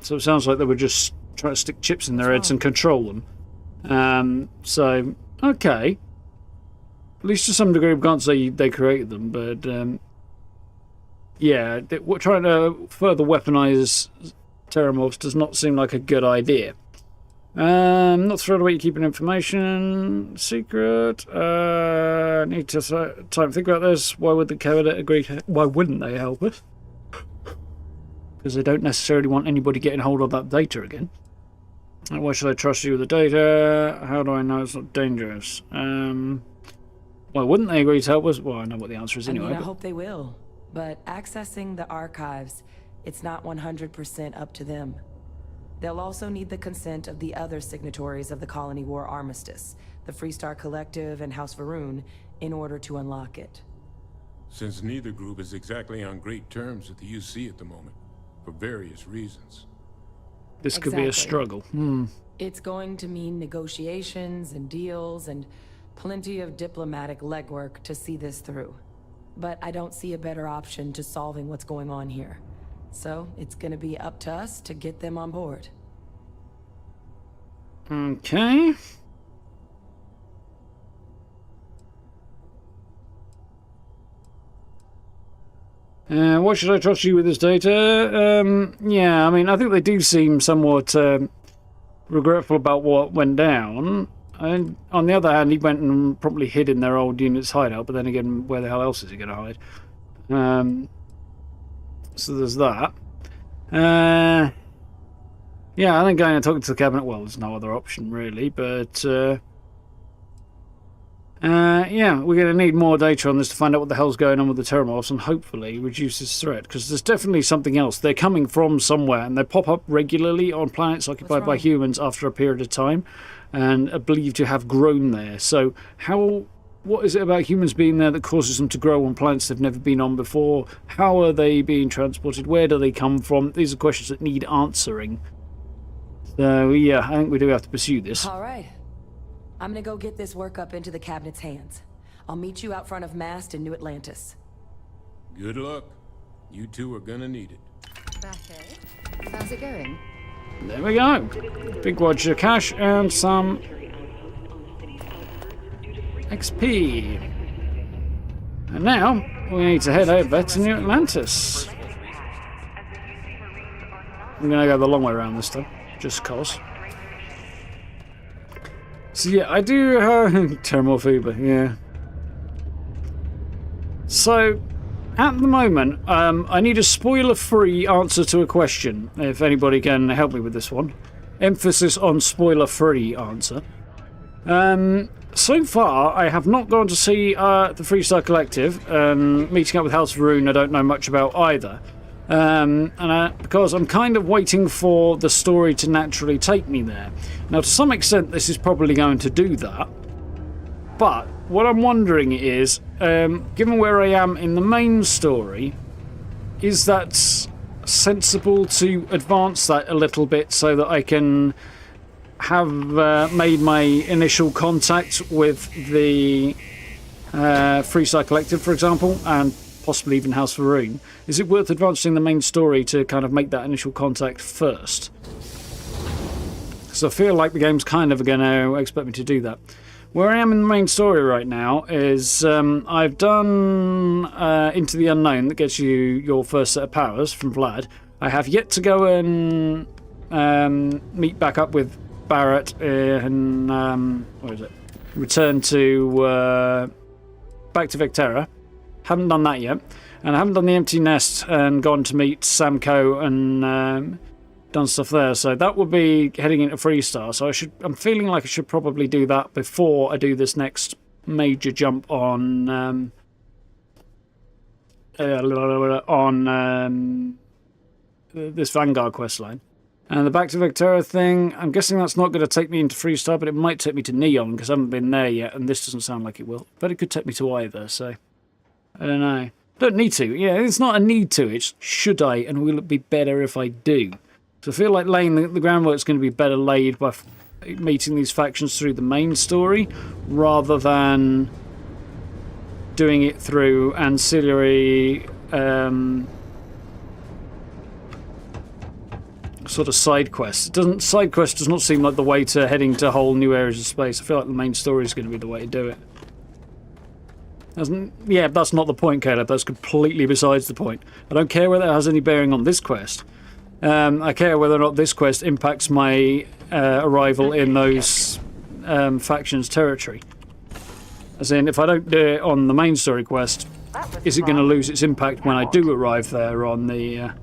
So it sounds like they were just trying to stick chips in their heads and control them. So, okay. At least to some degree we can't say they created them, but yeah, trying to further weaponize Terramorphs does not seem like a good idea. Not thrilled about you keeping information secret. Need to time to think about this. Why would the cabinet agree? Why wouldn't they help us? Because they don't necessarily want anybody getting hold of that data again. Why should I trust you with the data? How do I know it's not dangerous? Why wouldn't they agree to help us? Well, I know what the answer is anyway. I hope they will. But accessing the archives, it's not 100% up to them. They'll also need the consent of the other signatories of the Colony War Armistice, the Freestar Collective and House Varun, in order to unlock it. Since neither group is exactly on great terms with the UC at the moment, for various reasons. This could be a struggle. It's going to mean negotiations and deals and plenty of diplomatic legwork to see this through. But I don't see a better option to solving what's going on here. So it's going to be up to us to get them on board. Okay. Why should I trust you with this data? Yeah, I mean, I think they do seem somewhat regretful about what went down. And on the other hand, he went and probably hid in their old unit's hideout, but then again, where the hell else is he going to hide? So there's that. Yeah, I think going and talking to the cabinet, well, there's no other option really, but yeah, we're going to need more data on this to find out what the hell's going on with the Terramorphs and hopefully reduce this threat, because there's definitely something else. They're coming from somewhere, and they pop up regularly on planets occupied by humans after a period of time, and are believed to have grown there. So what is it about humans being there that causes them to grow on planets they've never been on before? How are they being transported? Where do they come from? These are questions that need answering. So yeah, I think we do have to pursue this. All right. I'm gonna go get this work up into the cabinet's hands. I'll meet you out front of Mast in New Atlantis. Good luck. You two are gonna need it. Back, eh? How's it going? There we go. Big wad of cash and some XP. And now we need to head over to New Atlantis. I'm going to go the long way around this time, just cause. So yeah, I do have Terramorph Uber, yeah. So at the moment, I need a spoiler-free answer to a question, if anybody can help me with this one. Emphasis on spoiler-free answer. So far, I have not gone to see the Freestar Collective. Meeting up with House Varun, I don't know much about either. Because I'm kind of waiting for the story to naturally take me there. Now, to some extent, this is probably going to do that. But what I'm wondering is, given where I am in the main story, is that sensible to advance that a little bit so that I can have made my initial contact with the Freestar Collective, for example, and possibly even House Varun, is it worth advancing the main story to kind of make that initial contact first? Because I feel like the game's kind of going to expect me to do that. Where I am in the main story right now is I've done Into the Unknown, that gets you your first set of powers from Vlad. I have yet to go and meet back up with Barrett and what is it? Return to back to Vectera. Haven't done that yet, and I haven't done the Empty Nest and gone to meet Samco and done stuff there. So that would be heading into Freestar. So I'm feeling like I should probably do that before I do this next major jump on this Vanguard questline. And the Back to Vectera thing, I'm guessing that's not going to take me into Freestar, but it might take me to Neon, because I haven't been there yet, and this doesn't sound like it will. But it could take me to either, so I don't know. Don't need to. Yeah, it's not a need to, it's should I, and will it be better if I do? So I feel like laying the groundwork's going to be better laid by meeting these factions through the main story, rather than doing it through ancillary sort of side quests. Side quest does not seem like the way to heading to whole new areas of space. I feel like the main story is going to be the way to do it. Yeah, that's not the point, Caleb. That's completely besides the point. I don't care whether it has any bearing on this quest. I care whether or not this quest impacts my arrival in those factions' territory. As in, if I don't do it on the main story quest, is it going to lose its impact when I do arrive there on the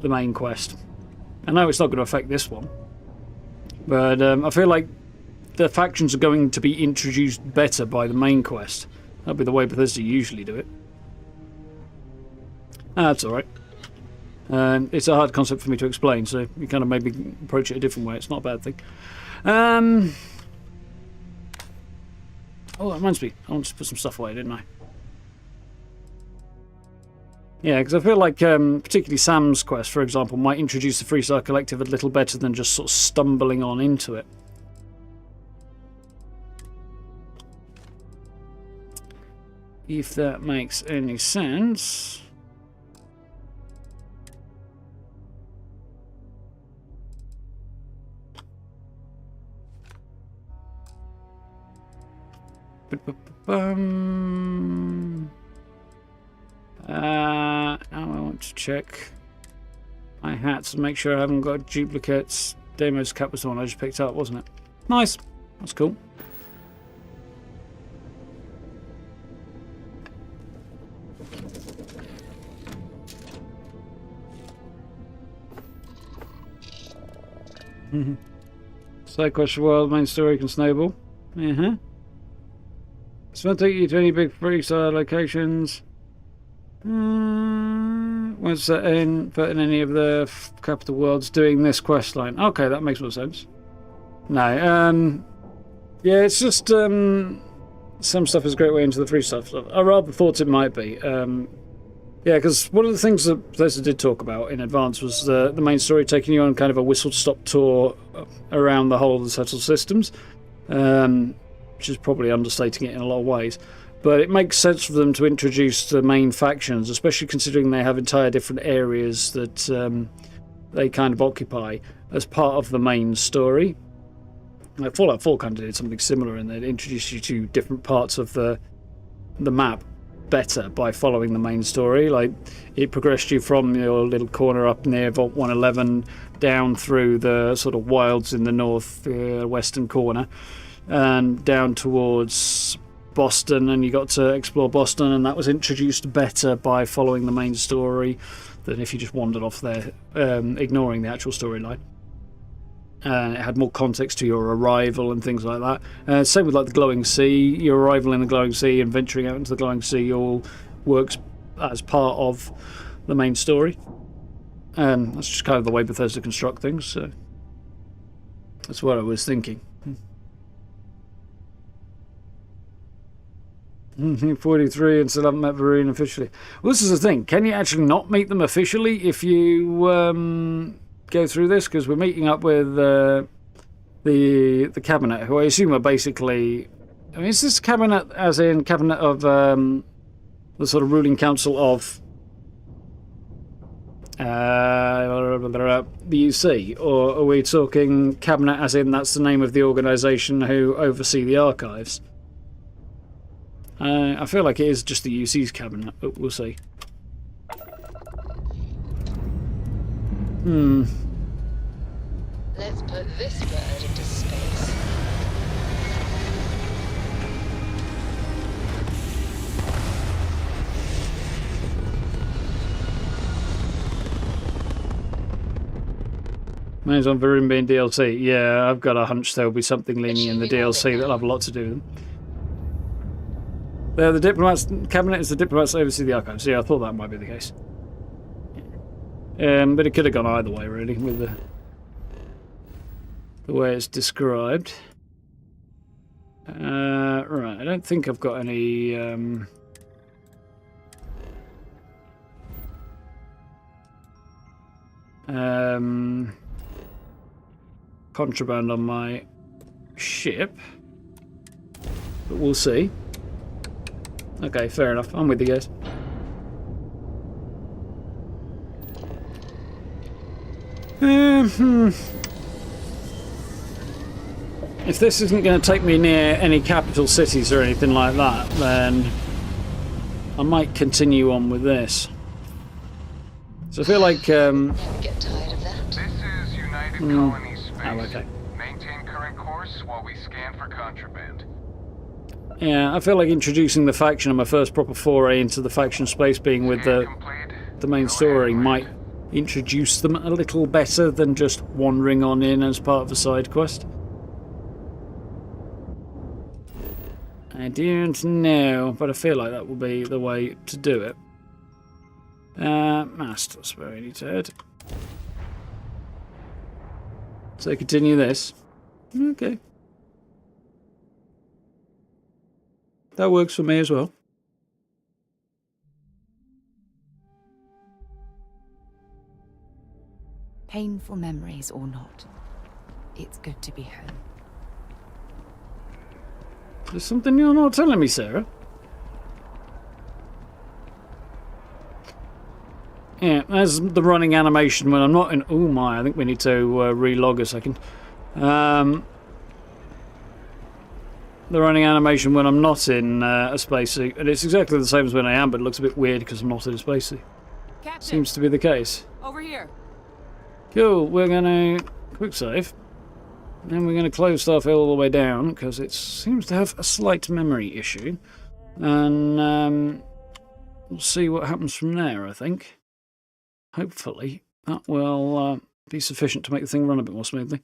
main quest? I know it's not going to affect this one, but I feel like the factions are going to be introduced better by the main quest. That'll be the way Bethesda usually do it. That's alright. It's a hard concept for me to explain, so you kind of maybe approach it a different way. It's not a bad thing. Oh, that reminds me. I wanted to put some stuff away, didn't I? Yeah, because I feel like particularly Sam's quest, for example, might introduce the Freestar Collective a little better than just sort of stumbling on into it. If that makes any sense. Now I want to check my hats and make sure I haven't got duplicates. Demo's cap was the one I just picked up, wasn't it? Nice. That's cool. Side quest for world, main story can snowball. It's not take you to any big Freestar locations. Won't set in any of the capital worlds doing this quest line. Okay, that makes more sense. No, yeah, it's just some stuff is a great way into the Freestar stuff. I rather thought it might be. Yeah, because one of the things that Bethesda did talk about in advance was the main story taking you on kind of a whistle-stop tour around the whole of the settled systems, which is probably understating it in a lot of ways. But it makes sense for them to introduce the main factions, especially considering they have entire different areas that they kind of occupy as part of the main story. Like Fallout 4 kind of did something similar, and they introduced you to different parts of the map better by following the main story. Like, it progressed you from your little corner up near Vault 111 down through the sort of wilds in the north western corner and down towards Boston, and you got to explore Boston, and that was introduced better by following the main story than if you just wandered off there ignoring the actual storyline. And it had more context to your arrival and things like that. Same with like the Glowing Sea. Your arrival in the Glowing Sea and venturing out into the Glowing Sea all works as part of the main story. That's just kind of the way Bethesda construct things. So that's what I was thinking. 43 and still haven't met Varun officially. Well, this is the thing. Can you actually not meet them officially if you go through this? Because we're meeting up with the cabinet, who I assume are basically... I mean, is this cabinet as in cabinet of the sort of ruling council of the UC? Or are we talking cabinet as in that's the name of the organisation who oversee the archives? I feel like it is just the UC's cabinet, but we'll see. Let's put this bird into space. Mine's on Verimbi and DLC. Yeah, I've got a hunch there'll be something leaning in the DLC that'll have a lot to do with them. The diplomats cabinet is the diplomats that oversee the archives. Yeah, I thought that might be the case. But it could have gone either way, really, with the way it's described. Right, I don't think I've got any... contraband on my ship. But we'll see. Okay, fair enough. I'm with you guys. If this isn't going to take me near any capital cities or anything like that, then I might continue on with this. So I feel like... Never get tired of that. This is United Colonies space. Oh, okay. Maintain current course while we scan for contraband. Yeah, I feel like introducing the faction on my first proper foray into the faction space being with the main story might introduce them a little better than just wandering on in as part of a side quest. I don't know, but I feel like that will be the way to do it. Mast, that's where I need to head. So continue this. Okay. That works for me as well. Painful memories or not, it's good to be home. There's something you're not telling me, Sarah. Yeah, there's the running animation when I'm not in... Oh my, I think we need to relog a second. The running animation when I'm not in a spacesuit. And it's exactly the same as when I am, but it looks a bit weird because I'm not in a spacesuit. Captain, seems to be the case. Over here. Cool, we're going to quick save. Then we're going to close Starfield all the way down because it seems to have a slight memory issue. And we'll see what happens from there, I think. Hopefully that will be sufficient to make the thing run a bit more smoothly.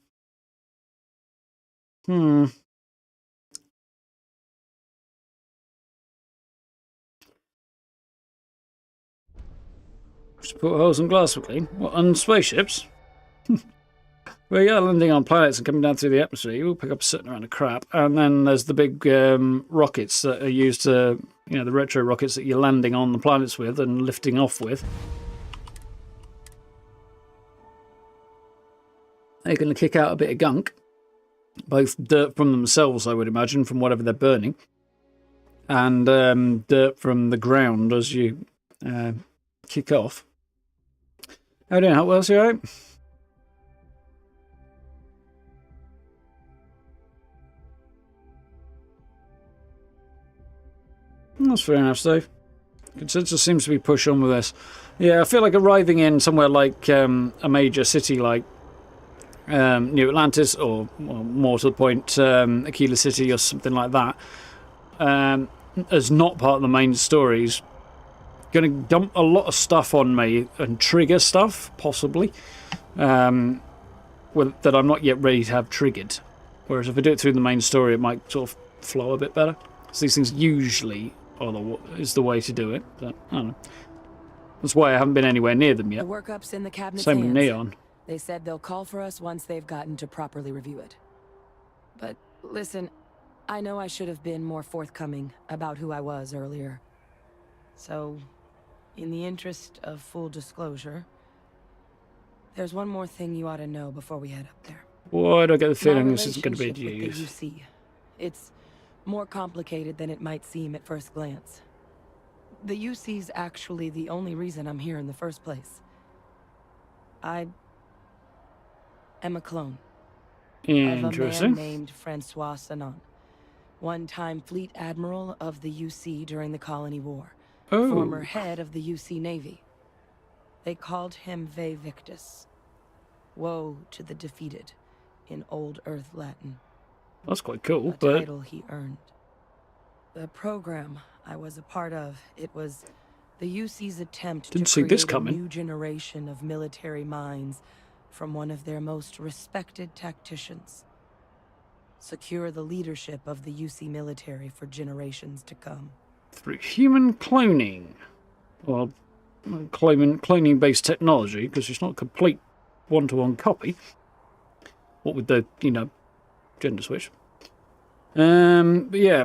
Just put holes in glass quickly. What, on spaceships? Well, yeah, landing on planets and coming down through the atmosphere, you will pick up a certain amount of crap. And then there's the big rockets that are used to, you know, the retro rockets that you're landing on the planets with and lifting off with. They're going to kick out a bit of gunk. Both dirt from themselves, I would imagine, from whatever they're burning. And dirt from the ground as you kick off. How are you doing, Hotwells? You alright? That's fair enough, Steve. Consensus seems to be push on with this. Yeah, I feel like arriving in somewhere like a major city like New Atlantis, or more to the point, Aquila City or something like that, as not part of the main stories, going to dump a lot of stuff on me and trigger stuff, possibly, that I'm not yet ready to have triggered. Whereas if I do it through the main story, it might sort of flow a bit better. So these things usually is the way to do it. But I don't know. That's why I haven't been anywhere near them yet. The workup's in the cabinet's Same with hands. Neon. They said they'll call for us once they've gotten to properly review it. But listen, I know I should have been more forthcoming about who I was earlier. So, in the interest of full disclosure, there's one more thing you ought to know before we head up there. Why do I get the My feeling this isn't going to be relationship with used? the UC. It's more complicated than it might seem at first glance. The UC's actually the only reason I'm here in the first place. I am a clone of a man named Francois Sanon, one-time fleet admiral of the UC during the Colony War, former head of the UC Navy. They called him Ve Victus, woe to the defeated, in Old Earth Latin. That's quite cool, a but... title he earned. The program I was a part of, it was the UC's attempt to create a new generation of military minds from one of their most respected tacticians. Secure the leadership of the UC military for generations to come. Through human cloning. Well, cloning-based technology, because it's not a complete one-to-one copy. What with the, gender switch. But yeah,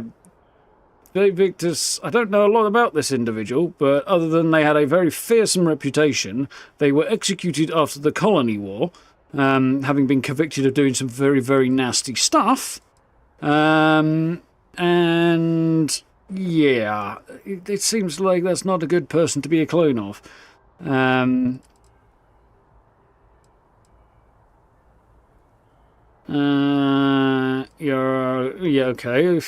Victus, I don't know a lot about this individual, but other than they had a very fearsome reputation, they were executed after the Colony War, having been convicted of doing some very, very nasty stuff. And yeah, it seems like that's not a good person to be a clone of. Yeah, okay.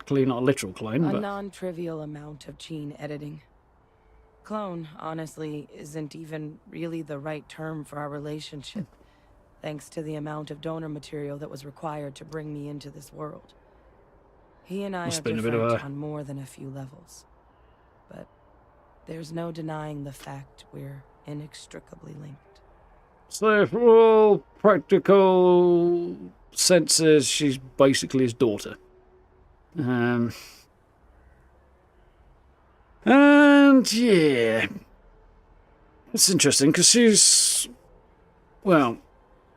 Clearly not a literal clone, but... A non-trivial amount of gene editing. Clone, honestly, isn't even really the right term for our relationship, thanks to the amount of donor material that was required to bring me into this world. He and I are different on more than a few levels. But there's no denying the fact we're inextricably linked. So, for all practical senses, she's basically his daughter. And yeah, it's interesting because she's, well,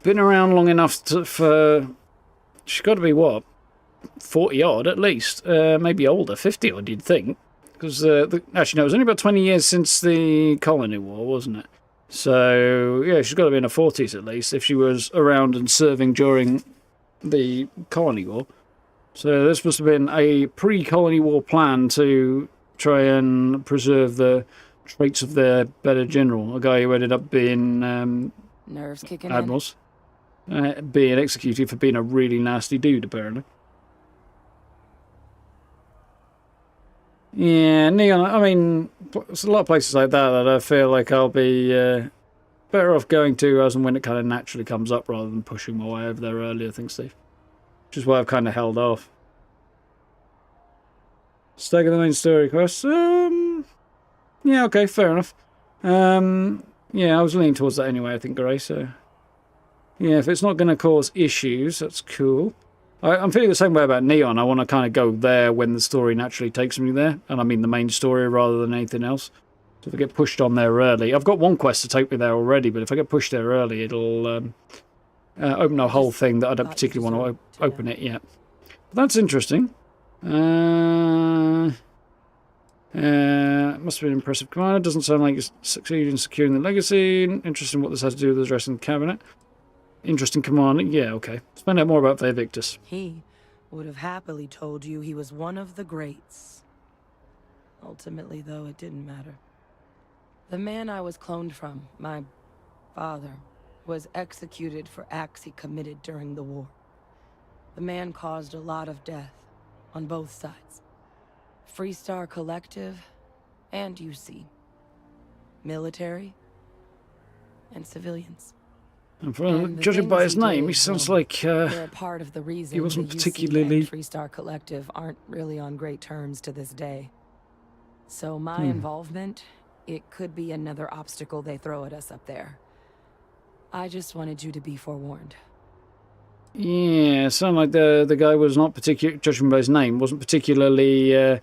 been around long enough she's got to be what, 40 odd at least, maybe older, 50 odd you'd think, because actually no, it was only about 20 years since the Colony War, wasn't it? So yeah, she's got to be in her 40s at least if she was around and serving during the Colony War. So this must have been a pre-Colony War plan to try and preserve the traits of their better general, a guy who ended up being nerves kicking admirals, being executed for being a really nasty dude, apparently. Yeah, Neon, I mean, there's a lot of places like that I feel like I'll be better off going to as and when it kind of naturally comes up rather than pushing my way over there earlier, I think, Steve. Which is why I've kind of held off. Stagger the main story quest. Yeah, okay, fair enough. Yeah, I was leaning towards that anyway, I think, Gray, so... Yeah, if it's not going to cause issues, that's cool. I'm feeling the same way about Neon. I want to kind of go there when the story naturally takes me there. And I mean the main story rather than anything else. So if I get pushed on there early... I've got one quest to take me there already, but if I get pushed there early, it'll open a whole thing that I don't particularly want to open it yet. But that's interesting. Must have been an impressive command. Doesn't sound like you succeeded in securing the legacy. Interesting what this has to do with the rest of the cabinet. Interesting command. Yeah, okay. Let's find out more about Ve Victus. He would have happily told you he was one of the greats. Ultimately, though, it didn't matter. The man I was cloned from, my father, was executed for acts he committed during the war. The man caused a lot of death on both sides. Freestar Collective and UC. Military and civilians. And judging by his name, he sounds like they're a part of the reason he wasn't the UC particularly... and Freestar Collective aren't really on great terms to this day. So my involvement, it could be another obstacle they throw at us up there. I just wanted you to be forewarned. Yeah, it sounded like the guy was not particularly, judging by his name, wasn't particularly,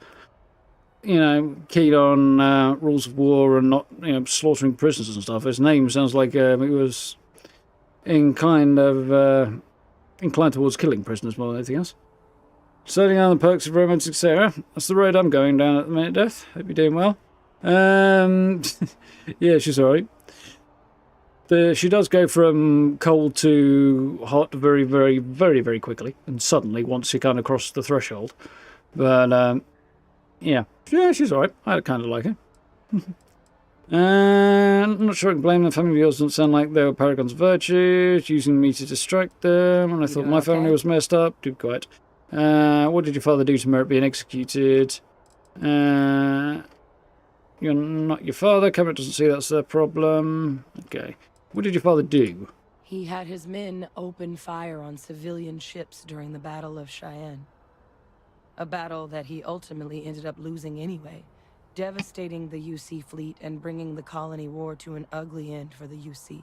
keen on rules of war and not, slaughtering prisoners and stuff. His name sounds like he was inclined towards killing prisoners more than anything else. Studying on the perks of romantic Sarah. That's the road I'm going down at the minute, Death. Hope you're doing well. Yeah, she's alright. she does go from cold to hot very, very, very, very quickly, and suddenly once you kind of cross the threshold. But yeah, she's alright. I kind of like her. I'm not sure I can blame them. Family of yours doesn't sound like they were paragons of virtues, using me to distract them. And I thought my family was messed up. Do quiet. What did your father do to merit being executed? You're not your father. Cameron doesn't see that's their problem. Okay. What did your father do? He had his men open fire on civilian ships during the Battle of Xion. A battle that he ultimately ended up losing anyway, devastating the UC fleet and bringing the colony war to an ugly end for the UC.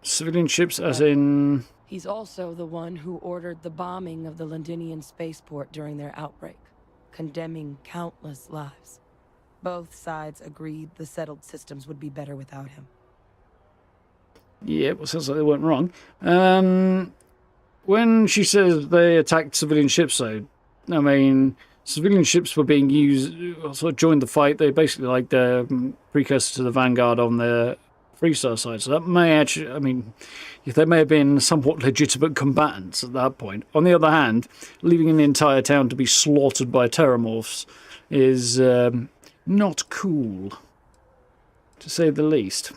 Civilian ships as in... He's also the one who ordered the bombing of the Londinian spaceport during their outbreak, condemning countless lives. Both sides agreed the settled systems would be better without him. Yeah, well, sounds like they weren't wrong. When she says they attacked civilian ships, though, I mean, civilian ships were being used, sort of joined the fight. They're basically like the precursor to the Vanguard on the Freestar side. So that may actually, I mean, they may have been somewhat legitimate combatants at that point. On the other hand, leaving an entire town to be slaughtered by terramorphs is not cool, to say the least.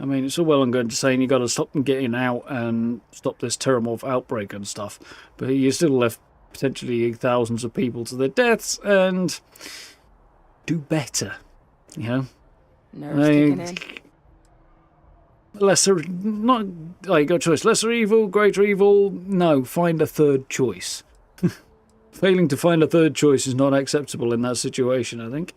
I mean, it's all well and good saying you got to stop them getting out and stop this terramorph outbreak and stuff, but you still left potentially thousands of people to their deaths, and do better, you know? Nerves kicking in. Lesser, not like got a choice. Lesser evil, greater evil. No, find a third choice. Failing to find a third choice is not acceptable in that situation, I think.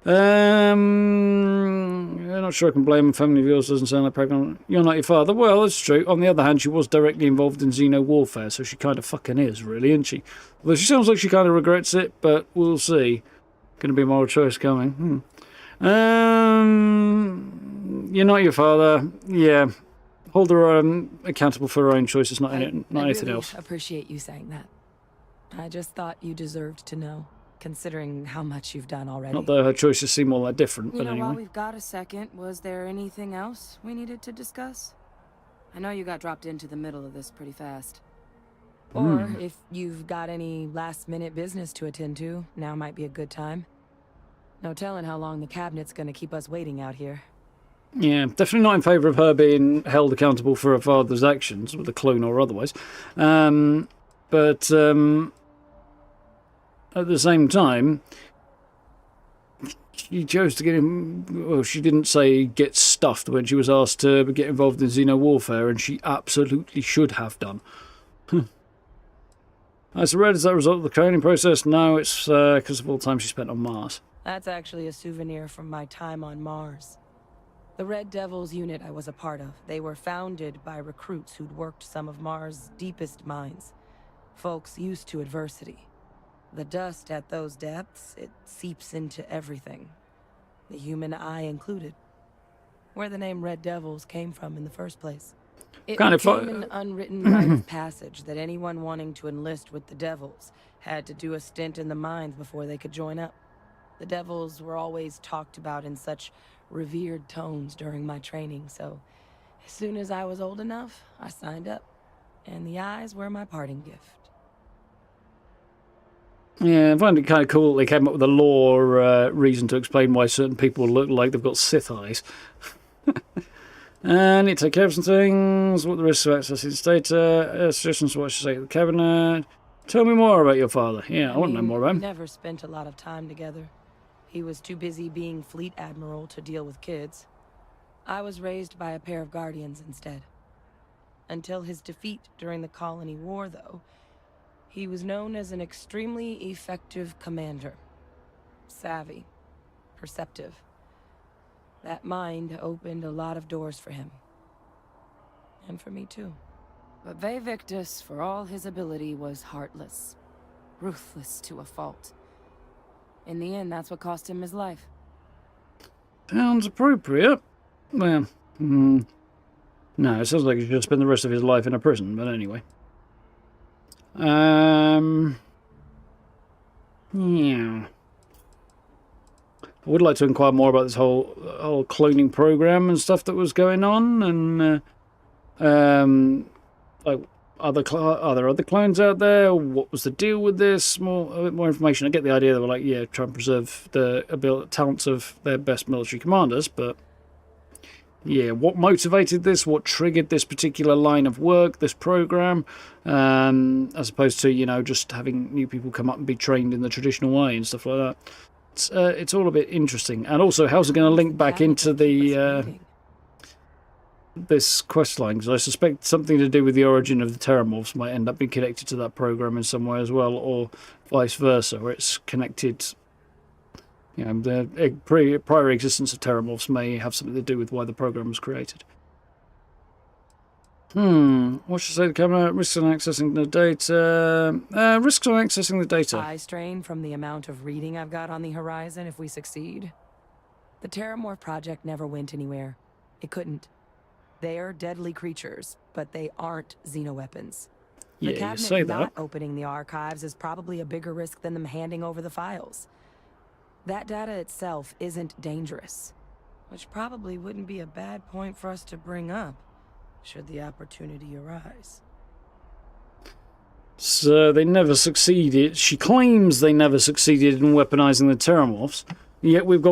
I'm not sure I can blame him. Family of yours doesn't sound like pregnant. You're not your father. Well, that's true. On the other hand, she was directly involved in xeno warfare, so she kind of fucking is, really, isn't she? Although she sounds like she kind of regrets it, but we'll see. Going to be a moral choice coming. You're not your father. Yeah. Hold her accountable for her own choices, not anything else. I appreciate you saying that. I just thought you deserved to know, considering how much you've done already. Not that her choices seem all that different, but anyway. While we've got a second, was there anything else we needed to discuss? I know you got dropped into the middle of this pretty fast. Or if you've got any last-minute business to attend to, now might be a good time. No telling how long the cabinet's gonna keep us waiting out here. Yeah, definitely not in favour of her being held accountable for her father's actions, with a clone or otherwise. But at the same time, she chose to get him. Well, she didn't say get stuffed when she was asked to get involved in xeno warfare, and she absolutely should have done. As I read, is that a result of the cloning process? No, it's because of all the time she spent on Mars. That's actually a souvenir from my time on Mars. The Red Devils unit I was a part of, they were founded by recruits who'd worked some of Mars' deepest mines. Folks used to adversity. The dust at those depths, it seeps into everything. The human eye included. Where the name Red Devils came from in the first place. It became an unwritten rite of passage that anyone wanting to enlist with the Devils had to do a stint in the mines before they could join up. The Devils were always talked about in such revered tones during my training, so as soon as I was old enough, I signed up. And the eyes were my parting gift. Yeah, I find it kind of cool that they came up with a lore reason to explain why certain people look like they've got Sith eyes. And need to take care of some things. What the risks of accessing data? Suggestions for what should say to the cabinet. Tell me more about your father. Yeah, I want to know more about him. We never spent a lot of time together. He was too busy being fleet admiral to deal with kids. I was raised by a pair of guardians instead. Until his defeat during the colony war, though, he was known as an extremely effective commander. Savvy. Perceptive. That mind opened a lot of doors for him. And for me, too. But Ve Victus, for all his ability, was heartless. Ruthless to a fault. In the end, that's what cost him his life. Sounds appropriate. Well, no, it sounds like he should spend the rest of his life in a prison, but anyway. Yeah. I would like to inquire more about this whole cloning program and stuff that was going on, and like are there other clones out there? What was the deal with this? More information. I get the idea that we're like, yeah, try and preserve the talents of their best military commanders, but yeah, what motivated this? What triggered this particular line of work, this program, as opposed to, you know, just having new people come up and be trained in the traditional way and stuff like that. It's all a bit interesting. And also, how's it going to link back into the this quest line? Because I suspect something to do with the origin of the Terramorphs might end up being connected to that program in some way as well, or vice versa, where it's connected. You know, the prior existence of Terramorphs may have something to do with why the program was created. What should I say? The camera risks on accessing the data. Risks on accessing the data. Eye strain from the amount of reading I've got on the horizon if we succeed. The Terramorph project never went anywhere. It couldn't. They're deadly creatures, but they aren't xenoweapons. The Yeah, cabinet you say not that. opening the archives is probably a bigger risk than them handing over the files. That data itself isn't dangerous, which probably wouldn't be a bad point for us to bring up, should the opportunity arise. So they never succeeded. She claims they never succeeded in weaponizing the Terramorphs, yet we've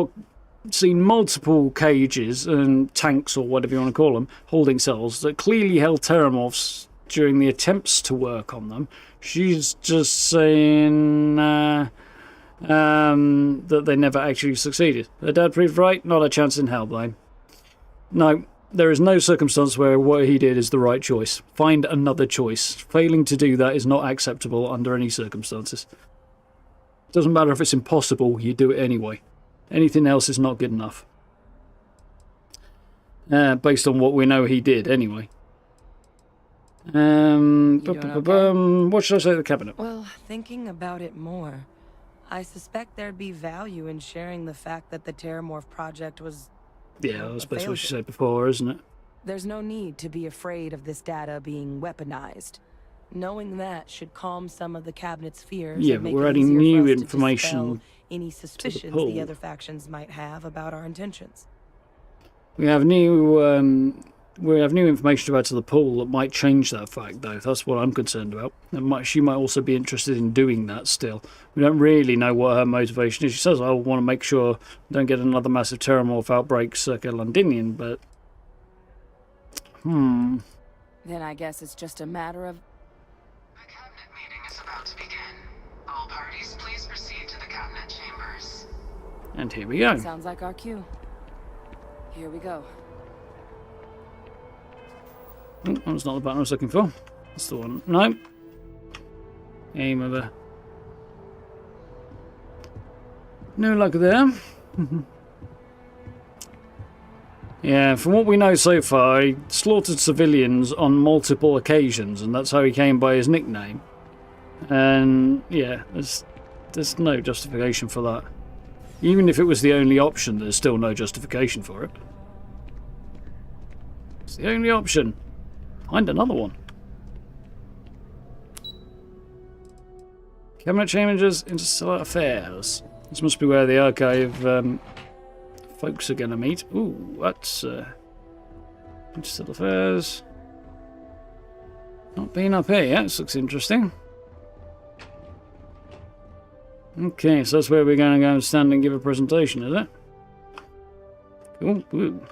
seen multiple cages and tanks, or whatever you want to call them, holding cells that clearly held Terramorphs during the attempts to work on them. She's just saying that they never actually succeeded. Her dad proved right, not a chance in hell, Blaine. No, there is no circumstance where what he did is the right choice. Find another choice. Failing to do that is not acceptable under any circumstances. Doesn't matter if it's impossible, you do it anyway. Anything else is not good enough. Based on what we know he did, anyway. What should I say to the cabinet? Well, thinking about it more, I suspect there'd be value in sharing the fact that the Terramorph project was... Yeah, that's basically what she said before, isn't it? There's no need to be afraid of this data being weaponized. Knowing that should calm some of the cabinet's fears. Yeah, and but make we're it adding easier new for us to information dispel any suspicions pool. the other factions might have about our intentions. We have new information to add to the pool that might change that fact, though. That's what I'm concerned about. She might also be interested in doing that still. We don't really know what her motivation is. She says, I want to make sure we don't get another massive Terramorph outbreak circa Londinian, but... Then I guess it's just a matter of... The cabinet meeting is about to begin. All parties, please proceed to the cabinet chambers. And here we go. Sounds like our cue. Here we go. Oh, that was not the button I was looking for. That's the one. No. Aim over. No luck there. Yeah, from what we know so far, he slaughtered civilians on multiple occasions, and that's how he came by his nickname. And yeah, there's no justification for that. Even if it was the only option, there's still no justification for it. It's the only option. Find another one. Cabinet chambers, interstellar affairs. This must be where the archive folks are going to meet. Ooh, that's interstellar affairs. Not been up here yet. This looks interesting. Okay, so that's where we're going to go and stand and give a presentation, is it? Cool. Ooh.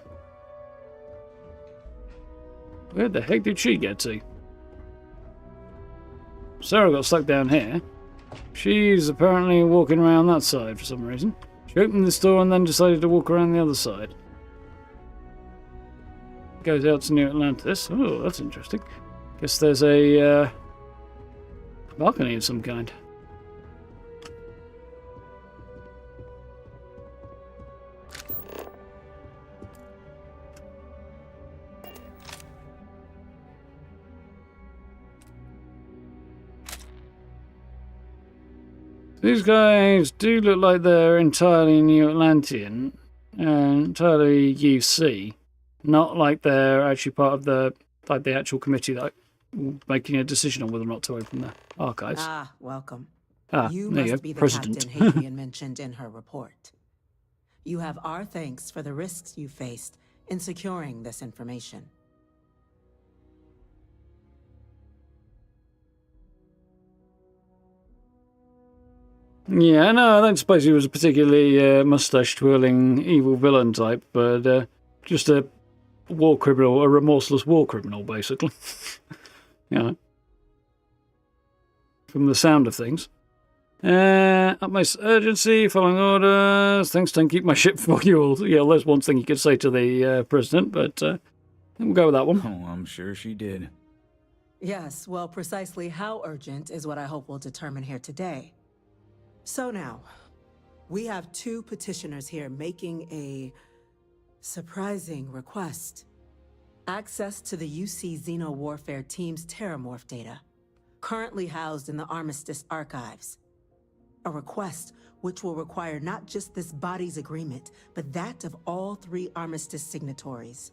Where the heck did she get to? Sarah got stuck down here. She's apparently walking around that side for some reason. She opened this door and then decided to walk around the other side. Goes out to New Atlantis. Oh, that's interesting. Guess there's a balcony of some kind. These guys do look like they're entirely New Atlantean and entirely UC, not like they're actually part of the actual committee that making a decision on whether or not to open the archives. Welcome. Ah, You there you must go, be the President. captain Hadrian mentioned in her report. You have our thanks for the risks you faced in securing this information. Yeah, no, I don't suppose he was a particularly mustache-twirling evil villain type, but just a war criminal, a remorseless war criminal, basically. You know, from the sound of things. Utmost urgency, following orders. Thanks, don't keep my ship for you all. Yeah, there's one thing you could say to the president, but we'll go with that one. Oh, I'm sure she did. Yes, well, precisely how urgent is what I hope we'll determine here today. So now, we have two petitioners here making a surprising request. Access to the UC Xeno Warfare Team's Terramorph data, currently housed in the Armistice archives. A request which will require not just this body's agreement, but that of all 3 Armistice signatories.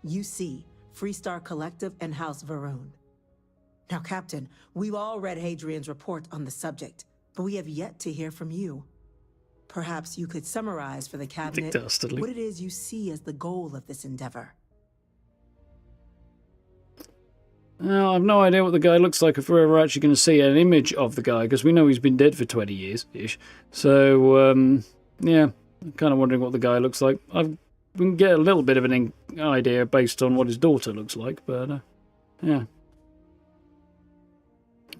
UC, Freestar Collective, and House Varun. Now, Captain, we've all read Hadrian's report on the subject, but we have yet to hear from you. Perhaps you could summarize for the cabinet what it is you see as the goal of this endeavor. Well, I've no idea what the guy looks like if we're ever actually going to see an image of the guy, because we know he's been dead for 20 years-ish. So, yeah, I'm kind of wondering what the guy looks like. We can get a little bit of an idea based on what his daughter looks like, but, yeah.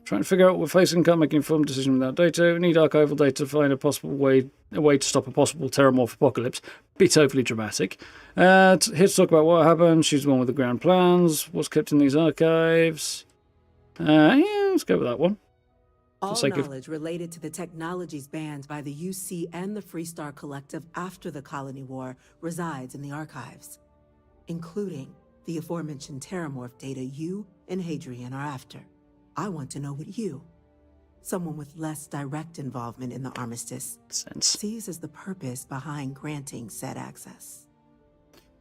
Trying to figure out what we're facing, can't make an informed decision without data. We need archival data to find a way to stop a possible Terramorph apocalypse. Bit overly dramatic. Here to talk about what happened. She's the one with the grand plans. What's kept in these archives? Yeah, let's go with that one. All knowledge related to the technologies banned by the UC and the Freestar Collective after the Colony War resides in the archives, including the aforementioned Terramorph data you and Hadrian are after. I want to know what you, someone with less direct involvement in the Armistice, sees as the purpose behind granting said access.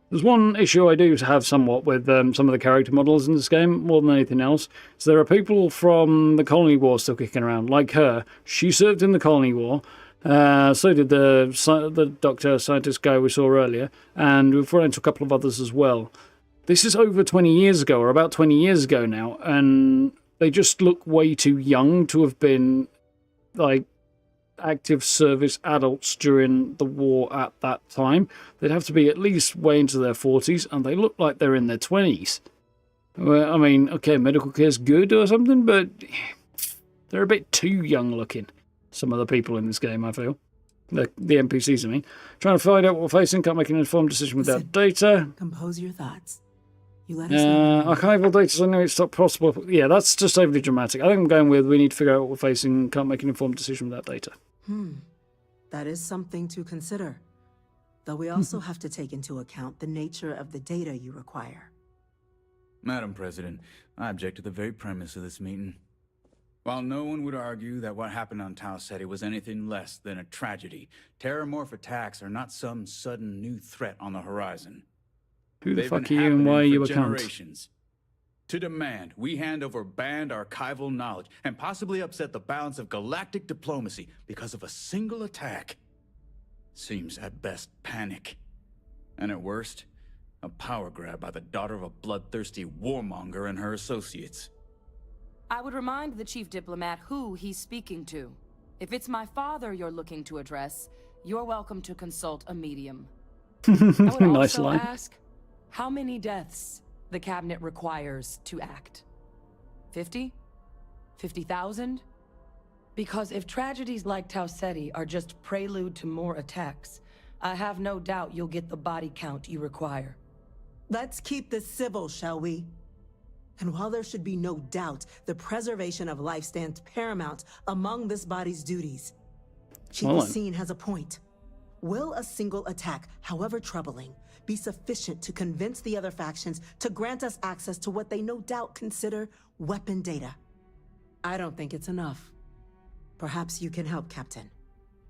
There's one issue I do have somewhat with some of the character models in this game, more than anything else. So there are people from the Colony War still kicking around, like her. She served in the Colony War. So did the doctor, scientist guy we saw earlier. And we've run into a couple of others as well. This is over 20 years ago, or about 20 years ago now, and they just look way too young to have been, like, active service adults during the war at that time. They'd have to be at least way into their 40s, and they look like they're in their 20s. Well, I mean, okay, medical care's good or something, but they're a bit too young looking, some of the people in this game, I feel. The NPCs, I mean. Trying to find out what we're facing, can't make an informed decision without data. Compose your thoughts. You let us know. Archival data, so I know it's not possible. Yeah, that's just overly dramatic. I think I'm going with we need to figure out what we're facing, can't make an informed decision without data. That is something to consider. Though we also have to take into account the nature of the data you require. Madam President, I object to the very premise of this meeting. While no one would argue that what happened on Tau Ceti was anything less than a tragedy, Terramorph attacks are not some sudden new threat on the horizon. Who the fuck are you and why are you a cunt? To demand we hand over banned archival knowledge and possibly upset the balance of galactic diplomacy because of a single attack seems at best panic. And at worst, a power grab by the daughter of a bloodthirsty warmonger and her associates. I would remind the chief diplomat who he's speaking to. If it's my father you're looking to address, you're welcome to consult a medium. I would Nice also line. ask how many deaths the cabinet requires to act. 50? 50,000? Because if tragedies like Tau Ceti are just prelude to more attacks, I have no doubt you'll get the body count you require. Let's keep this civil, shall we? And while there should be no doubt the preservation of life stands paramount among this body's duties, Chief Xion has a point. Will a single attack, however troubling, be sufficient to convince the other factions to grant us access to what they no doubt consider weapon data? I don't think it's enough. Perhaps you can help, Captain.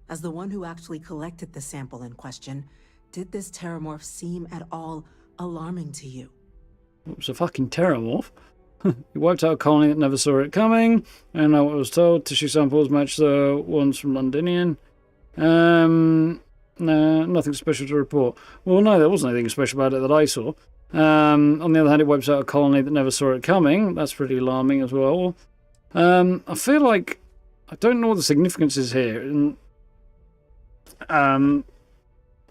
As the one who actually collected the sample in question, did this Terramorph seem at all alarming to you? It was a fucking Terramorph. He wiped out a colony that never saw it coming. I know what was told. Tissue samples match the ones from Londinian. Nah, nothing special to report. Well, no, there wasn't anything special about it that I saw. On the other hand, it wipes out a colony that never saw it coming. That's pretty alarming as well. I feel like I don't know what the significance is here. And,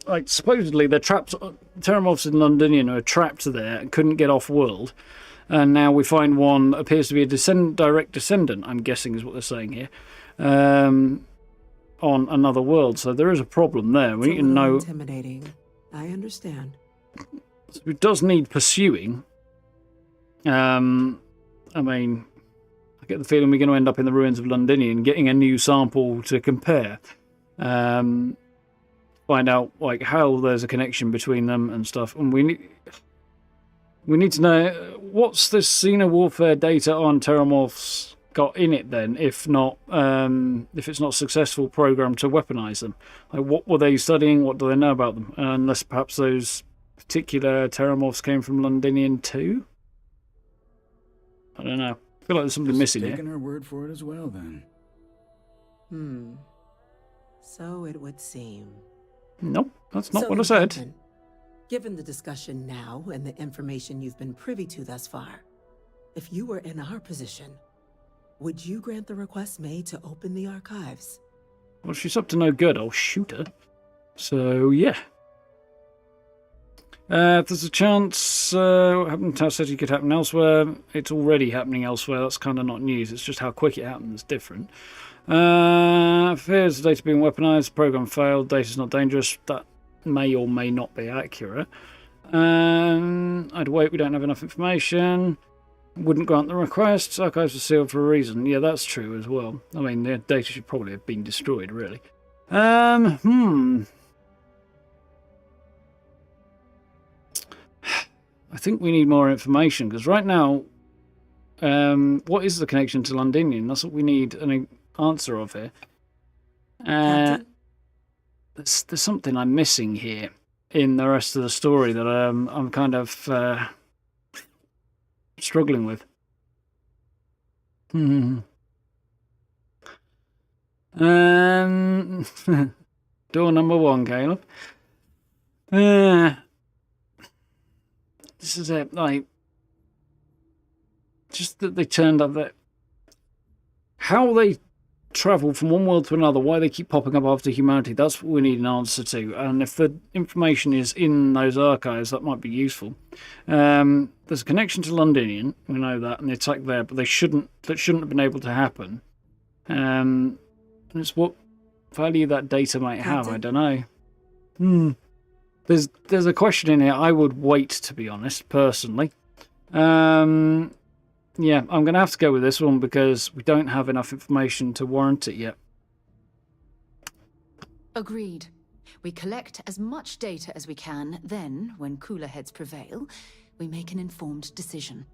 like, supposedly they're trapped. Terramorphs in Londinian are trapped there and couldn't get off world. And now we find one appears to be a direct descendant, I'm guessing is what they're saying here, on another world. So there is a problem there. We need to know. Intimidating. I understand. It does need pursuing. I mean, I get the feeling we're going to end up in the ruins of Londinian, getting a new sample to compare. Find out like how there's a connection between them and stuff. And we need to know what's this xeno-warfare data on Terramorphs got in it then, if not, if it's not a successful program to weaponize them. Like, what were they studying? What do they know about them? Unless perhaps those particular Terramorphs came from Londinian too? I don't know. I feel like there's something missing here. Taking her word for it as well, then. So it would seem. Nope, that's not So what I then, said. Captain, given the discussion now and the information you've been privy to thus far, if you were in our position, would you grant the request made to open the archives? Well, she's up to no good. I'll shoot her. So, yeah. If there's a chance what happened in Tau City could happen elsewhere, it's already happening elsewhere. That's kind of not news. It's just how quick it happens is different. Fears the data being weaponized. Program failed. Data's not dangerous. That may or may not be accurate. I'd wait. We don't have enough information. Wouldn't grant the request. Archives are sealed for a reason. Yeah, that's true as well. I mean, the data should probably have been destroyed, really. I think we need more information, because right now, what is the connection to Londinian? That's what we need an answer of here. There's something I'm missing here in the rest of the story that I'm kind of struggling with. Door number 1, Caleb. This is it, like, just that they turned up that, how they travel from one world to another, why they keep popping up after humanity, that's what we need an answer to. And if the information is in those archives, that might be useful. There's a connection to Londinian, we know that, and the attack there, but that shouldn't have been able to happen. And it's what value that data might have, I don't know. There's a question in here. I would wait, to be honest, personally. Yeah, I'm going to have to go with this one because we don't have enough information to warrant it yet. Agreed. We collect as much data as we can, then, when cooler heads prevail, we make an informed decision.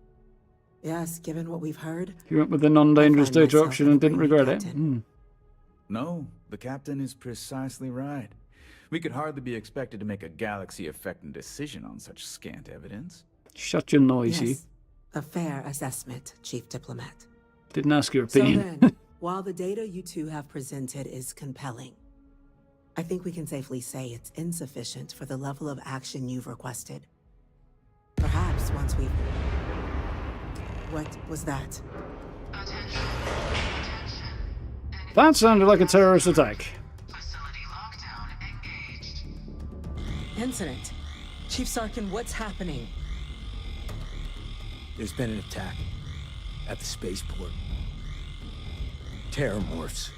Yes, given what we've heard. You went with the non-dangerous data option and didn't regret it? No, the captain is precisely right. We could hardly be expected to make a galaxy-affecting decision on such scant evidence. Shut your noise, you. Yes, a fair assessment, Chief Diplomat. Didn't ask your opinion. So then, while the data you two have presented is compelling, I think we can safely say it's insufficient for the level of action you've requested. Perhaps once we... What was that? That sounded like a terrorist attack. Incident. Chief Sarkin, what's happening? There's been an attack at the spaceport. Terramorphs.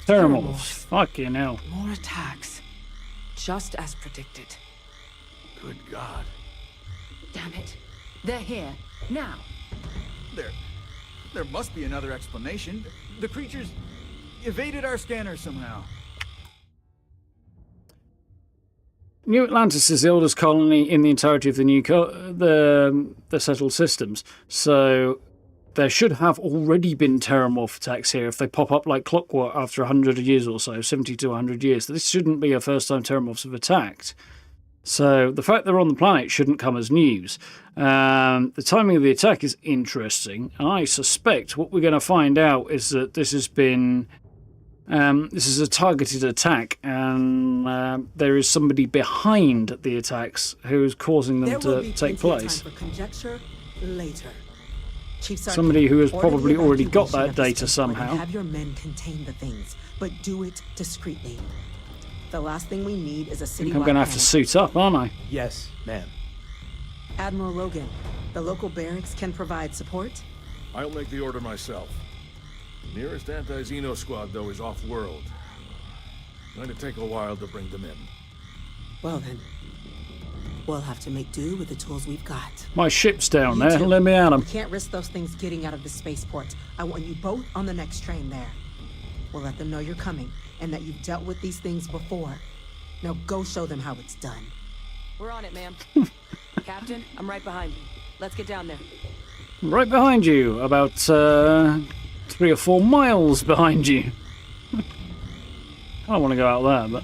Terramorphs. Fucking hell. More attacks. Just as predicted. Good God. Damn it. They're here. Now. There must be another explanation. The creatures evaded our scanner somehow. New Atlantis is the oldest colony in the entirety of the new the settled systems, so there should have already been Terramorph attacks here if they pop up like clockwork after 100 years or so, 70 to 100 years. This shouldn't be a first time Terramorphs have attacked. So the fact they're on the planet shouldn't come as news. The timing of the attack is interesting, and I suspect what we're going to find out is that this has been This is a targeted attack, and there is somebody behind the attacks who is causing them to take place. Time for conjecture later. Chief Sergeant, Somebody who has order probably the already got evacuation that of the data spaceport and somehow. have your men contain the things, but do it discreetly. The last thing we need is a I citywide think I'm going to have to panic. suit up, aren't I? Yes, ma'am. Admiral Logan, the local barracks can provide support? I'll make the order myself. The nearest anti-Xeno squad, though, is off-world. Going to take a while to bring them in. Well then, we'll have to make do with the tools we've got. My ship's down You there. two, Let me at 'em. You can't risk those things getting out of the spaceport. I want you both on the next train there. We'll let them know you're coming and that you've dealt with these things before. Now go show them how it's done. We're on it, ma'am. Captain, I'm right behind you. Let's get down there. Right behind you, about 3 or 4 miles behind you. I don't want to go out there, but...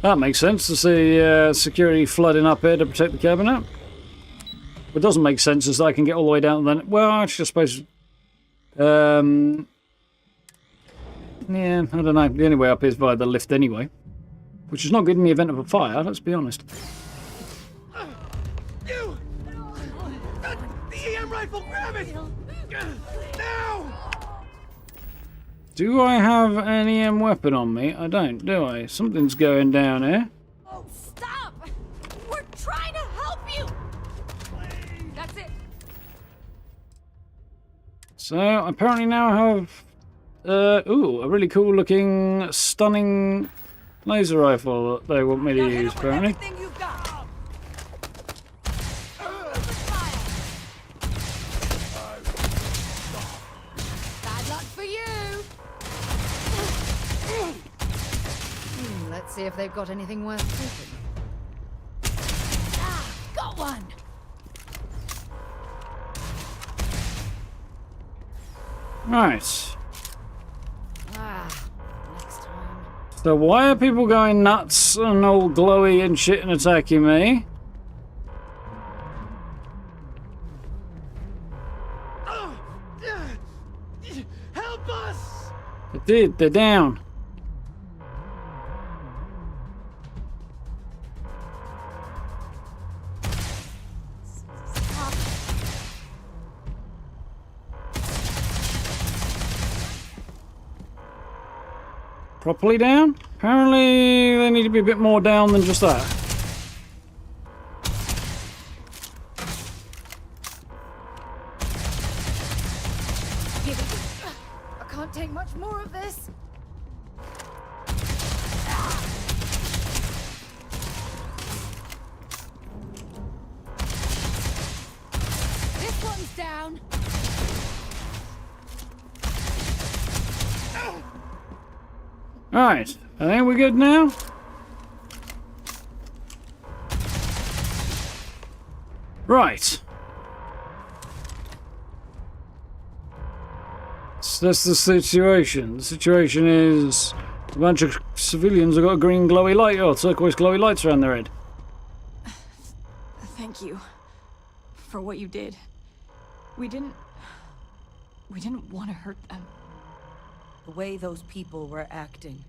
That makes sense to see security flooding up here to protect the cabinet. What doesn't make sense is that I can get all the way down and then... Well, actually, I suppose... yeah, I don't know. The only way up is via the lift anyway. Which is not good in the event of a fire, let's be honest. You! The EM rifle, grab it! Now! Do I have an EM weapon on me? I don't, do I? Something's going down here. Oh, stop! We're trying to help you! That's it. So, I apparently now have... ooh, a really cool looking, stunning laser rifle that they want me to use, apparently. Bad luck for you! Let's see if they've got anything worth taking. Ah, got one! Right. Ah, next time. So why are people going nuts and all glowy and shit and attacking me? Help us! They did, they're down. Properly down? Apparently they need to be a bit more down than just that. I can't take much more of this. This one's down. Alright, I think we're good now. Right. So that's the situation. The situation is a bunch of civilians have got a green glowy light or turquoise glowy lights around their head. Thank you for what you did. We didn't want to hurt them. The way those people were acting,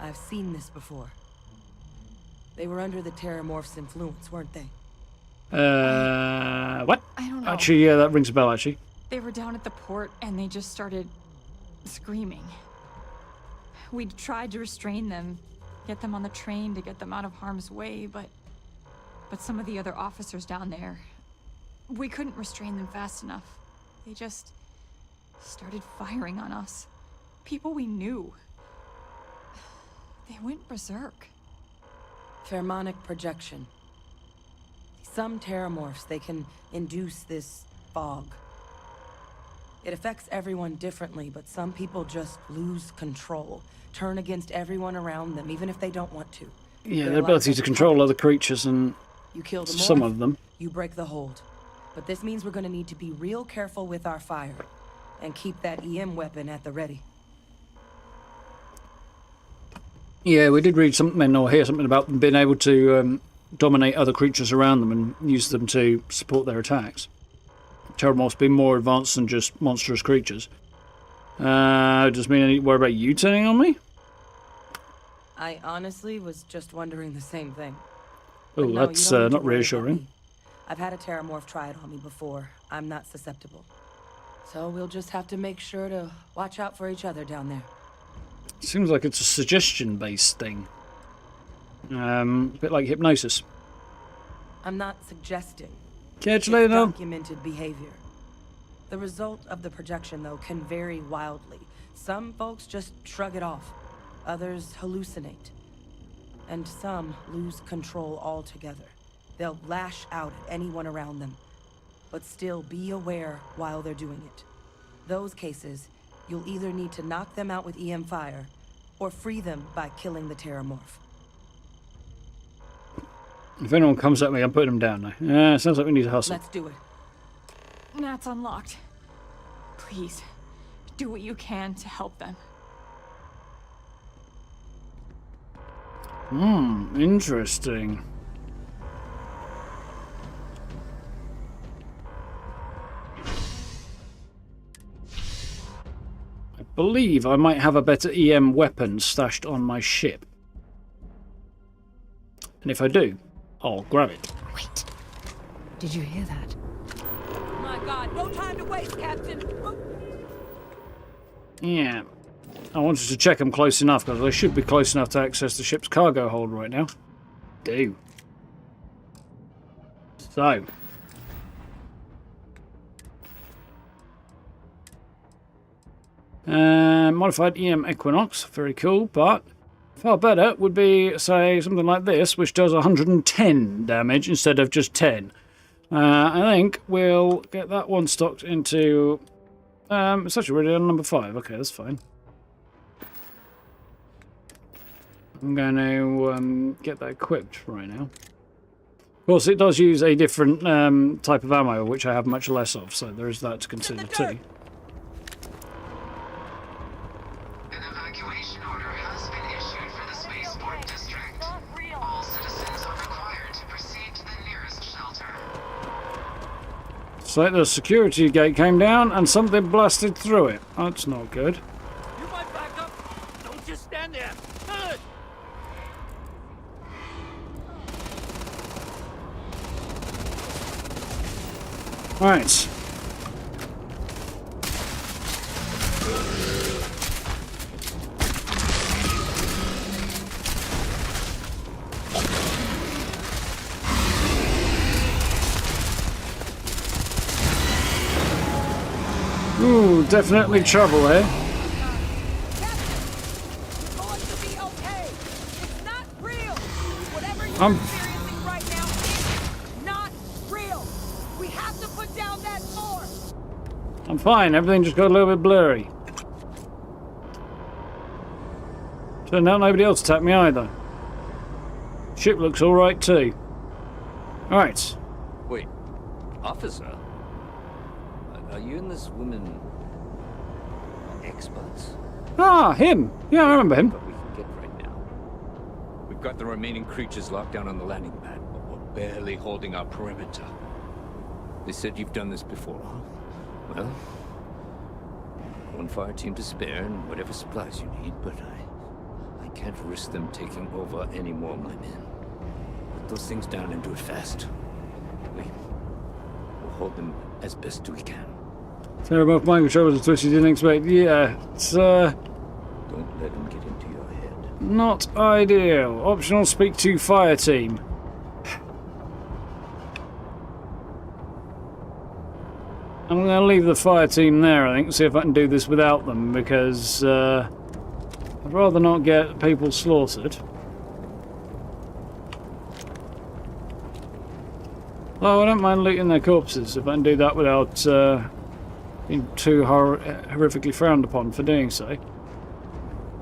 I've seen this before. They were under the Terramorph's influence, weren't they? What? I don't know. Actually, yeah, that rings a bell, actually. They were down at the port and they just started screaming. We tried to restrain them, get them on the train to get them out of harm's way, but some of the other officers down there, we couldn't restrain them fast enough. They just started firing on us. People we knew. They went berserk. Pheromonic projection. Some Terramorphs, they can induce this fog. It affects everyone differently, but some people just lose control. Turn against everyone around them, even if they don't want to. Yeah, Their their ability lives to are control other creatures and You kill the some Morph, of them. You break the hold. But this means we're gonna need to be real careful with our fire. And keep that EM weapon at the ready. Yeah, we did read something or hear something about them being able to dominate other creatures around them and use them to support their attacks. Terramorphs being more advanced than just monstrous creatures. Does mean I need to worry about you turning on me? I honestly was just wondering the same thing. Oh, But no, that's you don't need to not worry about reassuring. me. I've had a Terramorph try it on me before. I'm not susceptible. So we'll just have to make sure to watch out for each other down there. Seems like it's a suggestion-based thing. A bit like hypnosis. I'm not suggesting. Catch you It's later. documented behavior. The result of the projection, though, can vary wildly. Some folks just shrug it off. Others hallucinate. And some lose control altogether. They'll lash out at anyone around them, but still be aware while they're doing it. Those cases, you'll either need to knock them out with EM fire, or free them by killing the Terramorph. If anyone comes at me, I'm putting them down now. Yeah, sounds like we need to hustle. Let's do it. That's unlocked. Please, do what you can to help them. Interesting. I believe I might have a better EM weapon stashed on my ship. And if I do, I'll grab it. Wait. Did you hear that? My God, no time to waste, Captain. Yeah. I wanted to check them close enough, because I should be close enough to access the ship's cargo hold right now. Do. So. Modified EM Equinox, very cool, but far better would be, say, something like this, which does 110 damage instead of just 10. I think we'll get that one stocked into... it's actually already on number 5. Okay, that's fine. I'm going to get that equipped right now. Of course, it does use a different type of ammo, which I have much less of, so there is that to consider too. An evacuation order has been issued for the spaceport district. All citizens are required to proceed to the nearest shelter. So the security gate came down and something blasted through it. That's not good. You might back up. Don't just stand there. Good. Right. Ooh, definitely trouble here. I'm Experiencing right now is not real. We have to put down that force. I'm fine, everything just got a little bit blurry. Turned out nobody else attacked me either. Ship looks alright too. Alright. Wait, officer? Are you and this woman experts? Ah, him! Yeah, I remember him. But we can get right now. We've got the remaining creatures locked down on the landing pad, but we're barely holding our perimeter. They said you've done this before. Well, one fire team to spare and whatever supplies you need, but I can't risk them taking over any more of my men. Put those things down and do it fast. We'll hold them as best we can. Terrible mind control was a twist you didn't expect. Yeah, it's Don't let them get into your head. not ideal. Optional speak to fire team. I'm going to leave the fire team there, I think, see if I can do this without them, because I'd rather not get people slaughtered. Oh, I don't mind looting their corpses if I can do that without being too horrifically frowned upon for doing so.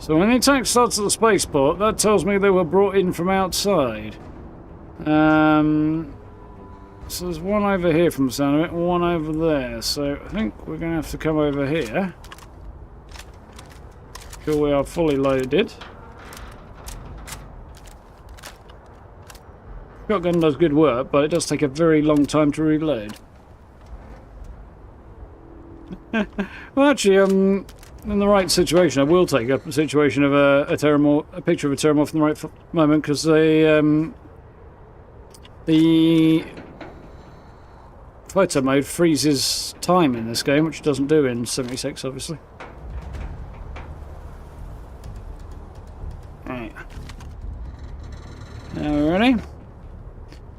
So when the attack starts at the spaceport, that tells me they were brought in from outside. So there's one over here from the sound of it, and one over there. So I think we're going to have to come over here. Till we are fully loaded. Shotgun does good work, but it does take a very long time to reload. Well, actually, in the right situation, I will take a situation of a picture of a Terramorph in the right moment, because the photo mode freezes time in this game, which it doesn't do in 76, obviously. Right. Now we're ready.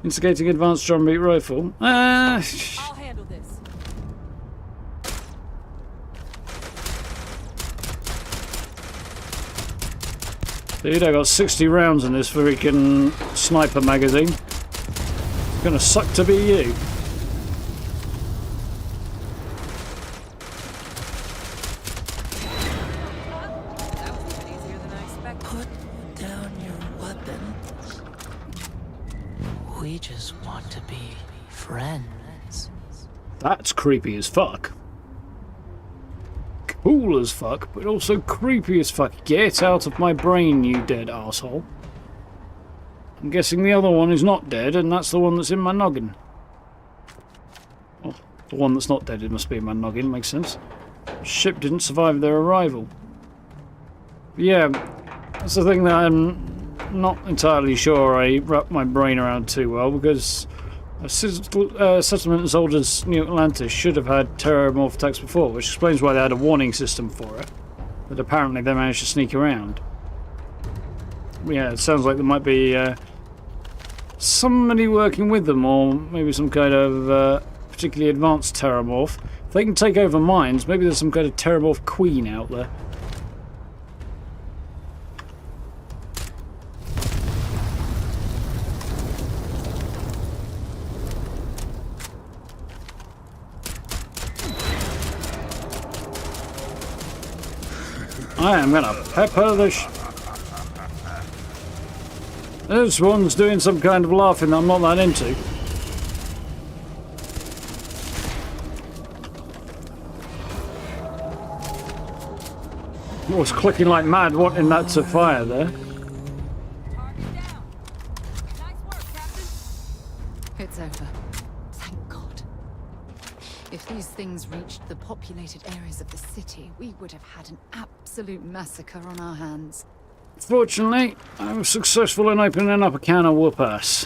Instigating advanced drum beat rifle. I'll handle this. Dude, I got 60 rounds in this freaking sniper magazine. It's gonna suck to be you. Put down your weapon. We just want to be friends. That's creepy as fuck. Cool as fuck, but also creepy as fuck. Get out of my brain, you dead asshole. I'm guessing the other one is not dead, and that's the one that's in my noggin. Oh, the one that's not dead, it must be in my noggin, makes sense. Ship didn't survive their arrival. Yeah, that's the thing that I'm not entirely sure I wrap my brain around too well, because a settlement as old as New Atlantis should have had Terramorph attacks before, which explains why they had a warning system for it. But apparently they managed to sneak around. Yeah, it sounds like there might be somebody working with them, or maybe some kind of particularly advanced Terramorph. If they can take over mines, maybe there's some kind of Terramorph queen out there. I am gonna pepper the This one's doing some kind of laughing that I'm not that into. I was clicking like mad wanting that to fire there. It's over. Thank God. If these things reached the populated areas of the city, we would have had an absolute massacre on our hands. Fortunately, I was successful in opening up a can of whoop-ass.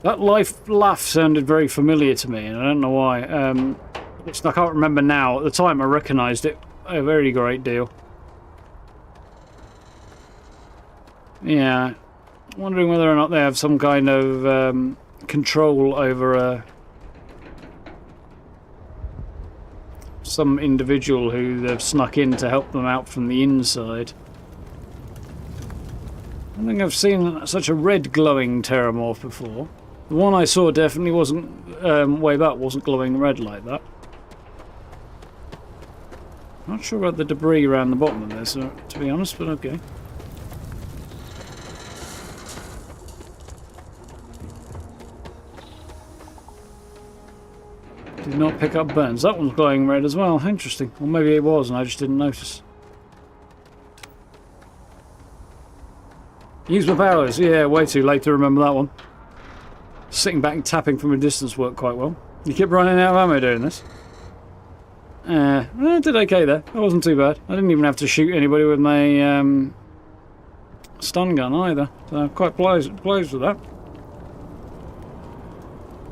That laugh sounded very familiar to me, and I don't know why. I can't remember now. At the time, I recognised it a very great deal. Yeah. Wondering whether or not they have some kind of control over some individual who they've snuck in to help them out from the inside. I don't think I've seen such a red glowing Terramorph before. The one I saw definitely wasn't, way back, wasn't glowing red like that. Not sure about the debris around the bottom of this, to be honest, but okay. Did not pick up burns. That one's glowing red as well. Interesting. Or maybe it was and I just didn't notice. Use my powers. Yeah, way too late to remember that one. Sitting back and tapping from a distance worked quite well. You kept running out of ammo doing this. I did okay there. That wasn't too bad. I didn't even have to shoot anybody with my stun gun either. So I'm quite pleased with that.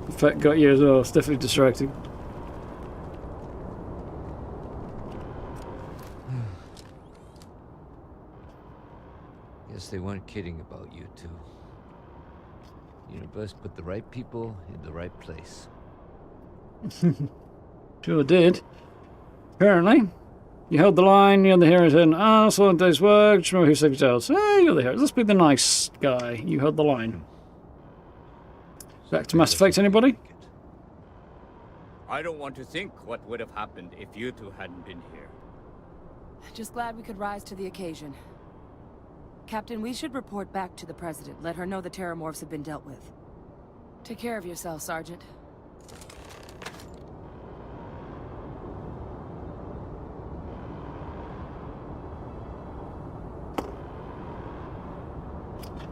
Effect got you as well. It's definitely distracting. Guess they weren't kidding about you two. Universe put the right people in the right place. Sure did. Apparently. You held the line, you're the hero, and so on day's work, just remember who saved your tails. Hey, you're the hero. Let's be the nice guy. You held the line. Back to Mass Effect, anybody? I don't want to think what would have happened if you two hadn't been here. Just glad we could rise to the occasion. Captain, we should report back to the President. Let her know the Terramorphs have been dealt with. Take care of yourself, Sergeant.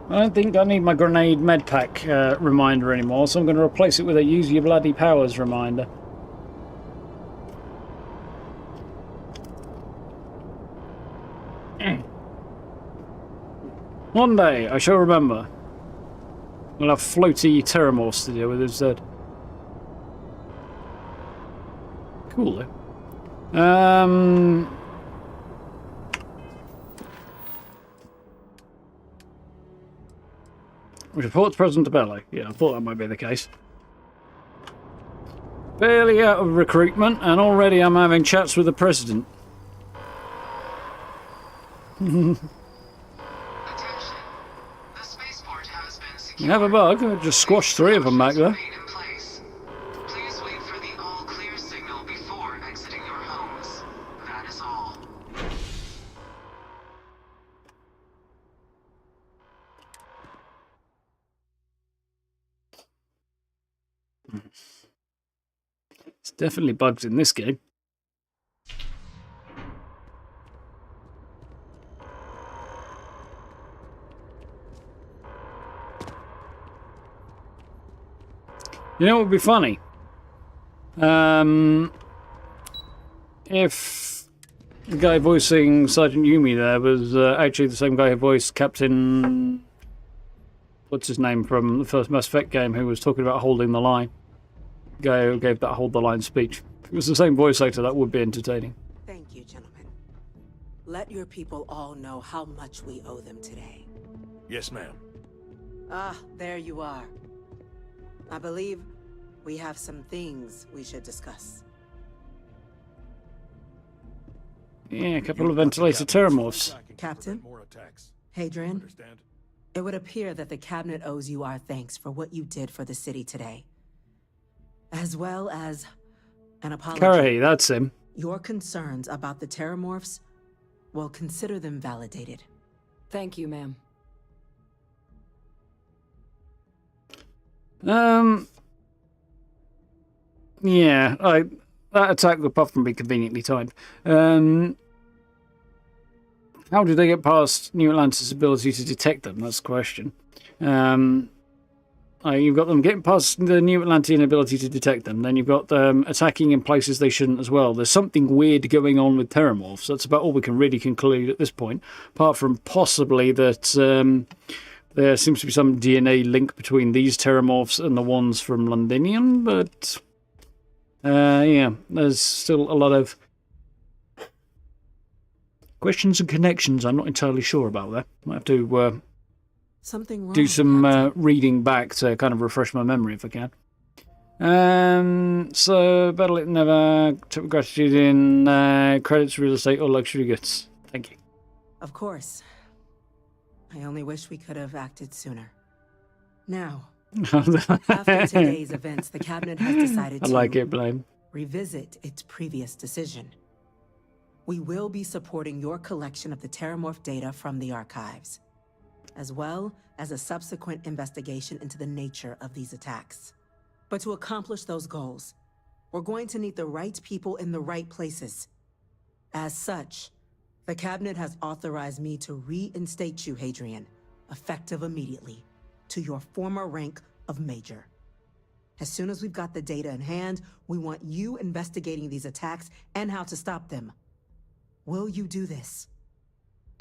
I don't think I need my grenade medpack reminder anymore, so I'm going to replace it with a use your bloody powers reminder. One day, I shall remember. We'll have floaty Terramorphs to deal with instead. Cool, though. Report to President Bello. Yeah, I thought that might be the case. Barely out of recruitment, and already I'm having chats with the President. You have a bug? I just squashed 3 of them back there. Please wait for the all clear signal before exiting your homes. That is all. There's definitely bugs in this game. You know what would be funny? If the guy voicing Sergeant Yumi there was actually the same guy who voiced Captain... What's his name from the first Mass Effect game, who was talking about holding the line. The guy who gave that hold the line speech. If it was the same voice actor, that would be entertaining. Thank you, gentlemen. Let your people all know how much we owe them today. Yes, ma'am. Ah, there you are. I believe we have some things we should discuss. Yeah, a couple of ventilator Terramorphs. Captain? Hadrian? It would appear that the Cabinet owes you our thanks for what you did for the city today. As well as an apology. Curry, that's him. Your concerns about the Terramorphs, well, consider them validated. Thank you, ma'am. Yeah, that attack would often be conveniently timed. How did they get past New Atlantis' ability to detect them? That's the question. You've got them getting past the New Atlantean ability to detect them. Then you've got them attacking in places they shouldn't as well. There's something weird going on with Terramorphs. That's about all we can really conclude at this point. Apart from possibly that there seems to be some DNA link between these Terramorphs and the ones from Londinium. But, yeah, there's still a lot of questions and connections I'm not entirely sure about there. Might have to something wrong, do some reading back to kind of refresh my memory if I can. So, Battle It Never took gratitude in credits, real estate, or luxury goods. Thank you. Of course. I only wish we could have acted sooner. Now, after today's events, the Cabinet has decided to revisit its previous decision. We will be supporting your collection of the Terramorph data from the archives, as well as a subsequent investigation into the nature of these attacks. But to accomplish those goals, we're going to need the right people in the right places. As such, the Cabinet has authorized me to reinstate you, Hadrian, effective immediately, to your former rank of Major. As soon as we've got the data in hand, we want you investigating these attacks and how to stop them. Will you do this?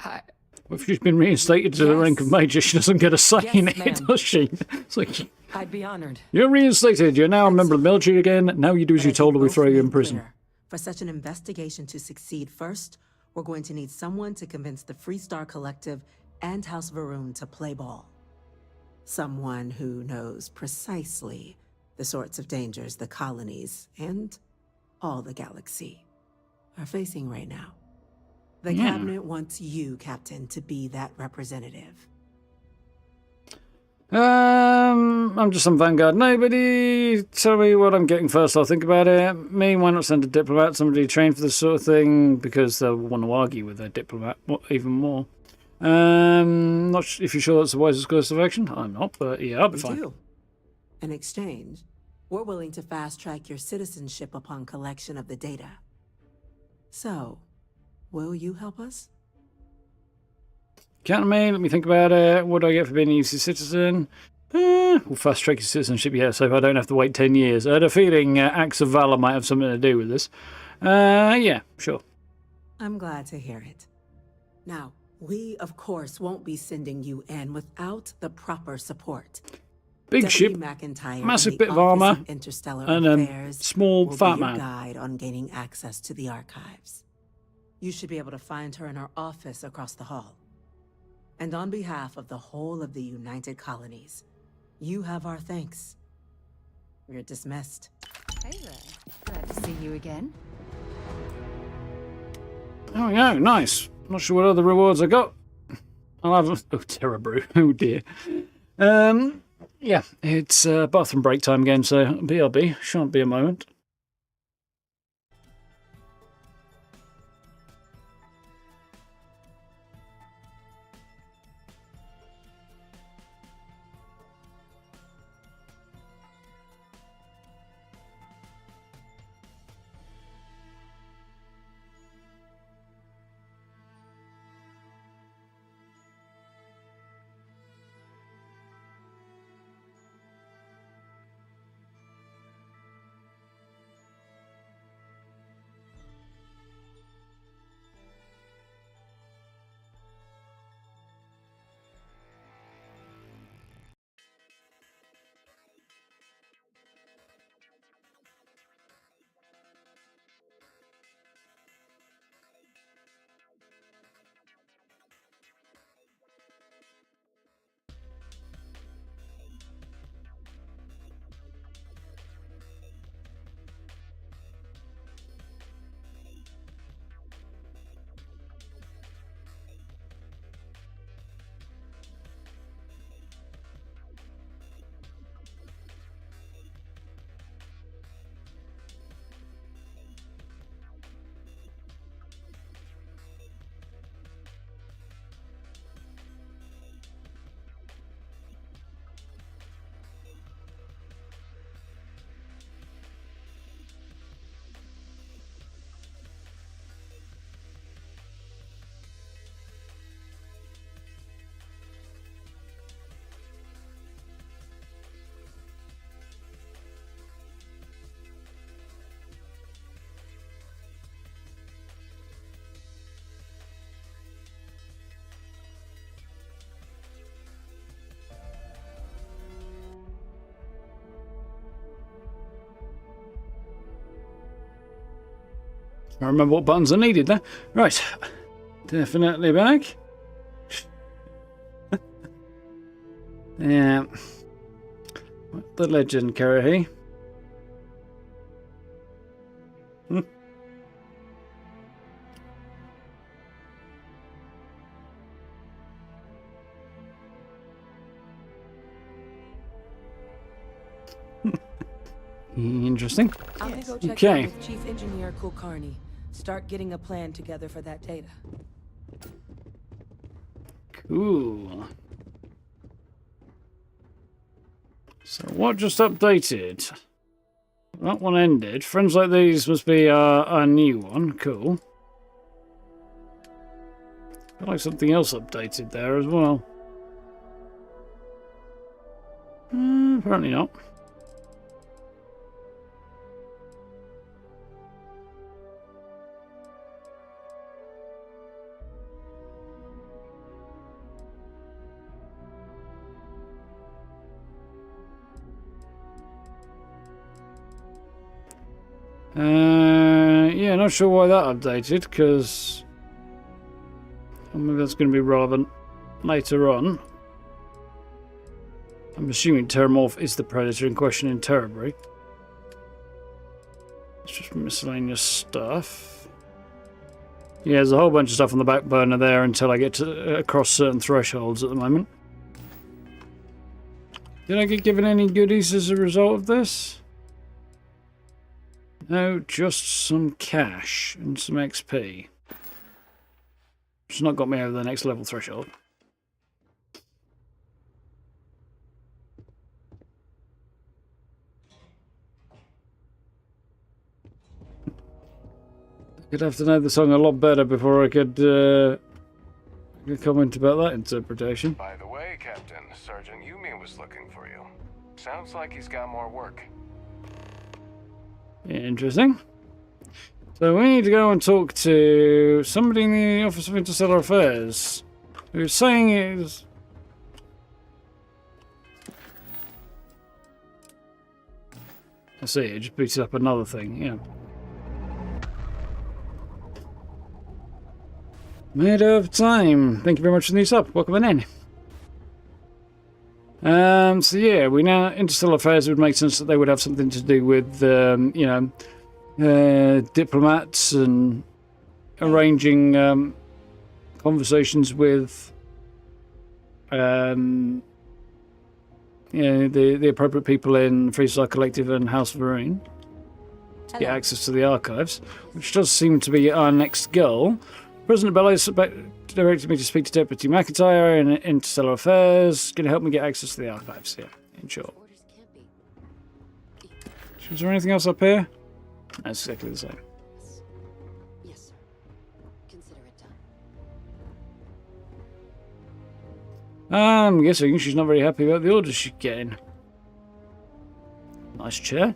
Well, if she's been reinstated to the rank of Major, she doesn't get a say in it, does she? It's like, I'd be honored. You're reinstated. You're now a member of the military again. Now you do as you're told or we throw you in prison. For such an investigation to succeed first, we're going to need someone to convince the Freestar Collective and House Varun to play ball. Someone who knows precisely the sorts of dangers the colonies and all the galaxy are facing right now. The Cabinet wants you, Captain, to be that representative. I'm just some Vanguard nobody. Tell me what I'm getting first, I'll think about it. Me, why not send a diplomat, somebody trained for this sort of thing, because they'll want to argue with their diplomat even more. Not if you're sure that's the wisest course of action. I'm not, but yeah, I'll be fine. Do. In exchange, we're willing to fast-track your citizenship upon collection of the data. So, will you help us? Count on me, let me think about it. What do I get for being a UC citizen? We'll fast track your citizenship, yeah, so if I don't have to wait 10 years. I had a feeling Acts of Valor might have something to do with this. Yeah, sure. I'm glad to hear it. Now, we, of course, won't be sending you in without the proper support. Big Deputy ship, McIntyre massive and the bit of Office armor, Interstellar and Affairs a small will fat be your man. guide on gaining access to the archives. You should be able to find her in her office across the hall. And on behalf of the whole of the United Colonies, you have our thanks. You're dismissed. Hey there. Glad to see you again. Oh yeah, nice. Not sure what other rewards I got. I'll have oh Terra Brew. Oh dear. Yeah, it's bathroom break time again, so BRB shan't be a moment. I remember what buttons I needed there. Right. Definitely back. Yeah. The legend, Karahi. Interesting. I'm gonna go check Okay. out with Chief Engineer Kulkarni. Start getting a plan together for that data. Cool. So what just updated? That one ended. Friends like these must be a new one. Cool. I feel like something else updated there as well. Apparently not. Yeah, not sure why that updated, because maybe that's going to be relevant later on. I'm assuming Terramorph is the predator in question in Terrabreak. It's just miscellaneous stuff. Yeah, there's a whole bunch of stuff on the back burner there until I get to across certain thresholds at the moment. Did I get given any goodies as a result of this? No, just some cash and some XP. It's not got me over the next level threshold. I'd have to know the song a lot better before I could comment about that interpretation. By the way, Captain, Sergeant Yumi was looking for you. Sounds like he's got more work. Interesting. So we need to go and talk to somebody in the Office of Interstellar Affairs who's saying is... I see, it just booted up another thing, yeah. Made of time. Thank you very much for the new sub. Welcome in. So yeah, we now Interstellar Affairs would make sense that they would have something to do with you know, diplomats and arranging conversations with you know, the appropriate people in Freestar Collective and House of Varun to get access to the archives, which does seem to be our next goal. President Bellows directed me to speak to Deputy McIntyre in Interstellar Affairs. Going to help me get access to the archives here, in short. Is there anything else up here? That's exactly the same. Yes, sir. Consider it done. I'm guessing she's not very happy about the orders she's getting. Nice chair.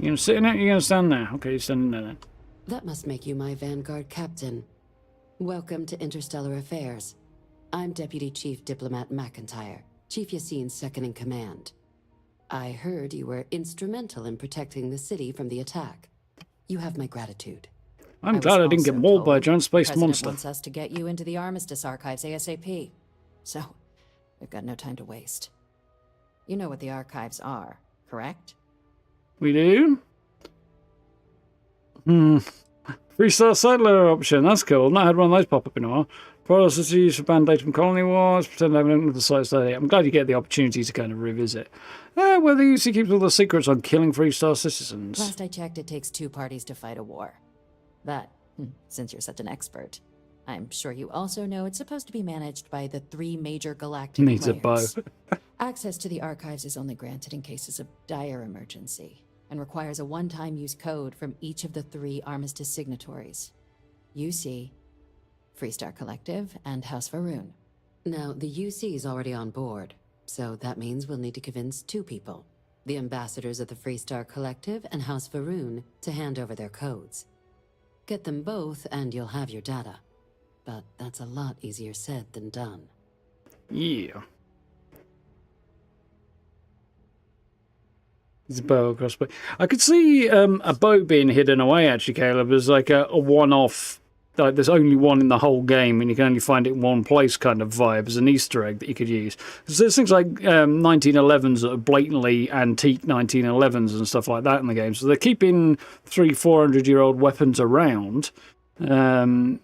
You gonna sit in it or you gonna stand there? Okay, you're standing there then. That must make you my Vanguard captain. Welcome to Interstellar Affairs. I'm Deputy Chief Diplomat McIntyre, Chief Yassine's second-in-command. I heard you were instrumental in protecting the city from the attack. You have my gratitude. I'm glad I didn't get mauled by a giant space monster. Wants us to get you into the Armistice archives ASAP. So, we've got no time to waste. You know what the archives are, correct? We do? Freestar Settler option, that's cool. Not had one of those pop up in a while. Process used for banned data from colony wars, pretend I haven't looked at the site study. I'm glad you get the opportunity to kind of revisit. Where the UC keeps all the secrets on killing Freestar citizens. Last I checked, it takes 2 parties to fight a war. But, since you're such an expert, I'm sure you also know it's supposed to be managed by the 3 major galactic Needs players. a bow. Access to the archives is only granted in cases of dire emergency, and requires a one-time use code from each of the 3 Armistice signatories. UC, Freestar Collective, and House Varun. Now, the UC is already on board, so that means we'll need to convince 2 people. The ambassadors of the Freestar Collective and House Varun to hand over their codes. Get them both and you'll have your data. But that's a lot easier said than done. Yeah. It's a bow across. I could see a boat being hidden away, actually, Caleb, as like a one-off, like there's only one in the whole game and you can only find it in one place kind of vibe as an Easter egg that you could use. Because there's things like 1911s that are blatantly antique 1911s and stuff like that in the game. So they're keeping 300-400-year-old weapons around and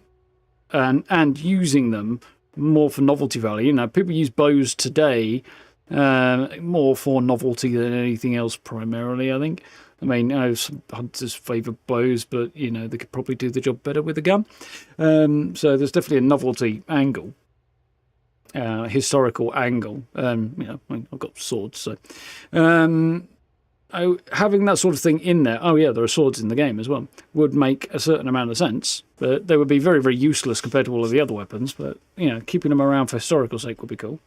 using them more for novelty value. You know, people use bows today more for novelty than anything else primarily, I think. I mean, I know some hunters favour bows, but, you know, they could probably do the job better with a gun. So there's definitely a novelty angle, historical angle. You know, I mean, I've got swords, so... having that sort of thing in there, oh yeah, there are swords in the game as well, would make a certain amount of sense. But they would be very, very useless compared to all of the other weapons. But, you know, keeping them around for historical sake would be cool.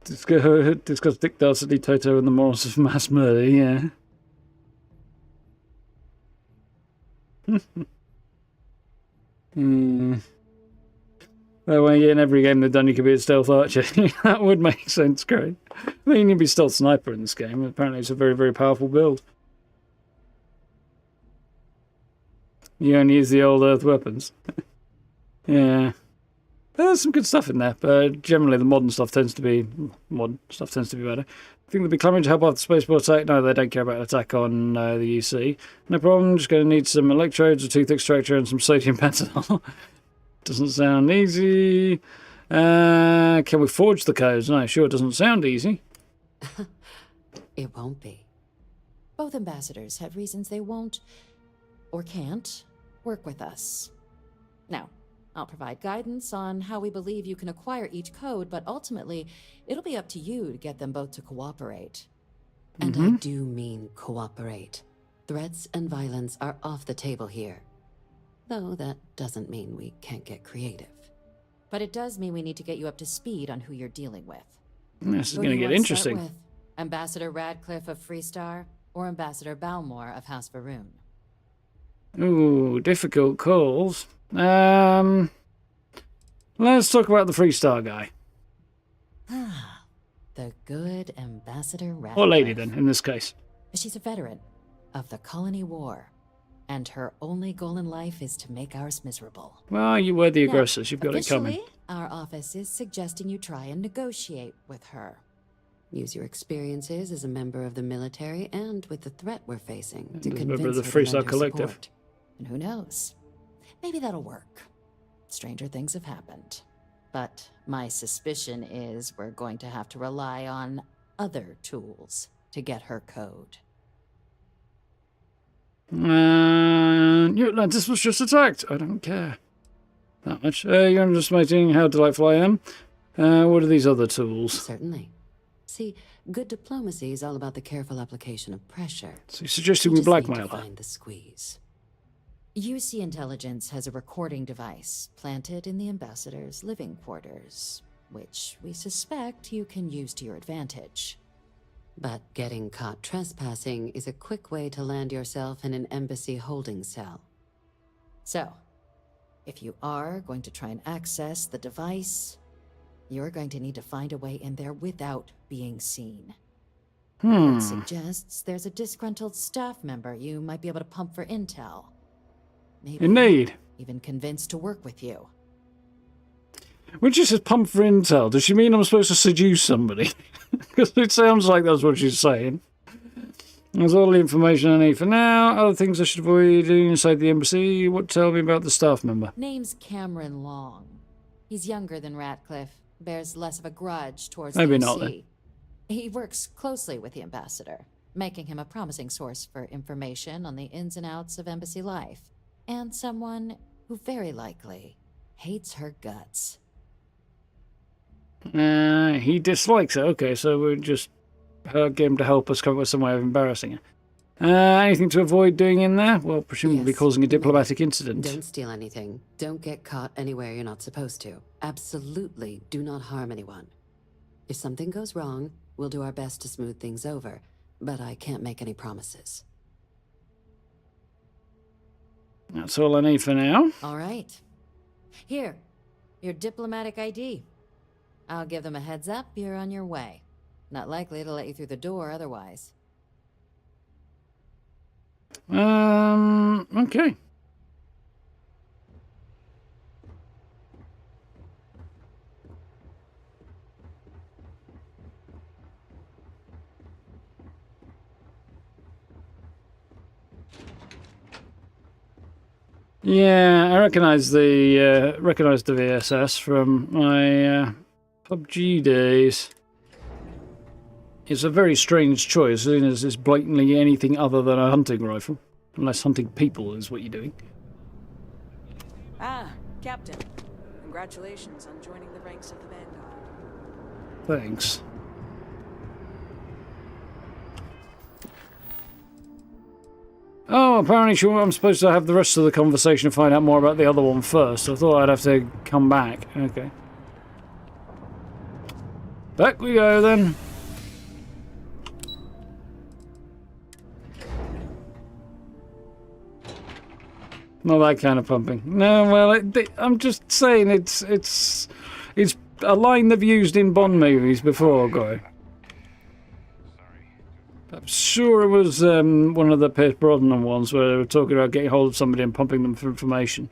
Discuss Dick Dastardly, Toto, and the morals of mass murder, yeah. That way, in every game they've done, you could be a stealth archer. That would make sense, great. I mean, you'd be stealth sniper in this game. Apparently, it's a very, very powerful build. You only use the old Earth weapons. Yeah. There's some good stuff in there, but generally the modern stuff tends to be better. I think they'll be clamoring to help out the spaceport attack. No, they don't care about an attack on the UC. No problem, just going to need some electrodes, a tooth extractor, and some sodium pentanol. Doesn't sound easy. Can we forge the codes? No, sure, doesn't sound easy. It won't be. Both ambassadors have reasons they won't, or can't, work with us. Now, I'll provide guidance on how we believe you can acquire each code, but ultimately, it'll be up to you to get them both to cooperate. And I do mean cooperate. Threats and violence are off the table here. Though that doesn't mean we can't get creative. But it does mean we need to get you up to speed on who you're dealing with. This is going to get interesting. Ambassador Radcliffe of Freestar, or Ambassador Balmor of House Varun? Ooh, difficult calls. Let's talk about the Freestar guy. The good Ambassador Ratcliffe. Or lady, then, in this case. She's a veteran of the Colony War, and her only goal in life is to make ours miserable. Well, you were the Now, aggressors. You've got it coming. officially, our office is suggesting you try and negotiate with her. Use your experiences as a member of the military and with the threat we're facing to As a convince member of the her to Freestar lend her Collective. support. And who knows? Maybe that'll work. Stranger things have happened. But my suspicion is we're going to have to rely on other tools to get her code. New Atlantis was just attacked. I don't care that much. You're underestimating how delightful I am. What are these other tools? Certainly. See, good diplomacy is all about the careful application of pressure. So you're suggesting We we just need to blackmail her? find the squeeze. UC Intelligence has a recording device planted in the ambassador's living quarters, which we suspect you can use to your advantage. But getting caught trespassing is a quick way to land yourself in an embassy holding cell. So, if you are going to try and access the device, you're going to need to find a way in there without being seen. It suggests there's a disgruntled staff member you might be able to pump for intel. Maybe Indeed. even convinced to work with you. When she says pump for intel, does she mean I'm supposed to seduce somebody? Because it sounds like that's what she's saying. That's all the information I need for now. Other things I should avoid doing inside the embassy. What tell me about the staff member? Name's Cameron Long. He's younger than Ratcliffe, bears less of a grudge towards Maybe the not, UC. then. He works closely with the ambassador, making him a promising source for information on the ins and outs of embassy life, and someone who very likely hates her guts. He dislikes her. Okay, so we'll just get him to help us come up with some way of embarrassing her. Anything to avoid doing in there? Well, presumably causing a diplomatic incident. Don't steal anything. Don't get caught anywhere you're not supposed to. Absolutely do not harm anyone. If something goes wrong, we'll do our best to smooth things over, but I can't make any promises. That's all I need for now. All right. Here, your diplomatic ID. I'll give them a heads up you're on your way. Not likely to let you through the door otherwise. Okay. Yeah, I recognise the VSS from my PUBG days. It's a very strange choice, seeing as it's blatantly anything other than a hunting rifle, unless hunting people is what you're doing. Ah, Captain. Congratulations on joining the ranks of the Vanguard. Thanks. Oh, apparently sure I'm supposed to have the rest of the conversation and find out more about the other one first. I thought I'd have to come back. Okay. Back we go then. Not that kind of pumping. No, well, I'm just saying it's a line they've used in Bond movies before, Guy. I'm sure it was one of the Pierce Brosnan ones where they were talking about getting hold of somebody and pumping them for information.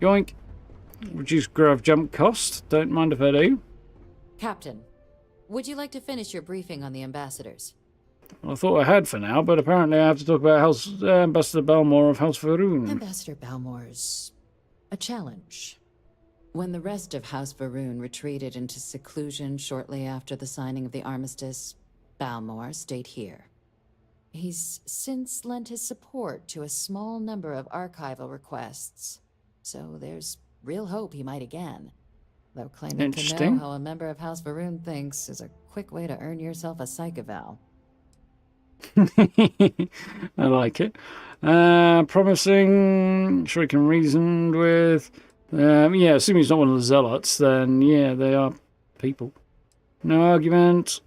Yoink. Reduce grav jump cost. Don't mind if I do. Captain, would you like to finish your briefing on the ambassadors? I thought I had for now, but apparently I have to talk about Ambassador Balmor of House Varun. Ambassador Balmor's a challenge. When the rest of House Varun retreated into seclusion shortly after the signing of the armistice, Balmor stayed here. He's since lent his support to a small number of archival requests, so there's real hope he might again. Though claiming to know how a member of House Varun thinks is a quick way to earn yourself a psych eval. I like it. Promising, sure he can reason with. Yeah, assuming he's not one of the zealots, then yeah, they are people. No argument.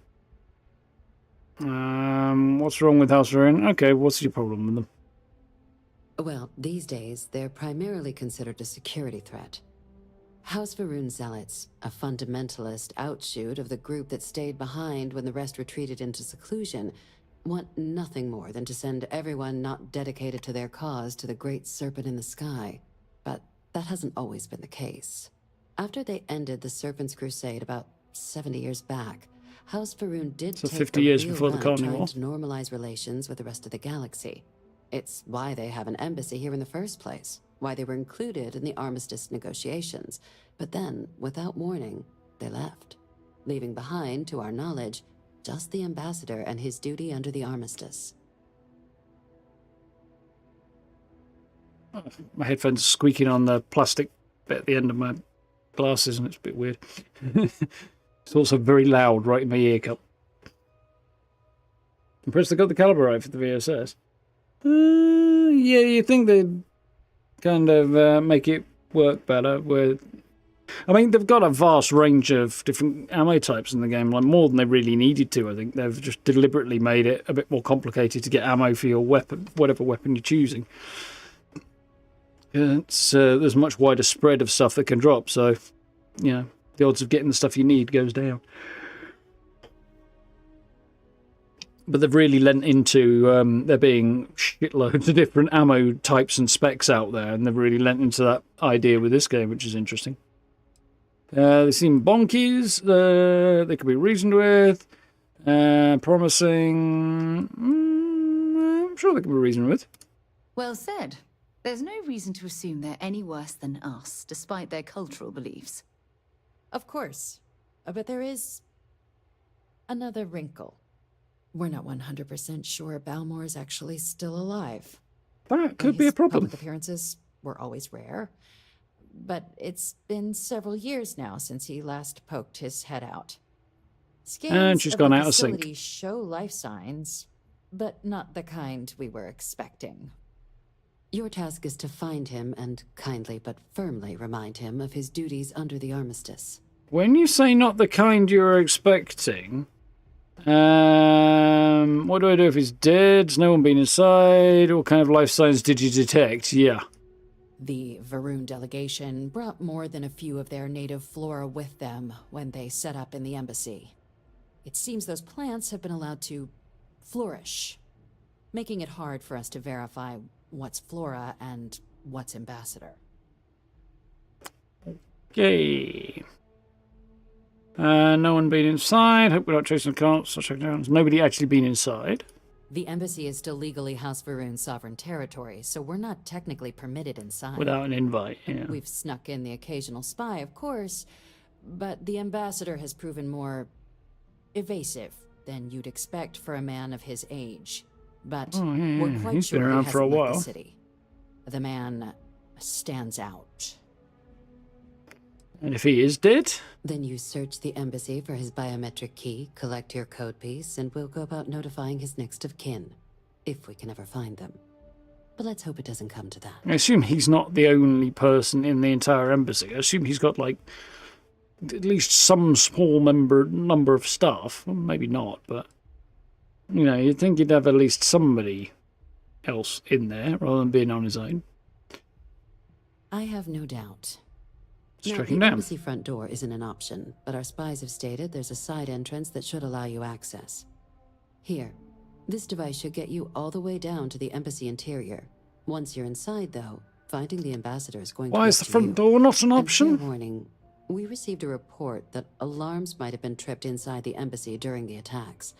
What's wrong with House Varun? Okay, what's your problem with them? Well, these days, they're primarily considered a security threat. House Varun Zealots, a fundamentalist outshoot of the group that stayed behind when the rest retreated into seclusion, want nothing more than to send everyone not dedicated to their cause to the great serpent in the sky. But that hasn't always been the case. After they ended the Serpent's Crusade about 70 years back, House Varun did So take 50 a years real before the run Colony trying War. to normalize relations with the rest of the galaxy. It's why they have an embassy here in the first place, why they were included in the armistice negotiations. But then, without warning, they left, leaving behind, to our knowledge, just the ambassador and his duty under the armistice. My headphones are squeaking on the plastic bit at the end of my glasses, and it's a bit weird. It's also very loud right in my ear cup. Impressed they got the caliber right for the VSS. Yeah, you think they'd kind of make it work better with... I mean, they've got a vast range of different ammo types in the game, like more than they really needed to. I think they've just deliberately made it a bit more complicated to get ammo for your weapon, whatever weapon you're choosing. There's a much wider spread of stuff that can drop, so, you know, the odds of getting the stuff you need goes down. But they've really lent into there being shitloads of different ammo types and specs out there, and they've really lent into that idea with this game, which is interesting. They seem bonkies. They could be reasoned with. Promising. I'm sure they can be reasoned with. Well said. There's no reason to assume they're any worse than us, despite their cultural beliefs. Of course. But there is another wrinkle. We're not 100% sure Balmor is actually still alive. That could be a problem. Public appearances were always rare. But it's been several years now since he last poked his head out. Scans And she's of gone the out of sync. facility show life signs, but not the kind we were expecting. Your task is to find him and kindly but firmly remind him of his duties under the armistice. When you say not the kind you were expecting, what do I do if he's dead? Has no one been inside? What kind of life signs did you detect? Yeah. The Varun delegation brought more than a few of their native flora with them when they set up in the embassy. It seems those plants have been allowed to flourish, making it hard for us to verify what's flora and what's ambassador. Okay. No one been inside. Hope we're not chasing the cars. So check down. Has nobody actually been inside? The embassy is still legally House Varun's sovereign territory, so we're not technically permitted inside. Without an invite, yeah. We've snuck in the occasional spy, of course, but the ambassador has proven more evasive than you'd expect for a man of his age. But we're quite he's sure been around he for a hasn't left while. the city. The man stands out. And if he is dead? Then you search the embassy for his biometric key, collect your code piece, and we'll go about notifying his next of kin, if we can ever find them. But let's hope it doesn't come to that. I assume he's not the only person in the entire embassy. I assume he's got, like, at least some small number of staff. Well, maybe not, but, you know, you'd think he'd have at least somebody else in there rather than being on his own. I have no doubt. Let's Now, track the him down. embassy front door isn't an option, but our spies have stated there's a side entrance that should allow you access. Here, this device should get you all the way down to the embassy interior. Once you're inside, though, finding the ambassador is going to Why be is up the to front you. door not an And option? fair warning, we received a report that alarms might have been tripped inside the embassy during the attacks.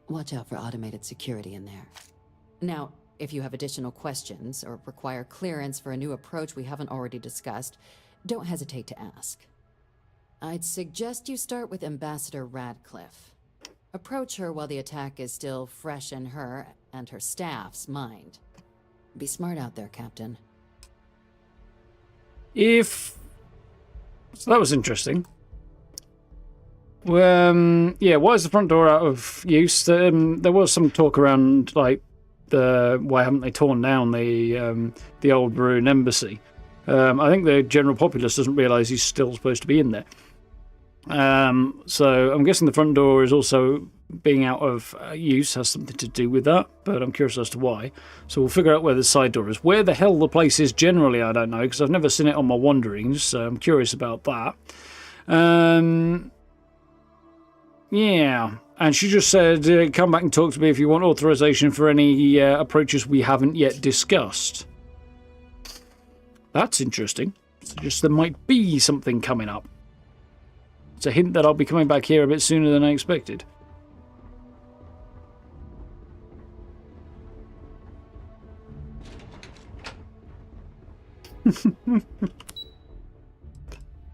Watch out for automated security in there. Now, if you have additional questions or require clearance for a new approach we haven't already discussed, don't hesitate to ask. I'd suggest you start with Ambassador Radcliffe. Approach her while the attack is still fresh in her and her staff's mind. Be smart out there, Captain. So that was interesting. Yeah, why is the front door out of use? There was some talk around, like, why haven't they torn down the old Varun embassy? I think the general populace doesn't realise he's still supposed to be in there. So I'm guessing the front door is also being out of use has something to do with that, but I'm curious as to why. So we'll figure out where the side door is. Where the hell the place is generally, I don't know, because I've never seen it on my wanderings, so I'm curious about that. Yeah, and she just said, come back and talk to me if you want authorization for any approaches we haven't yet discussed. That's interesting. Suggests there might be something coming up. It's a hint that I'll be coming back here a bit sooner than I expected.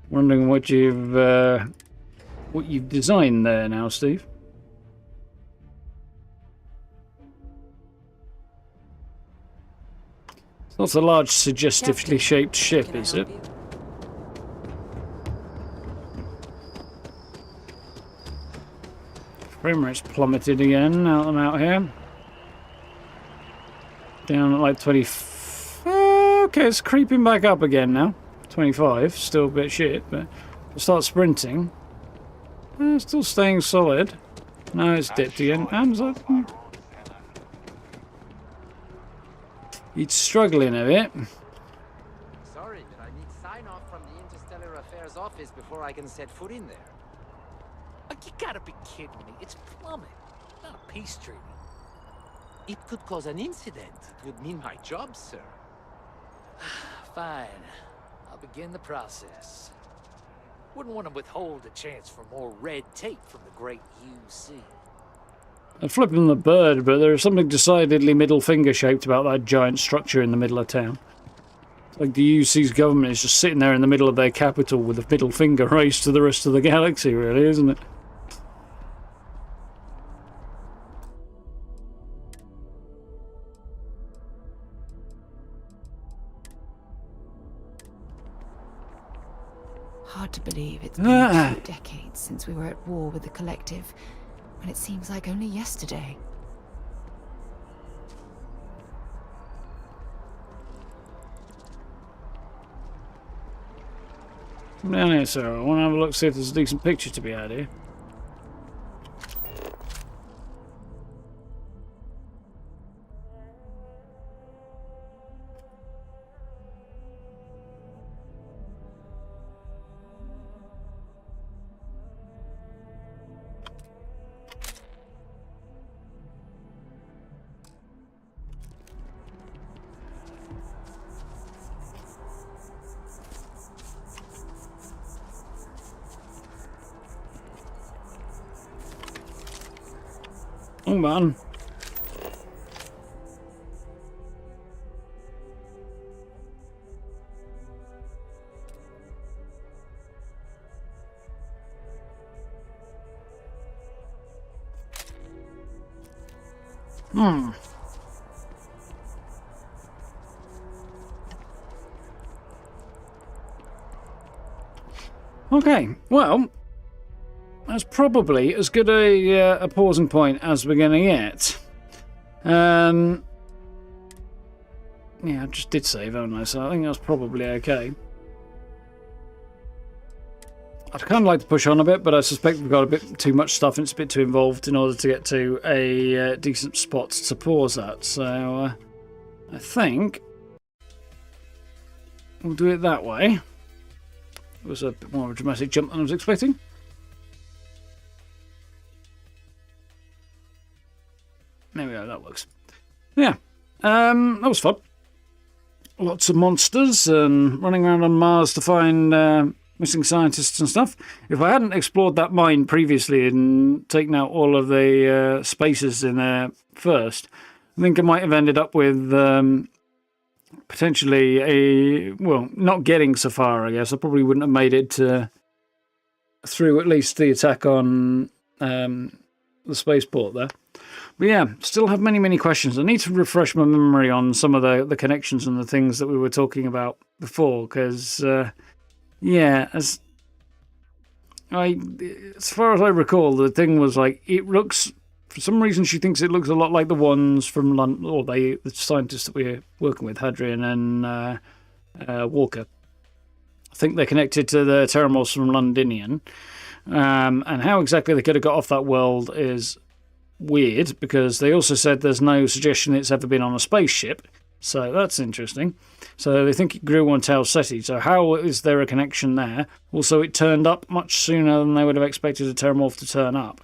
Wondering what you've designed there now, Steve. It's not a large, suggestively shaped ship, is it? Frame rate's plummeted again. Now I'm out here. Down at like 20. Okay, it's creeping back up again now. 25, still a bit shit, but I'll start sprinting. Still staying solid. No, it's dipped again. Hands up. He's struggling a bit. Sorry, but I need sign-off from the Interstellar Affairs office before I can set foot in there. You gotta be kidding me. It's plumbing, not a peace treaty. It could cause an incident. It would mean my job, sir. Fine. I'll begin the process. Wouldn't want to withhold a chance for more red tape from the great UC. I'm flipping the bird, but there is something decidedly middle finger shaped about that giant structure in the middle of town. It's like the UC's government is just sitting there in the middle of their capital with a middle finger raised to the rest of the galaxy, really, isn't it? Hard to believe it's been 2 decades since we were at war with the Collective, when it seems like only yesterday. Come down here, sir. I want to have a look, see if there's a decent picture to be had here. Oh man. Okay, well, that's probably as good a pausing point as we're going to get. Yeah, I just did save, haven't I? So I think that's probably okay. I'd kind of like to push on a bit, but I suspect we've got a bit too much stuff and it's a bit too involved in order to get to a decent spot to pause at. So I think we'll do it that way. It was a bit more of a dramatic jump than I was expecting. There we go, that works. Yeah, that was fun. Lots of monsters and running around on Mars to find missing scientists and stuff. If I hadn't explored that mine previously and taken out all of the spaces in there first, I think I might have ended up with potentially not getting so far, I guess. I probably wouldn't have made it through at least the attack on the spaceport there. But yeah, still have many, many questions. I need to refresh my memory on some of the connections and the things that we were talking about before, because, yeah, as far as I recall, the thing was like, it looks, for some reason she thinks it looks a lot like the ones from London, or the scientists that we're working with, Hadrian and Walker. I think they're connected to the Terramorphs from Londinian. And how exactly they could have got off that world is weird, because they also said there's no suggestion it's ever been on a spaceship. So that's interesting. So they think it grew on Tau Ceti. So how is there a connection there? Also, it turned up much sooner than they would have expected a Terramorph to turn up.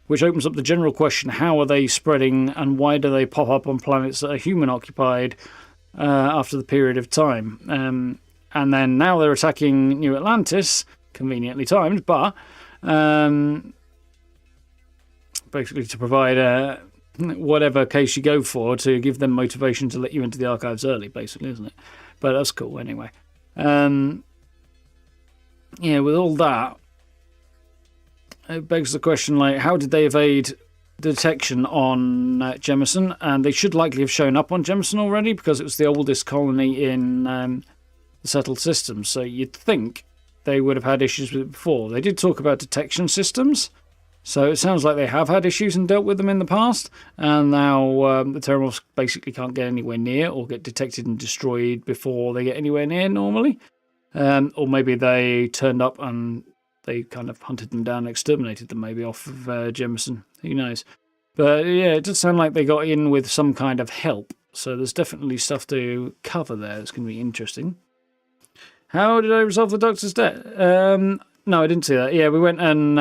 Which opens up the general question, how are they spreading and why do they pop up on planets that are human-occupied after the period of time? And then now they're attacking New Atlantis, conveniently timed, but basically to provide whatever case you go for to give them motivation to let you into the archives early, basically, isn't it? But that's cool anyway. Yeah, with all that, it begs the question, like, how did they evade detection on Jemison? And they should likely have shown up on Jemison already, because it was the oldest colony in the settled systems. So you'd think they would have had issues with it before. They did talk about detection systems, so it sounds like they have had issues and dealt with them in the past. And now the Terramorphs basically can't get anywhere near or get detected and destroyed before they get anywhere near normally. Or maybe they turned up and they kind of hunted them down and exterminated them, maybe, off of Jemison. Who knows? But yeah, it does sound like they got in with some kind of help. So there's definitely stuff to cover there that's going to be interesting. How did I resolve the Doctor's debt? No, I didn't see that. Yeah, we went and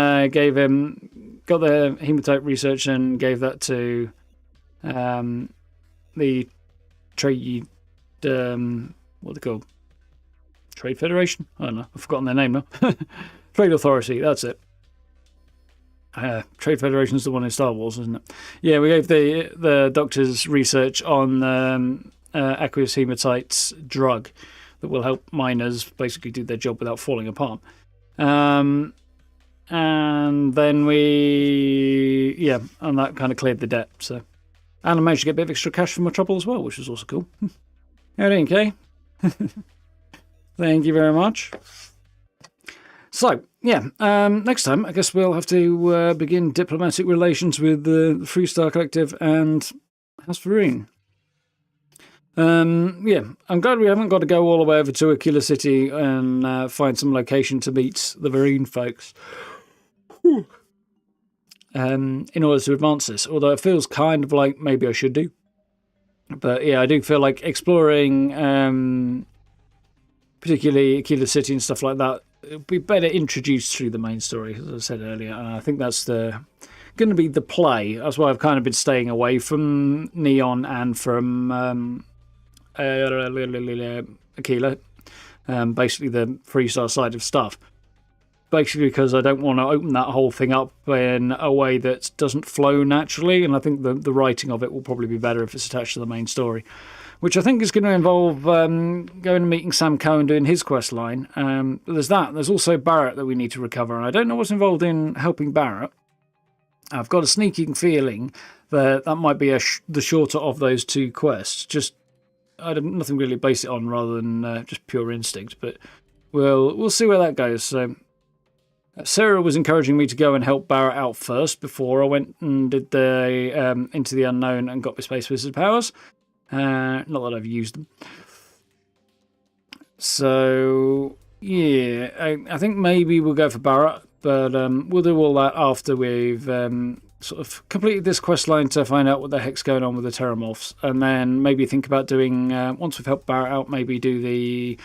got the hematite research and gave that to the trade, what are they called? Trade Federation? I don't know. I've forgotten their name now. Trade Authority, that's it. Trade Federation is the one in Star Wars, isn't it? Yeah, we gave the Doctor's research on aqueous hematite's drug that will help miners basically do their job without falling apart. And then and that kind of cleared the debt. So, and I managed to get a bit of extra cash from my trouble as well, which was also cool. Okay. Thank you very much. So, yeah, next time I guess we'll have to begin diplomatic relations with the Freestar Collective and House Varun. Yeah, I'm glad we haven't got to go all the way over to Aquila City and find some location to meet the Varun folks in order to advance this, although it feels kind of like maybe I should do. But yeah, I do feel like exploring particularly Aquila City and stuff like that, it'll be better introduced through the main story, as I said earlier, and I think that's going to be the play. That's why I've kind of been staying away from Neon and from Aquila, basically the Freestar side of stuff. Basically because I don't want to open that whole thing up in a way that doesn't flow naturally, and I think the writing of it will probably be better if it's attached to the main story, which I think is going to involve going and meeting Sam Cohen doing his quest line. There's that. There's also Barrett that we need to recover, and I don't know what's involved in helping Barrett. I've got a sneaking feeling that might be the shorter of those two quests. Just I have nothing really to base it on rather than just pure instinct, but we'll see where that goes. So Sarah was encouraging me to go and help Barrett out first before I went and did the Into the Unknown and got my Space Wizard powers. Not that I've used them. So yeah, I think maybe we'll go for Barrett, but we'll do all that after we've sort of completed this quest line to find out what the heck's going on with the Terramorphs, and then maybe think about doing, once we've helped Barrett out, maybe do the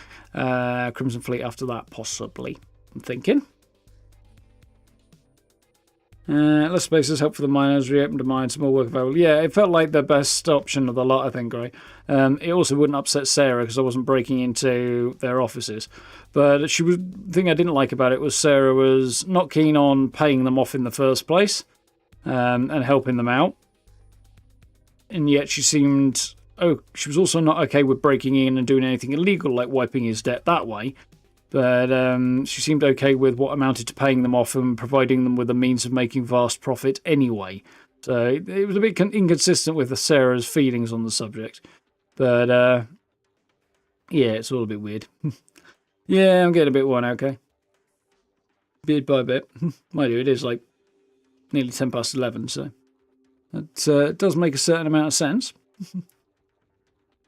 Crimson Fleet after that, possibly. I'm thinking. Less spaces help for the miners, reopened the mines, more work available. Yeah, it felt like the best option of the lot, I think, Gray. It also wouldn't upset Sarah because I wasn't breaking into their offices. But the thing I didn't like about it was Sarah was not keen on paying them off in the first place and helping them out. And yet she seemed... she was also not okay with breaking in and doing anything illegal, like wiping his debt that way. But she seemed okay with what amounted to paying them off and providing them with a means of making vast profit anyway. So it was a bit inconsistent with Sarah's feelings on the subject. But yeah, it's all a bit weird. Yeah, I'm getting a bit worn out, okay? Bit by bit. Mind you, it is like nearly 10 past 11, so it does make a certain amount of sense.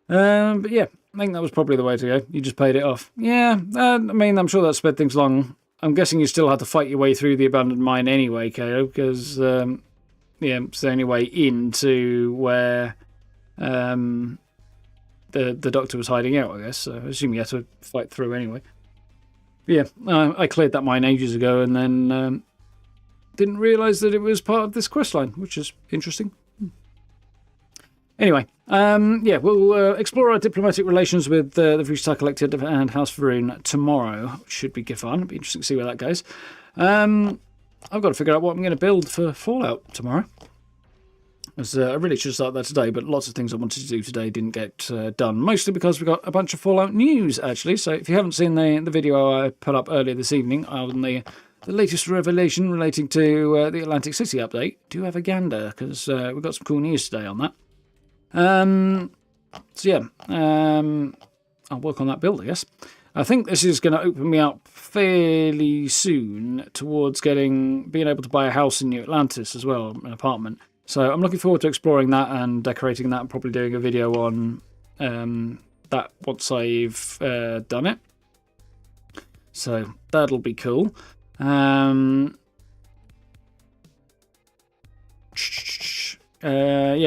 But yeah, I think that was probably the way to go. You just paid it off. Yeah, I mean, I'm sure that sped things along I'm guessing you still had to fight your way through the abandoned mine anyway, KO, because yeah, it's the only way into where the doctor was hiding out, I guess. So I assume you had to fight through anyway. But yeah, I cleared that mine ages ago and then didn't realise that it was part of this questline, which is interesting. Anyway, yeah, we'll explore our diplomatic relations with the Vrishtar Collective and House Varun tomorrow, which should be good fun. It'll be interesting to see where that goes. I've got to figure out what I'm going to build for Fallout tomorrow. As, I really should start that today, but lots of things I wanted to do today didn't get done. Mostly because we got a bunch of Fallout news, actually. So if you haven't seen the video I put up earlier this evening on the latest revelation relating to the Atlantic City update, do have a gander, because we've got some cool news today on that. So yeah, I'll work on that build, I guess. I think this is going to open me up fairly soon towards being able to buy a house in New Atlantis as well, an apartment. So I'm looking forward to exploring that and decorating that and probably doing a video on that once I've done it. So that'll be cool. Yeah,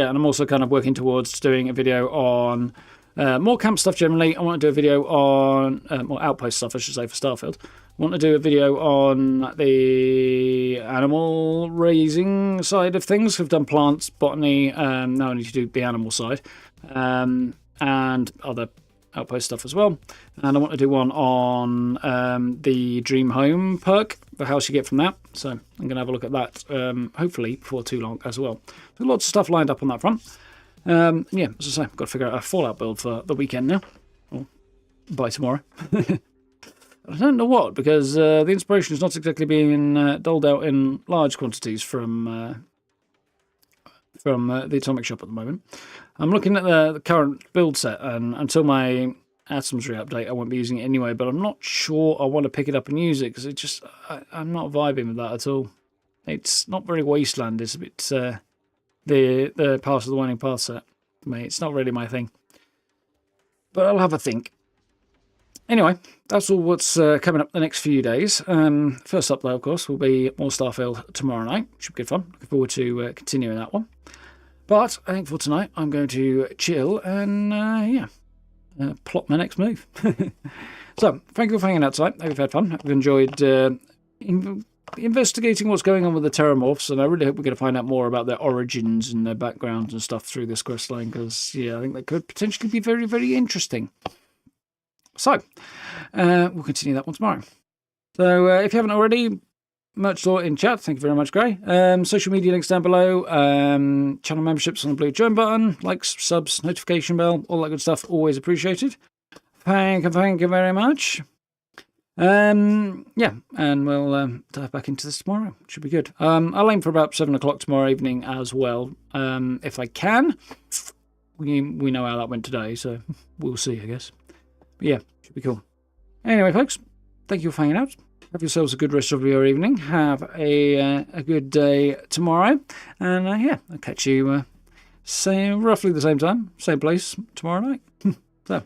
and I'm also kind of working towards doing a video on more camp stuff generally. I want to do a video on more outpost stuff, I should say, for Starfield. I want to do a video on the animal raising side of things. I've done plants, botany, now I need to do the animal side, and other outpost stuff as well. And I want to do one on the Dream Home perk, the house you get from that. So I'm going to have a look at that, hopefully before too long as well. So lots of stuff lined up on that front. Yeah, as I say, I've got to figure out a Fallout build for the weekend now. Or by tomorrow. I don't know what, because the inspiration is not exactly being doled out in large quantities from the Atomic Shop at the moment. I'm looking at the current build set, and until my Atoms re-update, I won't be using it anyway, but I'm not sure I want to pick it up and use it, because it just, I'm not vibing with that at all. It's not very Wasteland, it's a bit the Path of the Winding Path set for me. It's not really my thing. But I'll have a think. Anyway, that's all what's coming up the next few days. First up, though, of course, will be more Starfield tomorrow night. Should be good fun. Looking forward to continuing that one. But I think for tonight, I'm going to chill and, yeah, plot my next move. So, thank you for hanging out tonight. Hope you've had fun. Hope you've enjoyed investigating what's going on with the Terramorphs, and I really hope we're going to find out more about their origins and their backgrounds and stuff through this questline, because, yeah, I think that could potentially be very, very interesting. So, we'll continue that one tomorrow. So, if you haven't already, merch store in chat. Thank you very much, Gray. Social media links down below. Channel memberships on the blue join button. Likes, subs, notification bell, all that good stuff. Always appreciated. Thank you very much. Yeah, and we'll dive back into this tomorrow. Should be good. I'll aim for about 7 o'clock tomorrow evening as well, if I can. We know how that went today, so we'll see, I guess. But yeah, should be cool. Anyway, folks, thank you for hanging out. Have yourselves a good rest of your evening. Have a good day tomorrow. And yeah, I'll catch you roughly the same time, same place tomorrow night. So,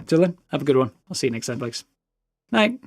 till then, have a good one. I'll see you next time, folks. Night.